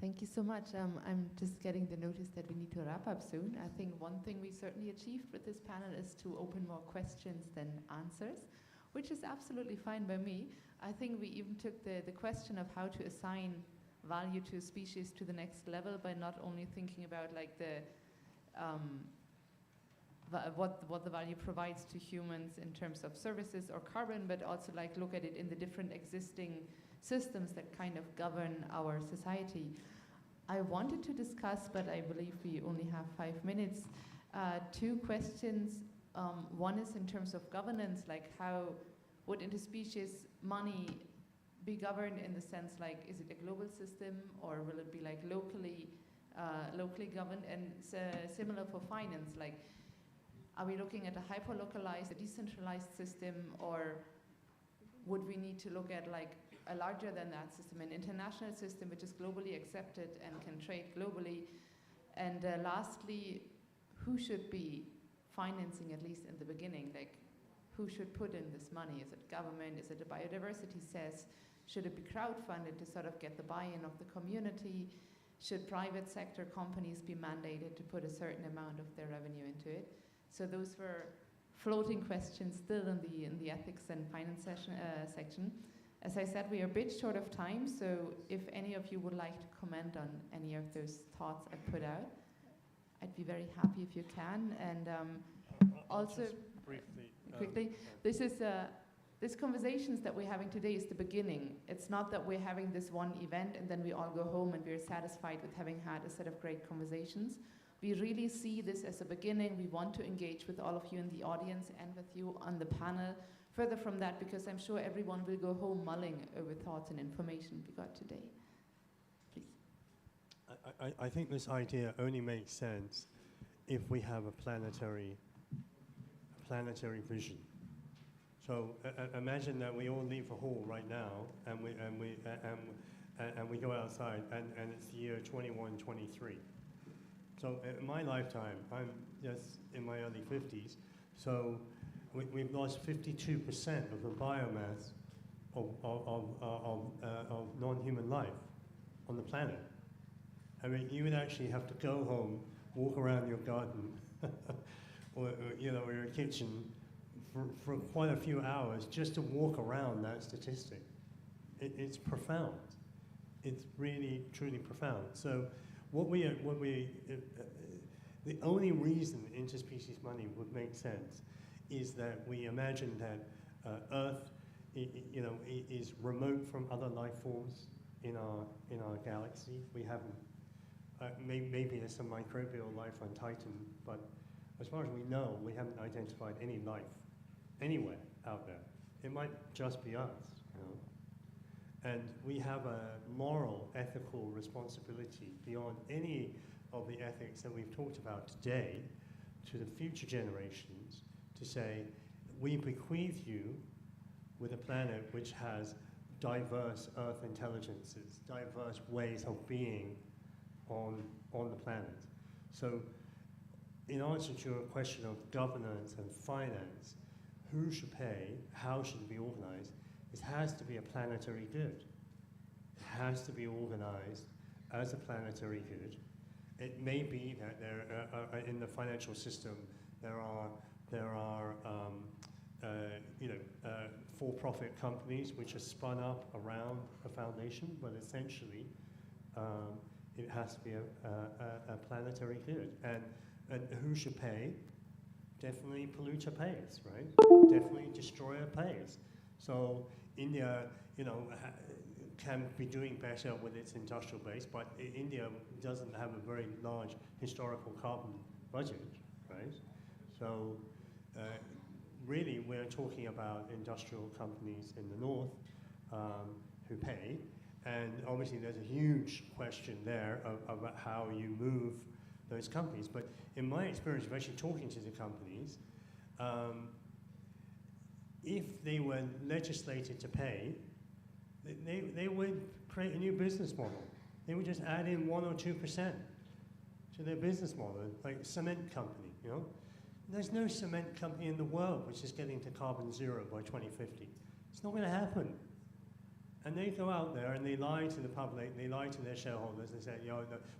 Thank you so much. I'm just getting the notice that we need to wrap up soon. I think one thing we certainly achieved with this panel is to open more questions than answers, which is absolutely fine by me. I think we even took the question of how to assign value to a species to the next level by not only thinking about like what the value provides to humans in terms of services or carbon, but also like look at it in the different existing systems that kind of govern our society. I wanted to discuss, but I believe we only have 5 minutes, 2 questions. One is in terms of governance, like how would interspecies money be governed in the sense like, is it a global system or will it be like locally governed? And similar for finance, like are we looking at a hyper-localized, a decentralized system, or would we need to look at like a larger than that system, an international system which is globally accepted and can trade globally? And lastly, who should be financing, at least in the beginning? Like, who should put in this money? Is it government? Is it a biodiversity cess? Should it be crowdfunded to sort of get the buy-in of the community? Should private sector companies be mandated to put a certain amount of their revenue into it? So those were floating questions still in the ethics and finance section. As I said, we are a bit short of time, so if any of you would like to comment on any of those thoughts I put out, I'd be very happy if you can. And also, briefly, quickly, this conversations that we're having today is the beginning. It's not that we're having this one event and then we all go home and we're satisfied with having had a set of great conversations. We really see this as a beginning. We want to engage with all of you in the audience and with you on the panel. Further from that, because I'm sure everyone will go home mulling over thoughts and information we got today. Please. I think this idea only makes sense if we have a planetary vision. So imagine that we all leave a hall right now, and we go outside, and it's the year 2123, So in my lifetime, I'm just in my early 50s, so we've lost 52% of the biomass of non-human life on the planet. I mean, you would actually have to go home, walk around your garden, or your kitchen for quite a few hours just to walk around that statistic. It's profound. It's really, truly profound. So the only reason interspecies money would make sense is that we imagine that Earth is remote from other life forms in our galaxy. We haven't, maybe there's some microbial life on Titan, but as far as we know, we haven't identified any life anywhere out there. It might just be us, And we have a moral, ethical responsibility beyond any of the ethics that we've talked about today to the future generations to say, we bequeath you with a planet which has diverse Earth intelligences, diverse ways of being on the planet. So in answer to your question of governance and finance, who should pay, how should it be organized, it has to be a planetary good. It has to be organized as a planetary good. It may be that there in the financial system there are for-profit companies which are spun up around a foundation, but essentially it has to be a planetary good. And who should pay? Definitely polluter pays, right? Definitely destroyer pays. So India, can be doing better with its industrial base, but India doesn't have a very large historical carbon budget, right? So really we're talking about industrial companies in the north who pay, and obviously there's a huge question there about how you move those companies. But in my experience of actually talking to the companies, if they were legislated to pay, they would create a new business model. They would just add in 1 or 2% to their business model, like a cement company, There's no cement company in the world which is getting to carbon zero by 2050. It's not going to happen. And they go out there and they lie to the public, they lie to their shareholders, they say,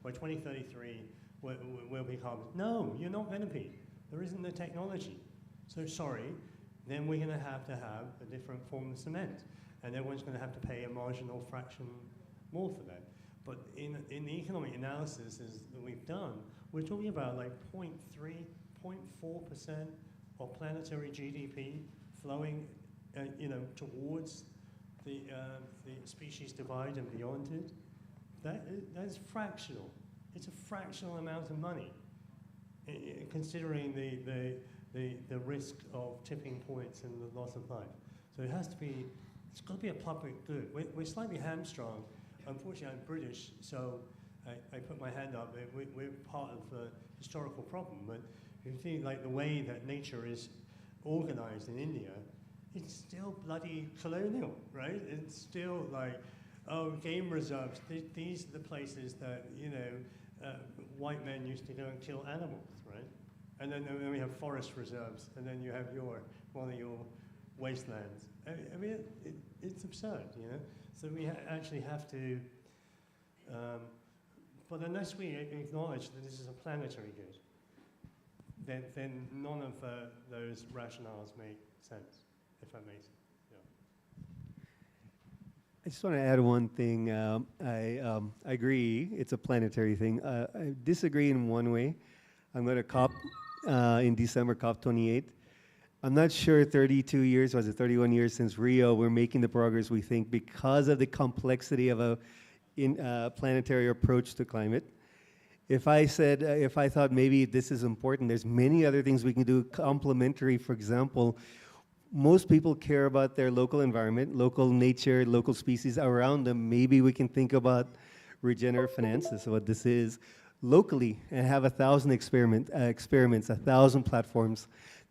by 2033, we'll be carbon. No, you're not going to be. There isn't the technology. So sorry, then we're going to have a different form of cement. And everyone's going to have to pay a marginal fraction more for that. But in the economic analysis that we've done, we're talking about like 0.3, 0.4% of planetary GDP flowing, towards the species divide and beyond it. That is fractional. It's a fractional amount of money, considering the risk of tipping points and the loss of life. So it's got to be a public good. We're slightly hamstrung. Unfortunately, I'm British, so I put my hand up. We're part of the historical problem, but if you see like the way that nature is organized in India, it's still bloody colonial, right? It's still like, game reserves. These are the places that, white men used to go and kill animals, right? And then we have forest reserves, and then you have one of your wastelands. I mean, it's absurd, So we actually have to, but unless we acknowledge that this is a planetary good, then none of those rationales make sense, if that makes sense. Yeah. I just want to add one thing. I agree, it's a planetary thing. I disagree in one way. I'm going to COP in December, COP28. I'm not sure 32 years, was it 31 years since Rio, we're making the progress we think because of the complexity of a planetary approach to climate. If I thought maybe this is important, there's many other things we can do complementary. For example, most people care about their local environment, local nature, local species around them. Maybe we can think about regenerative finance, this is what this is, locally, and have 1,000 experiments, 1,000 platforms,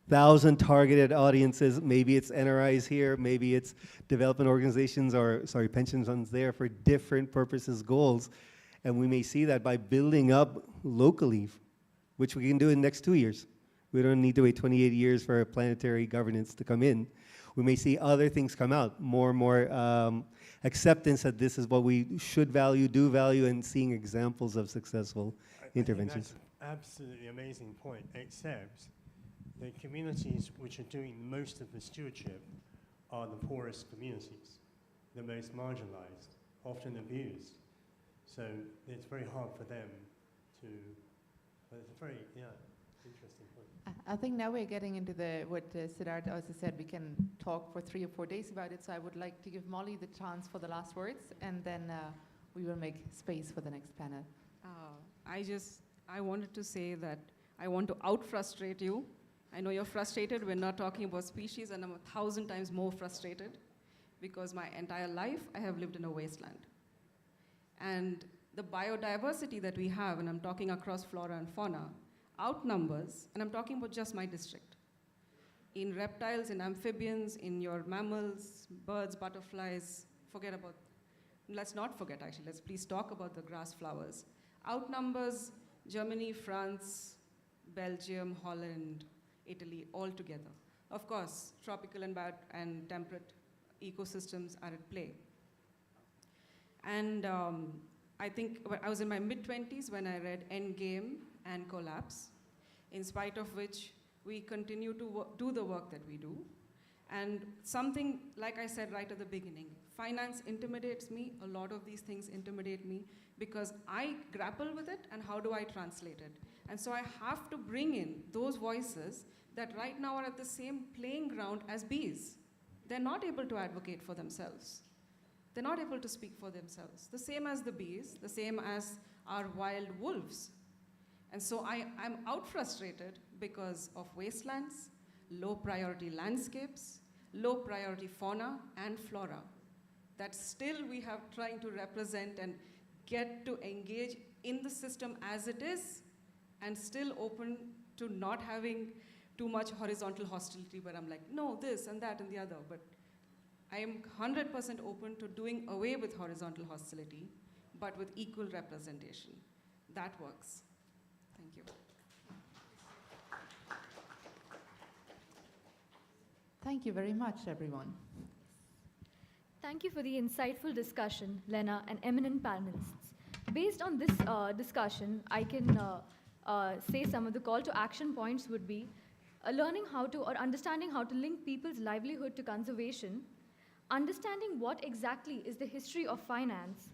1,000 targeted audiences. Maybe it's NRIs here, maybe it's development organizations or, pension funds there for different purposes, goals. And we may see that by building up locally, which we can do in the next 2 years. We don't need to wait 28 years for planetary governance to come in. We may see other things come out, more and more acceptance that this is what we should value, do value, and seeing examples of successful interventions. I think that's absolutely amazing point, except the communities which are doing most of the stewardship are the poorest communities, the most marginalized, often abused. So it's very hard for them to, but it's a very, interesting point. I think now we're getting into what Siddharth also said, we can talk for 3 or 4 days about it, so I would like to give Molly the chance for the last words, and then we will make space for the next panel. I wanted to say that I want to out-frustrate you. I know you're frustrated. We're not talking about species, and I'm 1,000 times more frustrated because my entire life I have lived in a wasteland. And the biodiversity that we have, and I'm talking across flora and fauna, outnumbers, and I'm talking about just my district. In reptiles, in amphibians, in your mammals, birds, butterflies, let's not forget actually, let's please talk about the grass flowers. Outnumbers Germany, France, Belgium, Holland, Italy, all together. Of course, tropical and temperate ecosystems are at play. And I think I was in my mid-20s when I read Endgame and Collapse, in spite of which we continue to do the work that we do. And something, like I said right at the beginning, finance intimidates me, a lot of these things intimidate me, because I grapple with it, and how do I translate it? And so I have to bring in those voices that right now are at the same playing ground as bees. They're not able to advocate for themselves. They're not able to speak for themselves. The same as the bees, the same as our wild wolves. And so I'm out frustrated because of wastelands, low priority landscapes, low priority fauna and flora that still we have trying to represent and get to engage in the system as it is, and still open to not having too much horizontal hostility where I'm like, no, this and that and the other. But I am 100% open to doing away with horizontal hostility, but with equal representation. That works. Thank you. Thank you very much, everyone. Thank you for the insightful discussion, Lena, and eminent panelists. Based on this discussion, I can say some of the call to action points would be learning how to, or understanding how to link people's livelihood to conservation, understanding what exactly is the history of finance,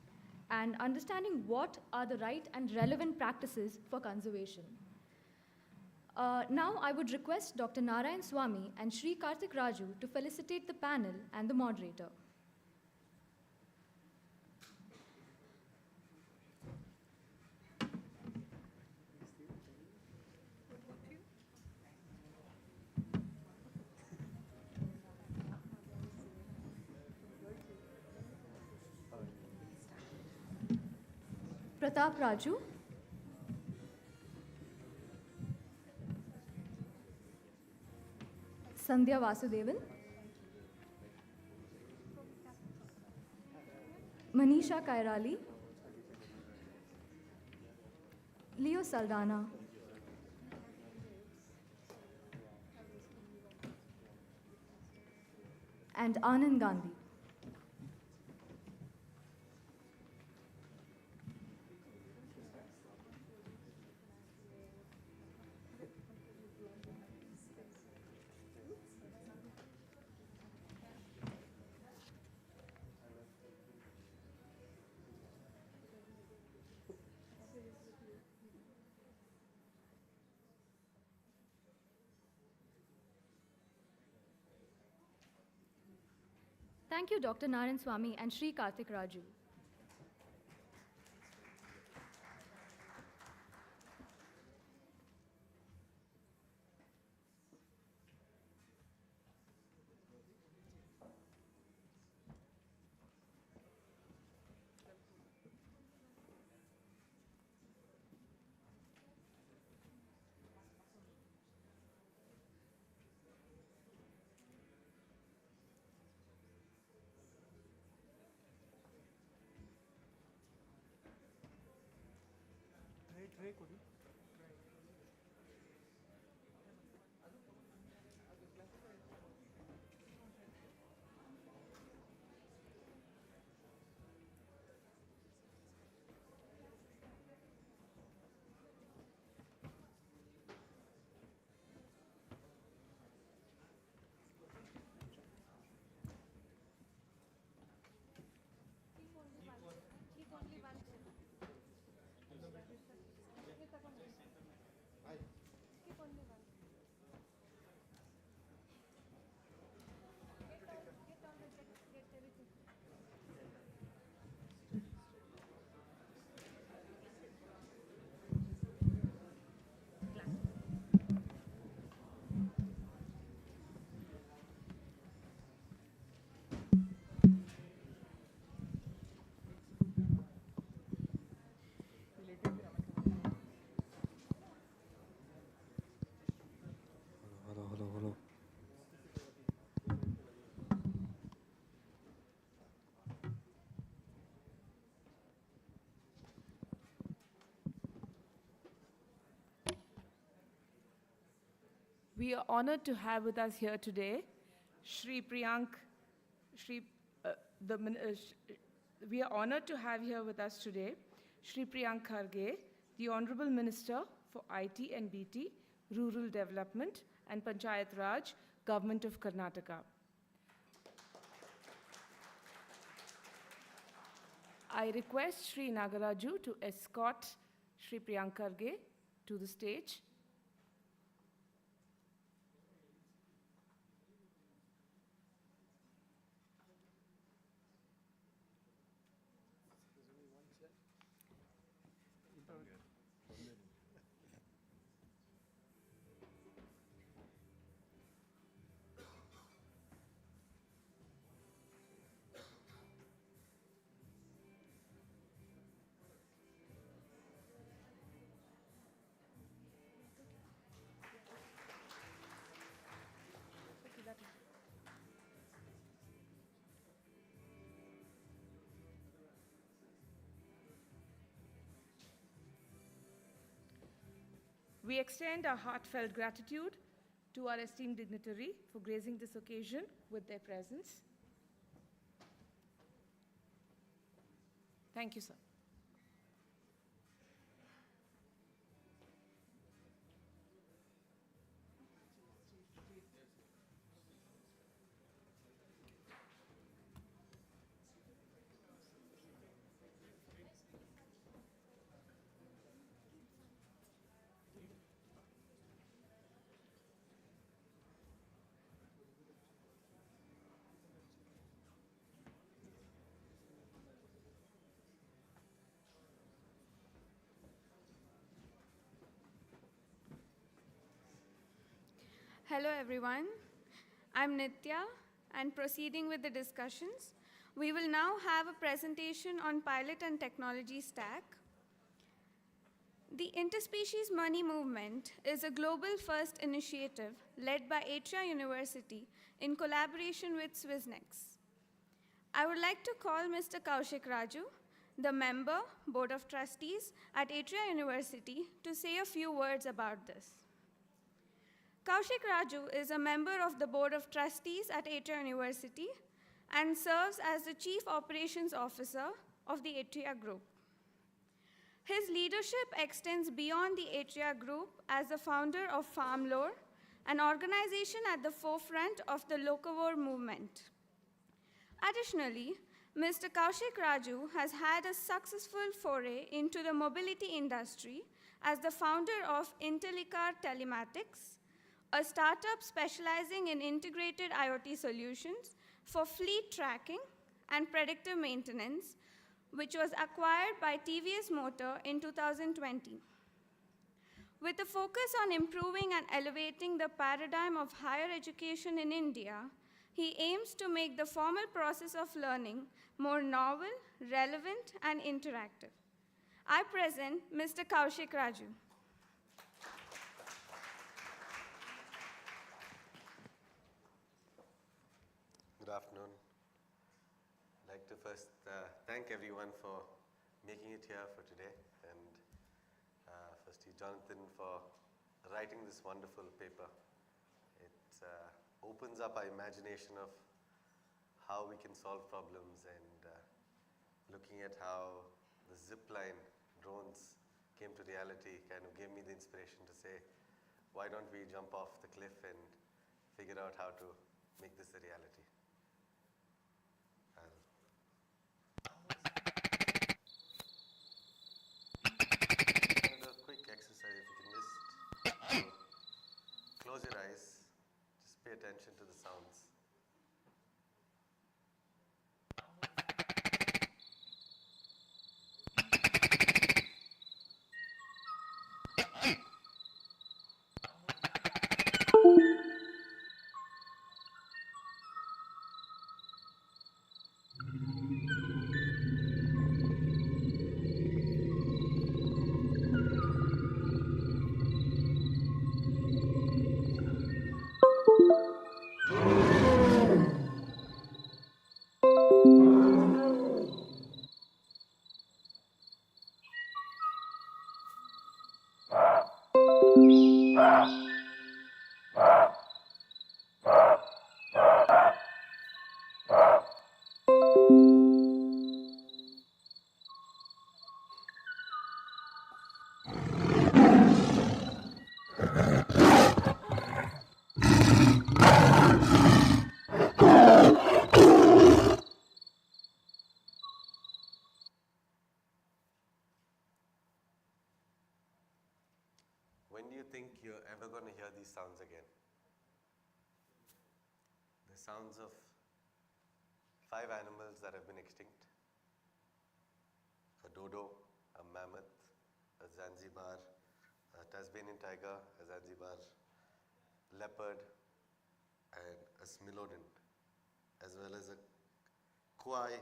and understanding what are the right and relevant practices for conservation. Now I would request Dr. Narayan Swamy and Sri Karthik Raju to felicitate the panel and the moderator. Pratap Raju. Sandhya Vasudevan. Manisha Kairali. Leo Saldana. And Anand Gandhi. Thank you, Dr. Narayan Swamy and Sri Karthik Raju. We are honored to have with us here today Shri Priyank, we are honored to have here with us today Shri Priyank Kharge, the Honorable Minister for IT and BT, Rural Development and Panchayat Raj, Government of Karnataka. I request Shri Nagaraju to escort Shri Priyank Kharge to the stage. We extend our heartfelt gratitude to our esteemed dignitary for gracing this occasion with their presence. Thank you, sir. Hello everyone, I'm Nitya, and proceeding with the discussions, we will now have a presentation on pilot and technology stack. The Interspecies Money Movement is a global first initiative led by Atria University in collaboration with Swissnex. I would like to call Mr. Kaushik Raju, the member, Board of Trustees at Atria University, to say a few words about this. Kaushik Raju is a member of the Board of Trustees at Atria University and serves as the Chief Operations Officer of the Atria Group. His leadership extends beyond the Atria Group as the founder of FarmLore, an organization at the forefront of the locavore movement. Additionally, Mr. Kaushik Raju has had a successful foray into the mobility industry as the founder of Intellicar Telematics, a startup specializing in integrated IoT solutions for fleet tracking and predictive maintenance, which was acquired by TVS Motor in 2020. With a focus on improving and elevating the paradigm of higher education in India, he aims to make the formal process of learning more novel, relevant, and interactive. I present Mr. Kaushik Raju. Good afternoon. I'd like to first thank everyone for making it here for today and Trustee Jonathan for writing this wonderful paper. It opens up our imagination of how we can solve problems, and looking at how the zipline drones came to reality kind of gave me the inspiration to say, why don't we jump off the cliff and figure out how to make this a reality? A quick exercise, if you can just close your eyes, just pay attention to the sounds. When do you think you're ever going to hear these sounds again? The sounds of 5 animals that have been extinct: a dodo, a mammoth, a Zanzibar, a Tasmanian tiger, a Zanzibar leopard, and a smilodon, as well as a koi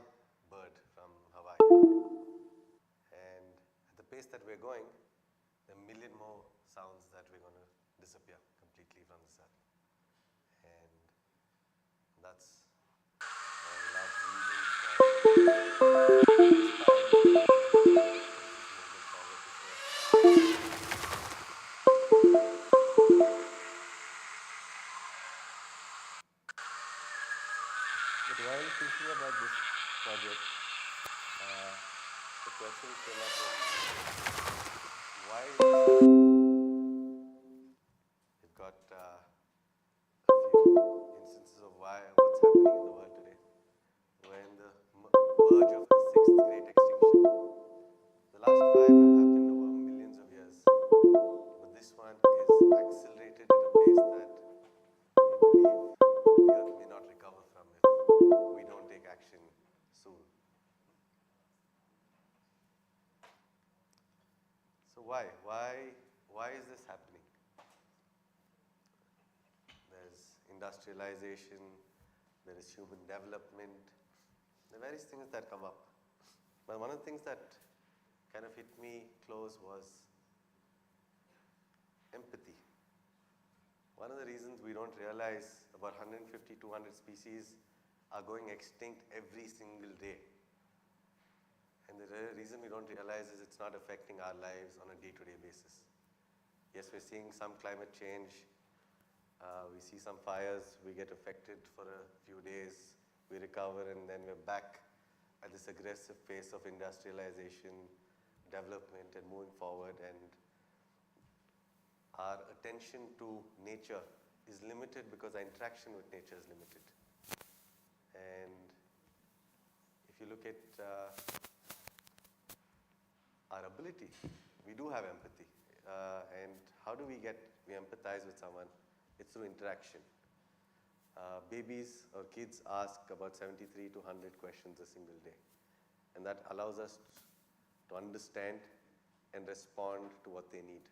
bird from Hawaii. And at the pace that we're going, there are a million more sounds that we're going to disappear completely from this earth. And that's one of the large reasons that inspired me to push this movement forward to say. But while thinking about this project, the question came up of why is this happening? We've got a few instances of what's happening in the world today. We're in the verge of the 6th great extinction. The last 5 have happened over millions of years, but this one is accelerated at a pace that we believe the Earth may not recover from if we don't take action soon. So why? Why is this happening? There's industrialization, there is human development, there are various things that come up. But one of the things that kind of hit me close was empathy. One of the reasons we don't realize about 150, 200 species are going extinct every single day. And the reason we don't realize is it's not affecting our lives on a day-to-day basis. Yes, we're seeing some climate change. We see some fires. We get affected for a few days. We recover, and then we're back at this aggressive pace of industrialization, development, and moving forward. And our attention to nature is limited because our interaction with nature is limited. And if you look at our ability, we do have empathy. And how do we empathize with someone? It's through interaction. Babies or kids ask about 73 to 100 questions a single day. And that allows us to understand and respond to what they need.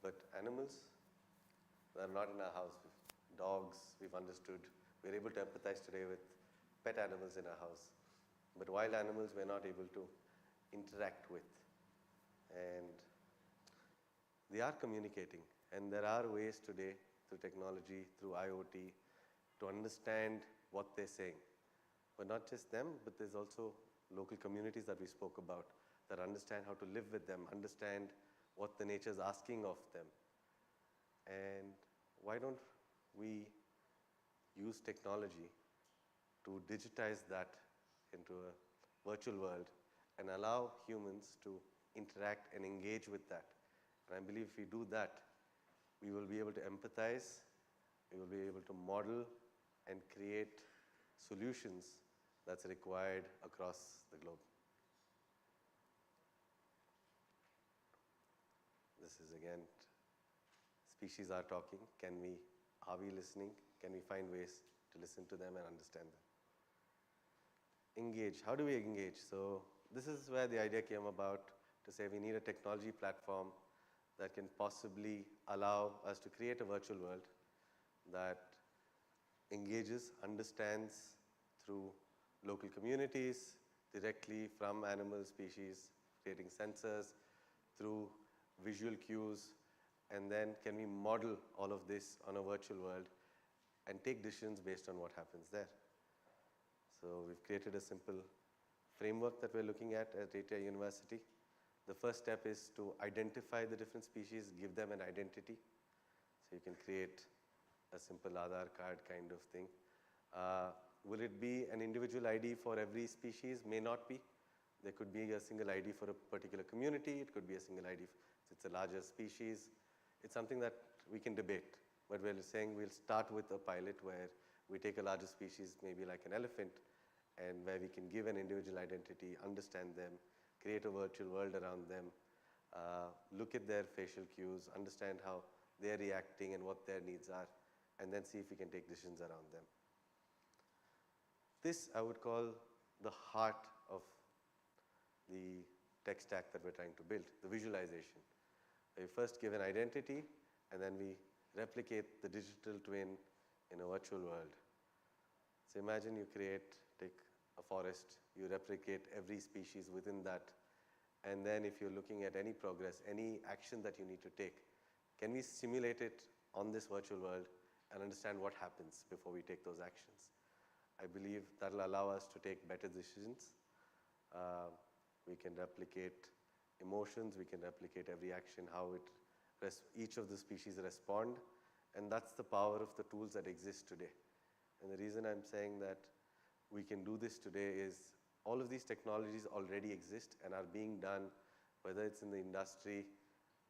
But animals that are not in our house, dogs, we've understood. We're able to empathize today with pet animals in our house. But wild animals, we're not able to interact with. And they are communicating. And there are ways today, through technology, through IoT, to understand what they're saying. But not just them, but there's also local communities that we spoke about that understand how to live with them, understand what the nature is asking of them. And why don't we use technology to digitize that into a virtual world and allow humans to interact and engage with that. And I believe if we do that, we will be able to empathize, we will be able to model and create solutions that's required across the globe. This is again, species are talking. Are we listening? Can we find ways to listen to them and understand them? Engage, how do we engage? So this is where the idea came about, to say we need a technology platform that can possibly allow us to create a virtual world that engages, understands through local communities, directly from animal species, creating sensors, through visual cues, and then can we model all of this on a virtual world and take decisions based on what happens there. So we've created a simple framework that we're looking at Atria University. The first step is to identify the different species, give them an identity. So you can create a simple Aadhaar card kind of thing. Will it be an individual ID for every species? May not be. There could be a single ID for a particular community. It could be a single ID if it's a larger species. It's something that we can debate. But we're saying we'll start with a pilot where we take a larger species, maybe like an elephant, and where we can give an individual identity, understand them, create a virtual world around them, look at their facial cues, understand how they're reacting and what their needs are, and then see if we can take decisions around them. This I would call the heart of the tech stack that we're trying to build, the visualization. We first give an identity, and then we replicate the digital twin in a virtual world. So imagine you take a forest, you replicate every species within that, and then if you're looking at any progress, any action that you need to take, can we simulate it on this virtual world and understand what happens before we take those actions? I believe that will allow us to take better decisions. We can replicate emotions, we can replicate every action, how each of the species respond, and that's the power of the tools that exist today. And the reason I'm saying that we can do this today is all of these technologies already exist and are being done, whether it's in the industry.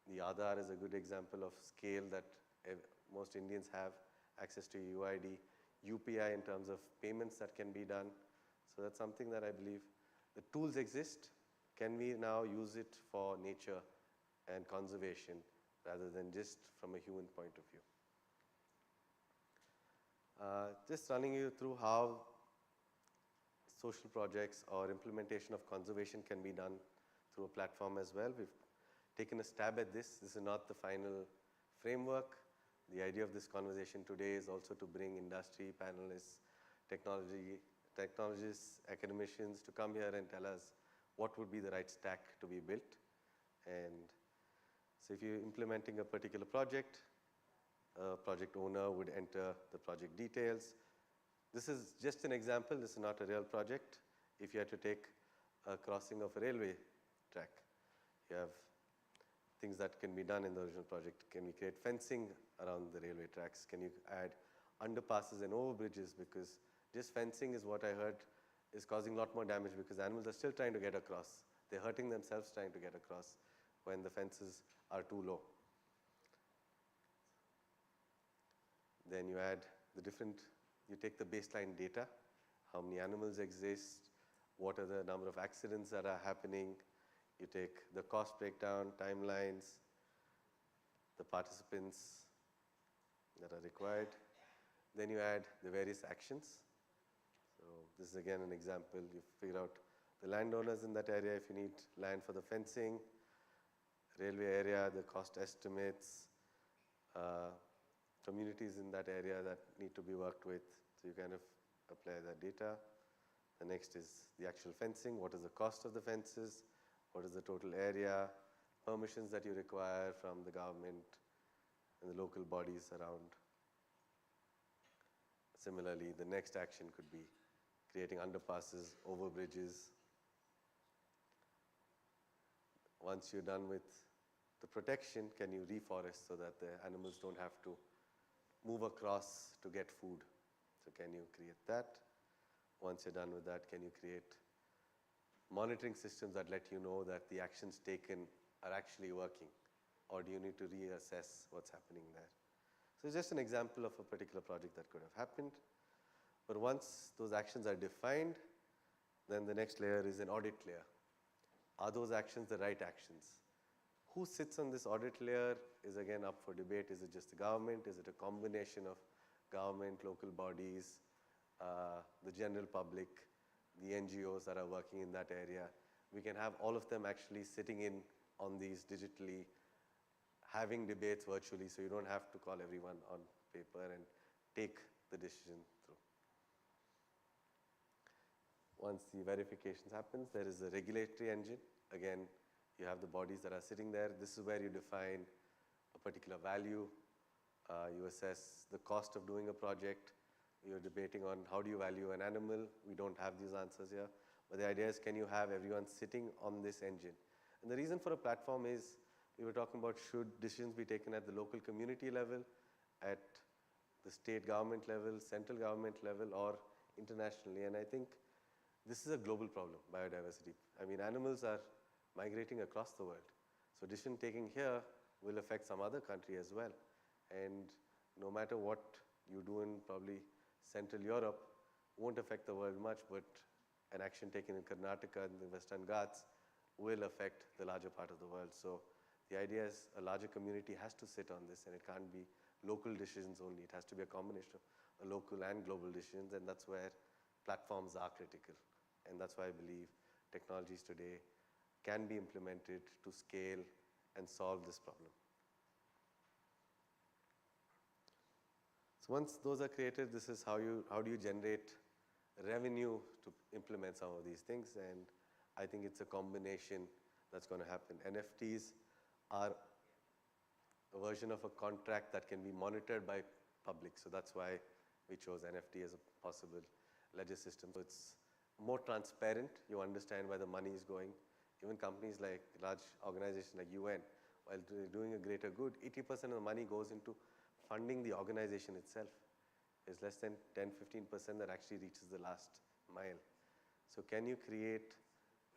The Aadhaar is a good example of scale that most Indians have access to UID, UPI in terms of payments that can be done. So that's something that I believe the tools exist. Can we now use it for nature and conservation rather than just from a human point of view? Just running you through how social projects or implementation of conservation can be done through a platform as well. We've taken a stab at this. This is not the final framework. The idea of this conversation today is also to bring industry, panelists, technologists, academicians to come here and tell us what would be the right stack to be built. And so if you're implementing a particular project, a project owner would enter the project details. This is just an example. This is not a real project. If you had to take a crossing of a railway track, you have things that can be done in the original project. Can we create fencing around the railway tracks? Can you add underpasses and overbridges? Because just fencing is what I heard is causing a lot more damage because animals are still trying to get across. They're hurting themselves trying to get across when the fences are too low. Then you add you take the baseline data, how many animals exist, what are the number of accidents that are happening. You take the cost breakdown, timelines, the participants that are required. Then you add the various actions. So this is again an example. You figure out the landowners in that area, if you need land for the fencing, railway area, the cost estimates, communities in that area that need to be worked with. So you kind of apply that data. The next is the actual fencing. What is the cost of the fences? What is the total area? Permissions that you require from the government and the local bodies around. Similarly, the next action could be creating underpasses, overbridges. Once you're done with the protection, can you reforest so that the animals don't have to move across to get food? So can you create that? Once you're done with that, can you create monitoring systems that let you know that the actions taken are actually working? Or do you need to reassess what's happening there? So it's just an example of a particular project that could have happened. But once those actions are defined, then the next layer is an audit layer. Are those actions the right actions? Who sits on this audit layer is again up for debate. Is it just the government? Is it a combination of government, local bodies, the general public, the NGOs that are working in that area? We can have all of them actually sitting in on these digitally, having debates virtually, so you don't have to call everyone on paper and take the decision through. Once the verifications happens, there is a regulatory engine. Again, you have the bodies that are sitting there. This is where you define a particular value. You assess the cost of doing a project. You're debating on how do you value an animal. We don't have these answers here. But the idea is, can you have everyone sitting on this engine? And the reason for a platform is, we were talking about should decisions be taken at the local community level, at the state government level, central government level, or internationally. And I think this is a global problem, biodiversity. I mean, animals are migrating across the world. So decision taking here will affect some other country as well. And no matter what you do in probably Central Europe, won't affect the world much, but an action taken in Karnataka and the Western Ghats will affect the larger part of the world. So the idea is a larger community has to sit on this, and it can't be local decisions only. It has to be a combination of local and global decisions, and that's where platforms are critical. And that's why I believe technologies today can be implemented to scale and solve this problem. So once those are created, this is how do you generate revenue to implement some of these things, and I think it's a combination that's going to happen. NFTs are a version of a contract that can be monitored by public, so that's why we chose NFT as a possible ledger system. So it's more transparent. You understand where the money is going. Even companies like large organizations like UN, while doing a greater good, 80% of the money goes into funding the organization itself. There's less than 10-15% that actually reaches the last mile. So can you create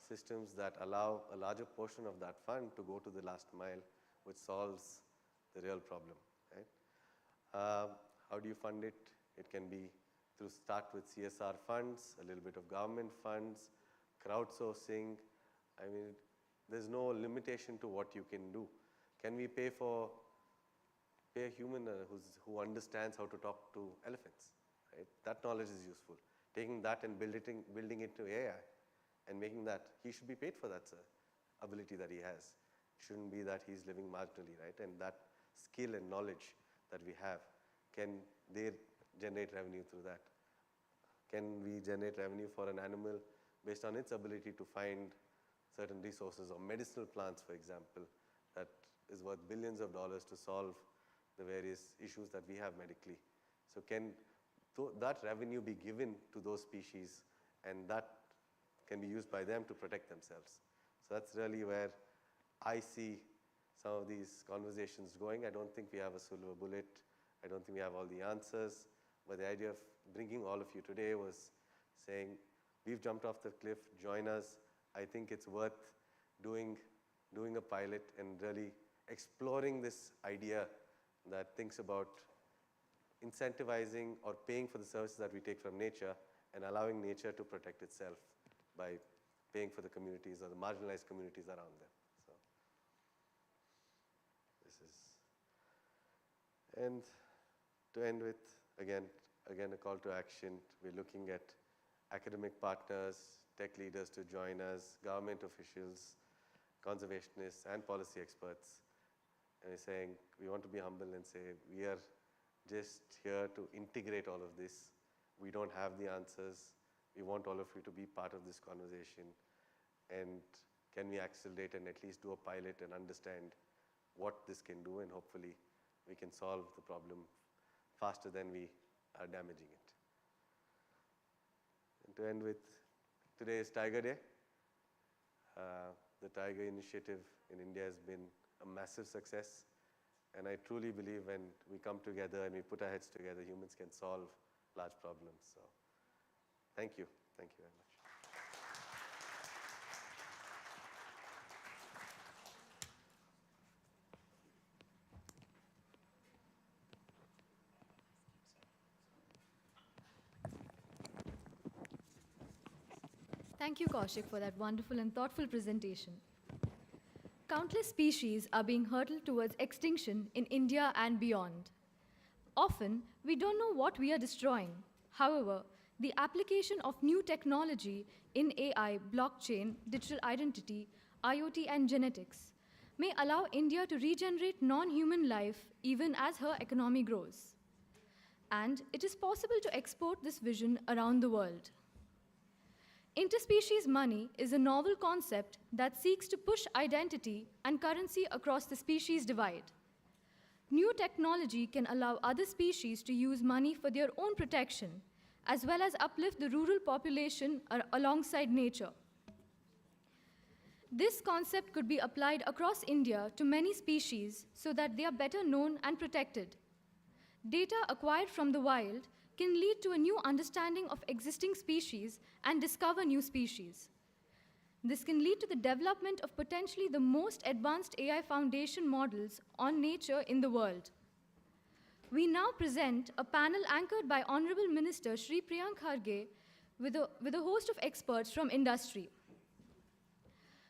systems that allow a larger portion of that fund to go to the last mile, which solves the real problem, right? How do you fund it? It can be through start with CSR funds, a little bit of government funds, crowdsourcing. I mean, there's no limitation to what you can do. Can we pay a human who understands how to talk to elephants, right? That knowledge is useful. Taking that and building it to AI and making that, he should be paid for that ability that he has. It shouldn't be that he's living marginally, right? And that skill and knowledge that we have, can they generate revenue through that? Can we generate revenue for an animal based on its ability to find certain resources or medicinal plants, for example, that is worth billions of dollars to solve the various issues that we have medically? So can that revenue be given to those species, and that can be used by them to protect themselves? So that's really where I see some of these conversations going. I don't think we have a silver bullet. I don't think we have all the answers. But the idea of bringing all of you today was saying, we've jumped off the cliff, join us. I think it's worth doing a pilot and really exploring this idea that thinks about incentivizing or paying for the services that we take from nature and allowing nature to protect itself by paying for the communities or the marginalized communities around them. So this is, and to end with, again a call to action. We're looking at academic partners, tech leaders to join us, government officials, conservationists, and policy experts. And we're saying we want to be humble and say we are just here to integrate all of this. We don't have the answers. We want all of you to be part of this conversation. And can we accelerate and at least do a pilot and understand what this can do, and hopefully we can solve the problem faster than we are damaging it. And to end with, today is Tiger Day. The Tiger Initiative in India has been a massive success. And I truly believe when we come together and we put our heads together, humans can solve large problems. So thank you. Thank you very much. Thank you, Kaushik, for that wonderful and thoughtful presentation. Countless species are being hurtled towards extinction in India and beyond. Often, we don't know what we are destroying. However, the application of new technology in AI, blockchain, digital identity, IoT, and genetics may allow India to regenerate non-human life even as her economy grows. And it is possible to export this vision around the world. Interspecies money is a novel concept that seeks to push identity and currency across the species divide. New technology can allow other species to use money for their own protection, as well as uplift the rural population alongside nature. This concept could be applied across India to many species so that they are better known and protected. Data acquired from the wild can lead to a new understanding of existing species and discover new species. This can lead to the development of potentially the most advanced AI foundation models on nature in the world. We now present a panel anchored by Honorable Minister Shri Priyank Kharge with a host of experts from industry.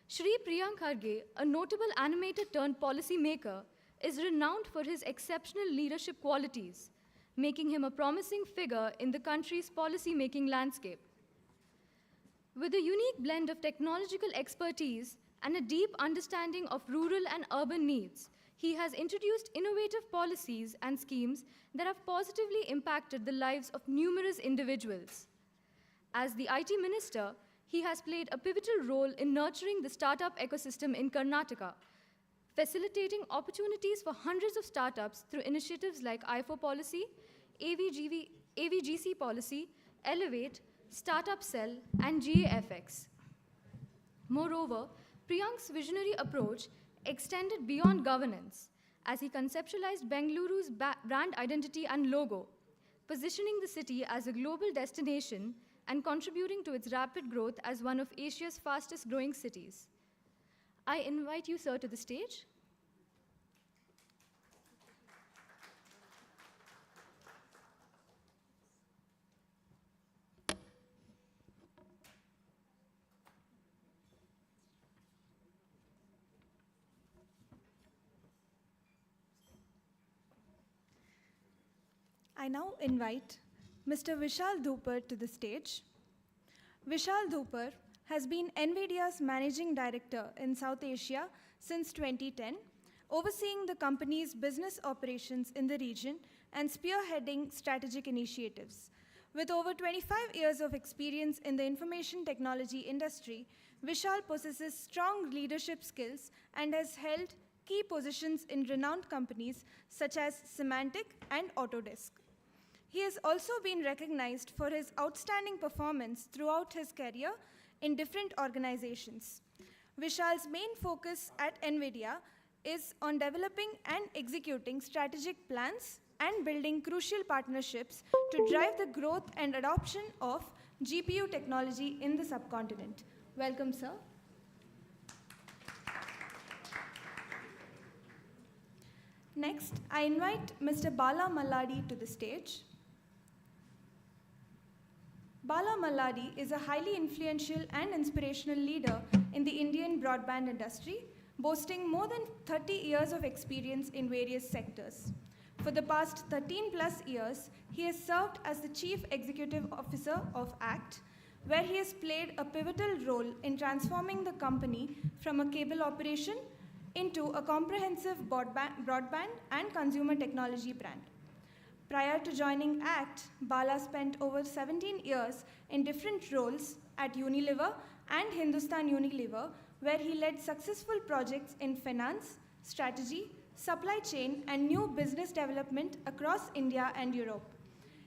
Shri Priyank Kharge, a notable animator turned policy maker, is renowned for his exceptional leadership qualities, making him a promising figure in the country's policy-making landscape. With a unique blend of technological expertise and a deep understanding of rural and urban needs, he has introduced innovative policies and schemes that have positively impacted the lives of numerous individuals. As the IT Minister, he has played a pivotal role in nurturing the startup ecosystem in Karnataka, facilitating opportunities for hundreds of startups through initiatives like I4 Policy, AVGC Policy, Elevate, Startup Cell, and GAFX. Moreover, Priyank's visionary approach extended beyond governance as he conceptualized Bengaluru's brand identity and logo, positioning the city as a global destination and contributing to its rapid growth as one of Asia's fastest growing cities. I invite you, sir, to the stage. I now invite Mr. Vishal Dhupar to the stage. Vishal Dhupar has been NVIDIA's managing director in South Asia since 2010, overseeing the company's business operations in the region and spearheading strategic initiatives. With over 25 years of experience in the information technology industry, Vishal possesses strong leadership skills and has held key positions in renowned companies such as Symantec and Autodesk. He has also been recognized for his outstanding performance throughout his career in different organizations. Vishal's main focus at NVIDIA is on developing and executing strategic plans and building crucial partnerships to drive the growth and adoption of GPU technology in the subcontinent. Welcome, sir. Next, I invite Mr. Bala Malladi to the stage. Bala Malladi is a highly influential and inspirational leader in the Indian broadband industry, boasting more than 30 years of experience in various sectors. For the past 13 plus years, he has served as the Chief Executive Officer of ACT, where he has played a pivotal role in transforming the company from a cable operation into a comprehensive broadband and consumer technology brand. Prior to joining ACT, Bala spent over 17 years in different roles at Unilever and Hindustan Unilever, where he led successful projects in finance, strategy, supply chain, and new business development across India and Europe.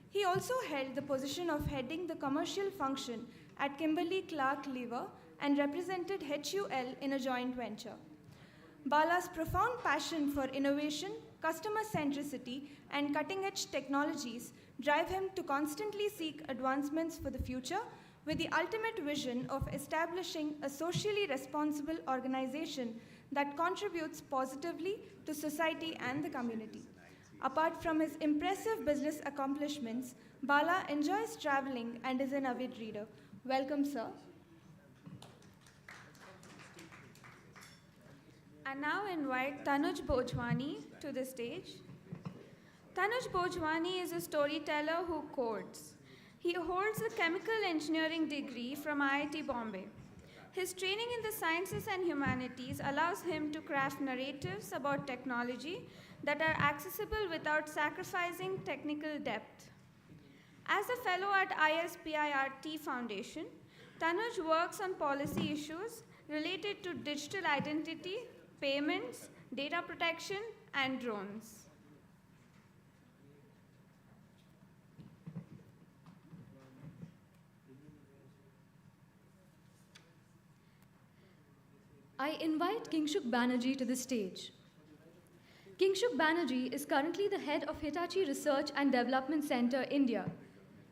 He also held the position of heading the commercial function at Kimberly-Clark Lever and represented HUL in a joint venture. Bala's profound passion for innovation, customer centricity, and cutting-edge technologies drive him to constantly seek advancements for the future with the ultimate vision of establishing a socially responsible organization that contributes positively to society and the community. Apart from his impressive business accomplishments, Bala enjoys traveling and is an avid reader. Welcome, sir. I now invite Tanuj Bhojwani to the stage. Tanuj Bhojwani is a storyteller who codes. He holds a chemical engineering degree from IIT Bombay. His training in the sciences and humanities allows him to craft narratives about technology that are accessible without sacrificing technical depth. As a fellow at ISPIRT Foundation, Tanuj works on policy issues related to digital identity, payments, data protection, and drones. I invite Kingshuk Banerjee to the stage. Kingshuk Banerjee is currently the head of Hitachi Research and Development Center, India.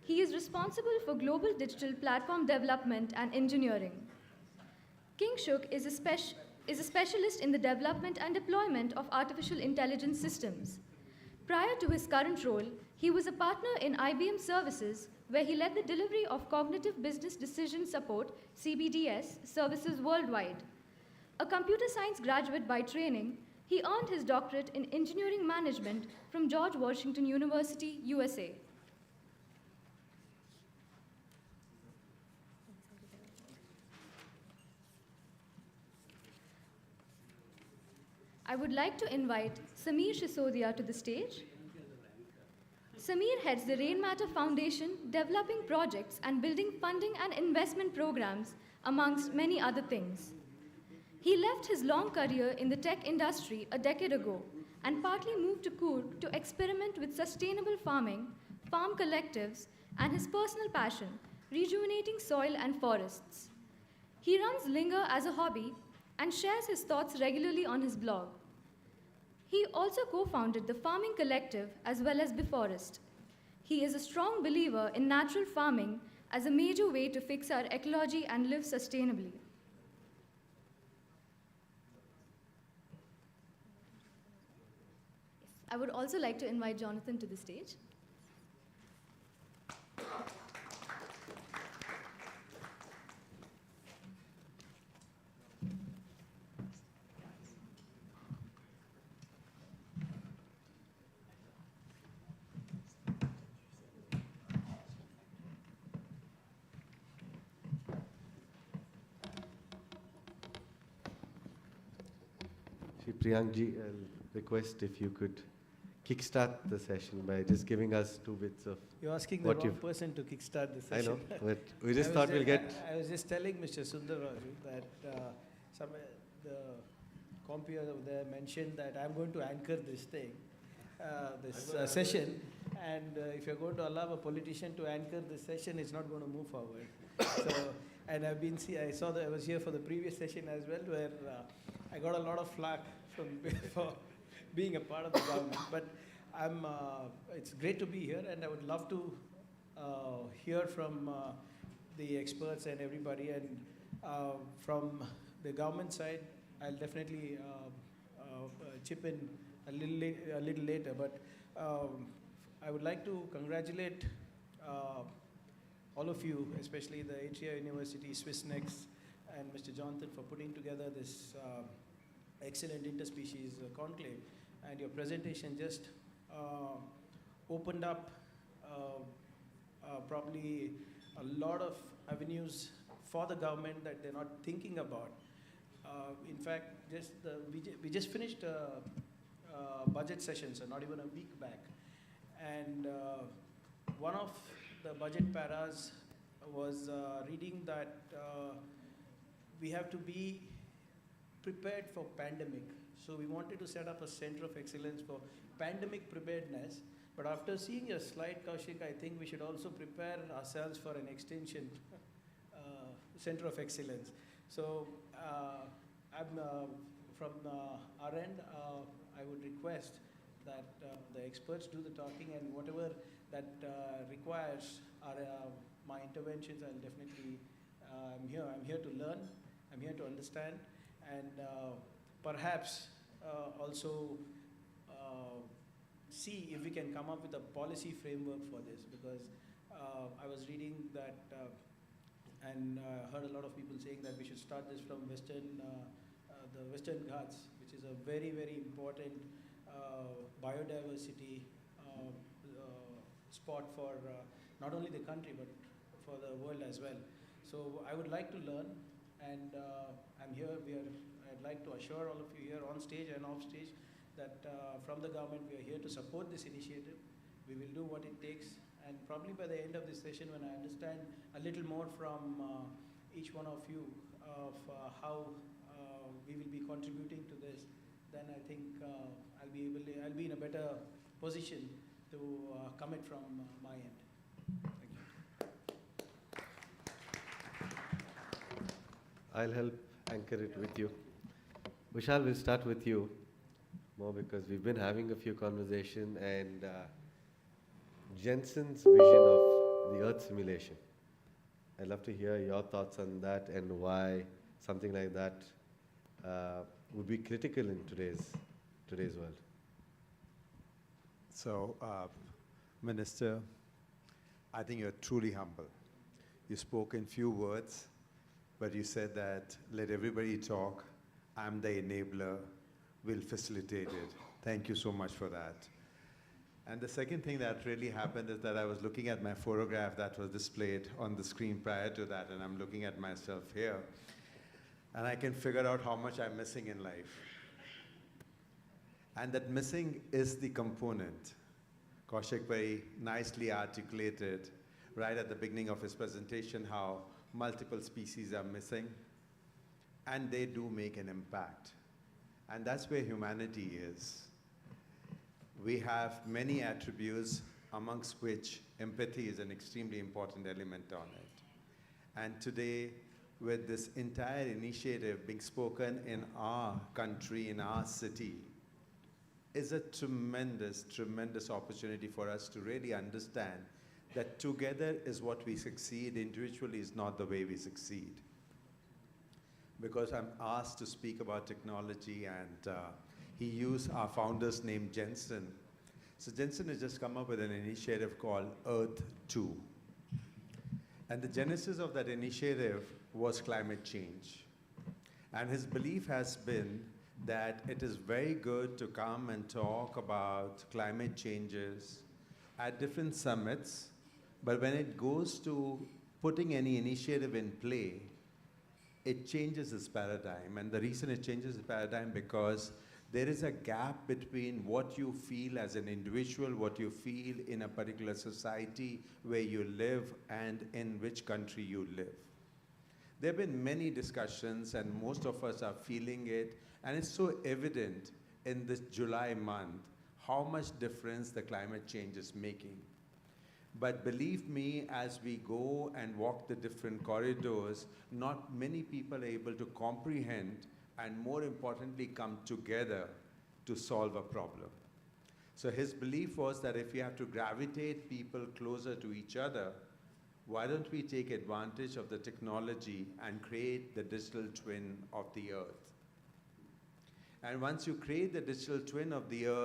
He is responsible for global digital platform development and engineering. Kingshuk is a specialist in the development and deployment of artificial intelligence systems. Prior to his current role, he was a partner in IBM Services, where he led the delivery of Cognitive Business Decision Support, CBDS, services worldwide. A computer science graduate by training, he earned his doctorate in engineering management from George Washington University, USA. I would like to invite Sameer Sisodia to the stage. Sameer heads the Rainmatter Foundation, developing projects and building funding and investment programs, amongst many other things. He left his long career in the tech industry a decade ago and partly moved to Coorg to experiment with sustainable farming, farm collectives, and his personal passion, rejuvenating soil and forests. He runs Linger as a hobby and shares his thoughts regularly on his blog. He also co-founded the Farming Collective as well as Beforest. He is a strong believer in natural farming as a major way to fix our ecology and live sustainably. I would also like to invite Jonathan to the stage. Priyankji, I'll request if you could kickstart the session by just giving us 2 bits of You're asking the wrong person to kickstart the session. I know, but we just thought we'll get... I was just telling Mr. Sundarraju that the computer there mentioned that I'm going to anchor this thing, session, and if you're going to allow a politician to anchor this session, it's not going to move forward. So, and I was here for the previous session as well, where I got a lot of flack for being a part of the government. But it's great to be here, and I would love to hear from the experts and everybody. And from the government side, I'll definitely chip in a little later. But I would like to congratulate all of you, especially the Atria University, Swissnex, and Mr. Jonathan for putting together this excellent interspecies conclave. And your presentation just opened up probably a lot of avenues for the government that they're not thinking about. In fact, we just finished a budget session, so not even a week back. And one of the budget paras was reading that we have to be prepared for pandemic. So we wanted to set up a center of excellence for pandemic preparedness. But after seeing your slide, Kaushik, I think we should also prepare ourselves for an extension center of excellence. So I'm from our end, I would request that the experts do the talking, and whatever that requires my interventions, I'll definitely, I'm here to learn, I'm here to understand, and perhaps also see if we can come up with a policy framework for this, because I was reading that and heard a lot of people saying that we should start this from the Western Ghats, which is a very, very important biodiversity spot for not only the country but for the world as well. So I would like to learn, and I'm here. I'd like to assure all of you here on stage and off stage that from the government we are here to support this initiative. We will do what it takes, and probably by the end of this session, when I understand a little more from each one of you of how we will be contributing to this, then I think I'll be in a better position to commit from my end. Thank you. I'll help anchor it with you. Vishal, we'll start with you more because we've been having a few conversations, and Jensen's vision of the Earth simulation. I'd love to hear your thoughts on that and why something like that would be critical in today's world. So, Minister, I think you're truly humble. You spoke in few words, but you said that let everybody talk. I'm the enabler. We'll facilitate it. Thank you so much for that. And the second thing that really happened is that I was looking at my photograph that was displayed on the screen prior to that, and I'm looking at myself here, and I can figure out how much I'm missing in life. And that missing is the component. Kaushik very nicely articulated right at the beginning of his presentation how multiple species are missing, and they do make an impact. And that's where humanity is. We have many attributes, amongst which empathy is an extremely important element on it. And today, with this entire initiative being spoken in our country, in our city, is a tremendous, tremendous opportunity for us to really understand that together is what we succeed, individually is not the way we succeed. Because I'm asked to speak about technology, and he used our founder's name, Jensen. So Jensen has just come up with an initiative called Earth 2. And the genesis of that initiative was climate change. And his belief has been that it is very good to come and talk about climate changes at different summits, but when it goes to putting any initiative in play, it changes its paradigm. And the reason it changes its paradigm because there is a gap between what you feel as an individual, what you feel in a particular society where you live, and in which country you live. There have been many discussions, and most of us are feeling it, and it's so evident in this July month how much difference the climate change is making. But believe me, as we go and walk the different corridors, not many people are able to comprehend and, more importantly, come together to solve a problem. So his belief was that if you have to gravitate people closer to each other, why don't we take advantage of the technology and create the digital twin of the Earth? And once you create the digital twin of the Earth,